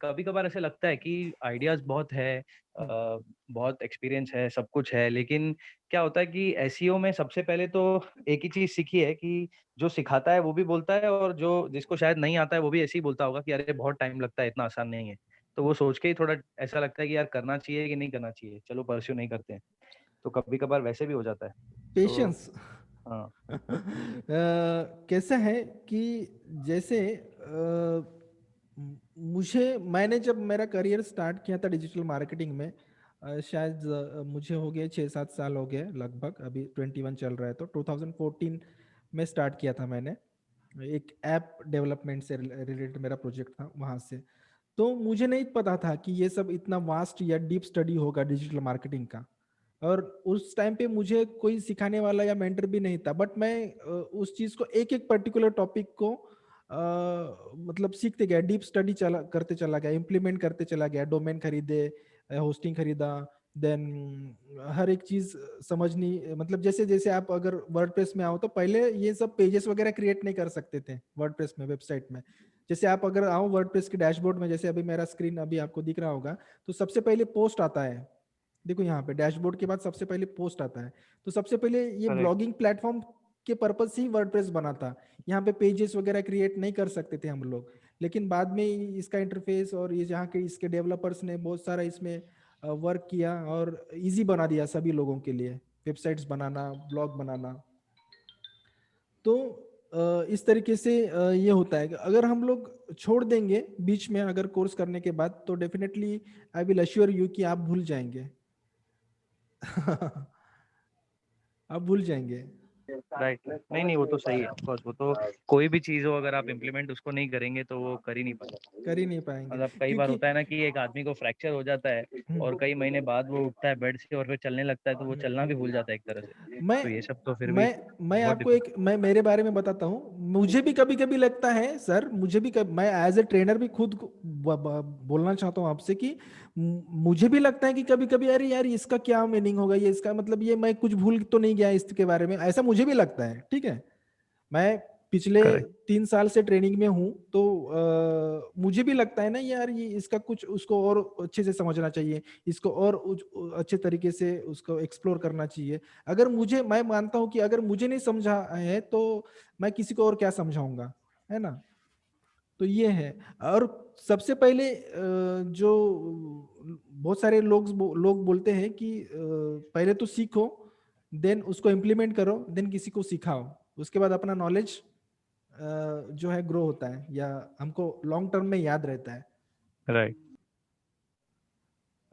कभी कभार ऐसे लगता है कि आइडियाज बहुत है, बहुत एक्सपीरियंस है, सब कुछ है, लेकिन क्या होता है कि एसईओ में सबसे पहले तो एक ही चीज सीखी है कि जो सिखाता है वो भी बोलता है, और जो जिसको शायद नहीं आता है वो भी ऐसे ही बोलता होगा कि अरे बहुत टाइम लगता है, इतना आसान नहीं है। तो वो सोच के ही थोड़ा ऐसा लगता है कि यार करना चाहिए कि नहीं करना चाहिए, चलो परस्यू नहीं करते हैं। तो कभी कभार वैसे भी हो जाता है। तो पेशेंस। हाँ कैसा है कि जैसे मैंने जब मेरा करियर स्टार्ट किया था डिजिटल मार्केटिंग में, शायद मुझे हो गए 6-7 साल हो गए लगभग, अभी 21 चल रहा है, तो 2014 में स्टार्ट किया था मैंने। एक ऐप डेवलपमेंट से रिलेटेड मेरा प्रोजेक्ट था वहाँ से। तो मुझे नहीं पता था कि ये सब इतना वास्ट या डीप स्टडी होगा डिजिटल मार्केटिंग का, और उस टाइम पे मुझे कोई सिखाने वाला या मेंटर भी नहीं था। बट मैं उस चीज़ को एक एक पर्टिकुलर टॉपिक को मतलब सीखते गया, डीप स्टडी करते चला गया, इम्प्लीमेंट करते चला गया, डोमेन खरीदे, होस्टिंग खरीदा, देन हर एक चीज़ समझनी। मतलब जैसे जैसे आप अगर वर्डप्रेस में आओ तो पहले ये सब पेजेस वगैरह क्रिएट नहीं कर सकते थे वर्डप्रेस में, वेबसाइट में। जैसे आप अगर आओ वर्डप्रेस के डैशबोर्ड में, जैसे अभी मेरा स्क्रीन अभी आपको दिख रहा होगा, तो सबसे पहले पोस्ट आता है। देखो यहाँ पे डैशबोर्ड के बाद सबसे पहले पोस्ट आता है। तो सबसे पहले ये करेक्ट ब्लॉगिंग प्लेटफॉर्म के पर्पज से ही वर्डप्रेस बना था। यहाँ पे पेजेस वगैरह क्रिएट नहीं कर सकते थे हम लोग। लेकिन बाद में इसका इंटरफेस और ये जहाँ के इसके डेवलपर्स ने बहुत सारा इसमें वर्क किया और इजी बना दिया सभी लोगों के लिए वेबसाइट्स बनाना, ब्लॉग बनाना। तो इस तरीके से ये होता है कि अगर हम लोग छोड़ देंगे बीच में अगर कोर्स करने के बाद, तो definitely I will assure you कि आप भूल जाएंगे। आप भूल जाएंगे। राइट। नहीं नहीं वो तो सही है, ऑफ कोर्स वो तो कोई भी चीज हो अगर आप इम्प्लीमेंट उसको नहीं करेंगे तो वो कर ही नहीं पाएगा। कर ही नहीं पाएंगे मतलब कई बार क्योंकि होता है ना कि एक आदमी को फ्रैक्चर हो जाता है और कई महीने बाद वो उठता है बेड से और फिर चलने लगता है, तो वो चलना भी भूल जाता है एक तरह से। मैं तो ये सब तो फिर भी मैं बहुत आपको डिफिकल्ट। मैं मेरे बारे में बताता हूँ। मुझे भी कभी कभी लगता है सर, मैं एज ए ट्रेनर भी खुद बोलना चाहता हूँ आपसे कि मुझे भी लगता है कि कभी कभी अरे यार इसका क्या मीनिंग होगा, ये इसका मतलब ये मैं कुछ भूल तो नहीं गया इसके बारे में, ऐसा मुझे भी लगता है। ठीक है, मैं पिछले करेक्ट 3 साल से ट्रेनिंग में हूँ, तो मुझे भी लगता है ना यार ये इसका कुछ उसको और अच्छे से समझना चाहिए, इसको और अच्छे तरीके से उसको एक्सप्लोर करना चाहिए। अगर मैं मानता हूँ कि अगर मुझे नहीं समझा है तो मैं किसी को और क्या समझाऊंगा, है ना। तो ये है। और सबसे पहले जो बहुत सारे लोग बोलते हैं कि पहले तो सीखो, देन उसको इम्प्लीमेंट करो, देन किसी को सिखाओ, उसके बाद अपना नॉलेज जो है ग्रो होता है या हमको लॉन्ग टर्म में याद रहता है। राइट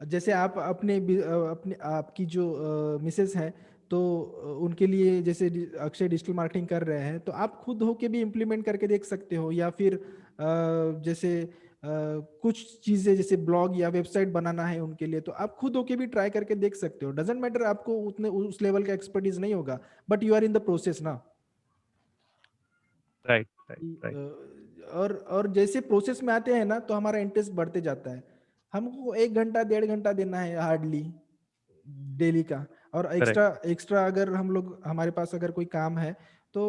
जैसे आप अपने आपकी जो मिसेस हैं, तो उनके लिए जैसे अक्षय डिजिटल मार्केटिंग कर रहे हैं, तो आप खुद होके भी इम्प्लीमेंट करके देख सकते हो। या फिर जैसे कुछ चीज़ें जैसे ब्लॉग या वेबसाइट बनाना है उनके लिए, तो आप खुद होके भी ट्राई करके देख सकते हो। डजेंट मैटर आपको उतने उस लेवल का एक्सपर्टीज नहीं होगा, but you are in the process ना। राइट राइट राइट और जैसे प्रोसेस में आते हैं ना, तो हमारा इंटरेस्ट बढ़ते जाता है। हमको 1 घंटा 1.5 घंटा देना है हार्डली डेली का, और करेक्ट एक्स्ट्रा एक्स्ट्रा अगर हम लोग हमारे पास अगर कोई काम है तो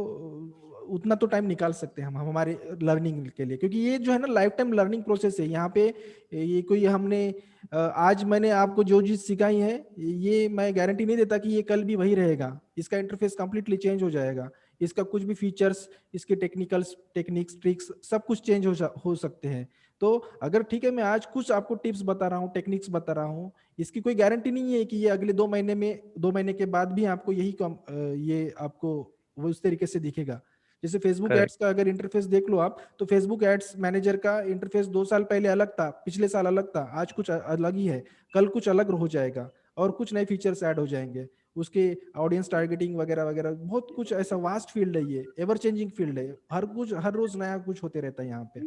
उतना तो टाइम निकाल सकते हैं हम हमारे लर्निंग के लिए, क्योंकि ये जो है ना लाइफ टाइम लर्निंग प्रोसेस है। यहाँ पे ये कोई हमने आज मैंने आपको जो चीज़ सिखाई है, ये मैं गारंटी नहीं देता कि ये कल भी वही रहेगा। इसका इंटरफेस कंप्लीटली चेंज हो जाएगा, इसका कुछ भी फीचर्स, इसके टेक्निक्स ट्रिक्स सब कुछ चेंज हो सकते हैं। तो अगर ठीक है मैं आज कुछ आपको टिप्स बता रहा हूँ, टेक्निक्स बता रहा हूँ, इसकी कोई गारंटी नहीं है कि ये अगले 2 महीने के बाद भी आपको ये आपको वो उस तरीके से दिखेगा। जैसे फेसबुक Correct. एड्स का अगर इंटरफेस देख लो आप, तो फेसबुक एड्स मैनेजर का इंटरफेस 2 साल पहले अलग था, पिछले साल अलग था, आज कुछ अलग ही है, कल कुछ अलग हो जाएगा और कुछ नए फीचर्स ऐड हो जाएंगे। उसके ऑडियंस टारगेटिंग वगैरह वगैरह बहुत कुछ ऐसा वास्ट फील्ड है, ये एवर चेंजिंग फील्ड है, हर रोज नया कुछ होते रहता है यहाँ पे।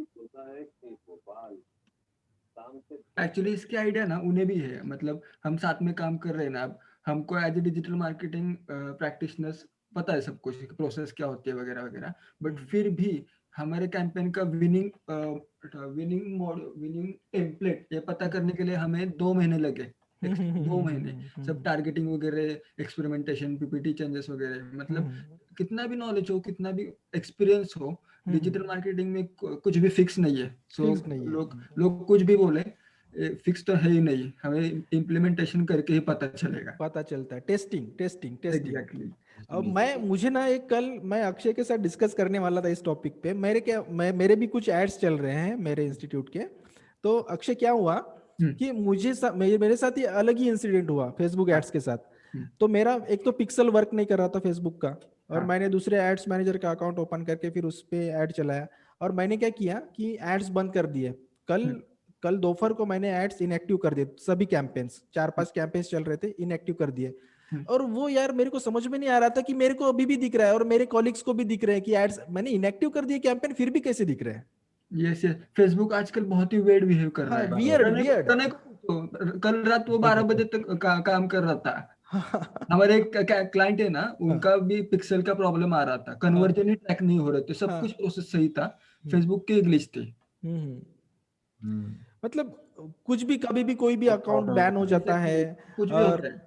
एक्चुअली इसके आइडिया ना उन्हें भी है, मतलब हम साथ में काम कर रहे हैं ना, अब हमको as a digital marketing practitioners पता है सब कुछ, प्रोसेस क्या होती है वगैरह वगैरह, बट फिर भी हमारे कैंपेन का विनिंग टेम्पलेट ये पता करने के लिए हमें 2 महीने लगे। 2 महीने सब टारगेटिंग वगैरह, एक्सपेरिमेंटेशन, पीपीटी चेंजेस वगैरह, मतलब कितना भी नॉलेज हो, कितना भी एक्सपीरियंस हो, डिजिटल मार्केटिंग में कुछ भी फिक्स नहीं है। सो Fixed नहीं है। लोग कुछ भी बोले, फिक्स तो है ही नहीं, हमें इम्प्लीमेंटेशन करके ही पता चलेगा। पता चलता है, टेस्टिंग। एग्जैक्टली। अब मुझे ना एक कल मैं अक्षय के साथ डिस्कस करने वाला था इस टॉपिक पे। मेरे भी कुछ एड्स चल रहे हैं मेरे इंस्टीट्यूट के। तो अक्षय क्या हुआ कि मेरे साथ ये अलग ही इंसिडेंट हुआ फेसबुक एड्स के साथ। तो मेरा एक तो पिक्सल वर्क नहीं कर रहा था फेसबुक का, और मैंने दूसरे एड्स मैनेजर का अकाउंट ओपन करके फिर उस पे ऐड चलाया, और मैंने क्या किया कि एड्स बंद कर दिए। कल दोपहर को मैंने एड्स इनएक्टिव कर दिए, सभी कैंपेन्स, 4-5 कैंपेन्स चल रहे थे, इनएक्टिव कर दिए। और वो यार मेरे को समझ में नहीं आ रहा था कि मेरे को अभी भी दिख रहा है और मेरे कॉलिग्स को भी दिख रहे हैं कि एड्स मैंने इनएक्टिव कर दिए कैंपेन, फिर भी कैसे दिख रहे हैं। यस, फेसबुग आजकल बहुत ही वेird बिहेव कर रहा हाँ, है। वियर्ड। तने को कल रात वो 12 बजे तक काम कर रहा था। हमारे एक क्लाइंट है ना, उनका भी पिक्सल का प्रॉब्लम आ रहा था, कन्वर्जन ही ट्रैक नहीं हो रहे थे, सब कुछ प्रोसेस सही था, फेसबुक के ग्लिच थे। मतलब कुछ भी, कभी भी कोई भी अकाउंट बैन हो जाता है, कुछ भी और होता है।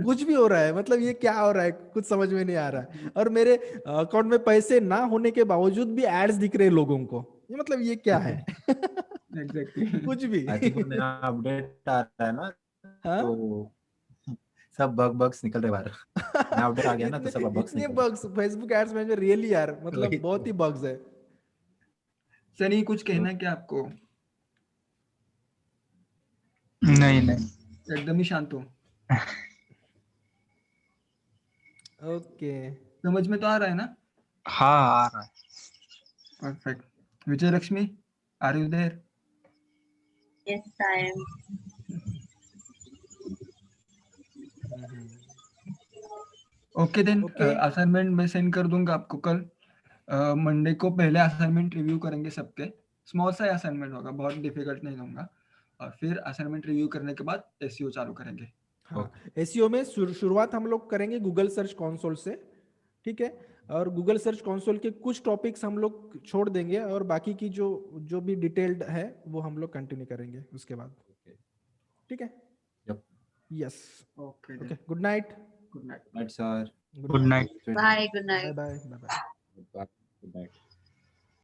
कुछ भी हो रहा है, मतलब ये क्या हो रहा है कुछ समझ में नहीं आ रहा है। और मेरे अकाउंट में पैसे ना होने के बावजूद भी एड्स दिख रहे हैं लोगों को, ये मतलब ये क्या है। एग्जैक्टली। कुछ भी। आई थिंक नया अपडेट आ रहा है ना, हाँ? तो सब बग्स निकल रहे बाहर। नया अपडेट आ गया ना, तो सब बग्स इतने निकल बग्स फेसबुक एड्स में रियली यार, वही मतलब तो। बहुत ही बग्स है। सनी, कुछ कहना है क्या आपको? नहीं एकदम ही शांत हो। ओके। समझ में तो आ रहा है ना? हाँ आ रहा है। Perfect. Vijay Lakshmi, are you there? Yes, I am. Okay then, Okay. Assignment मैं सेंड कर दूंगा आपको कल। मंडे को पहले असाइनमेंट रिव्यू करेंगे सबके, स्मॉल सा असाइनमेंट होगा, बहुत डिफिकल्ट नहीं दूंगा, और फिर असाइनमेंट रिव्यू करने के बाद एसईओ चालू करेंगे। हाँ, एसईओ में शुरुआत हम लोग करेंगे गूगल सर्च कंसोल से, ठीक है। और गूगल सर्च कंसोल के कुछ टॉपिक्स हम लोग छोड़ देंगे, और बाकी की जो भी डिटेल्ड है वो हम लोग कंटिन्यू करेंगे उसके बाद, ठीक है। Yep. Yes. Okay okay, good night. Good night. Right, sir. Good night. Bye. Good night. Bye bye.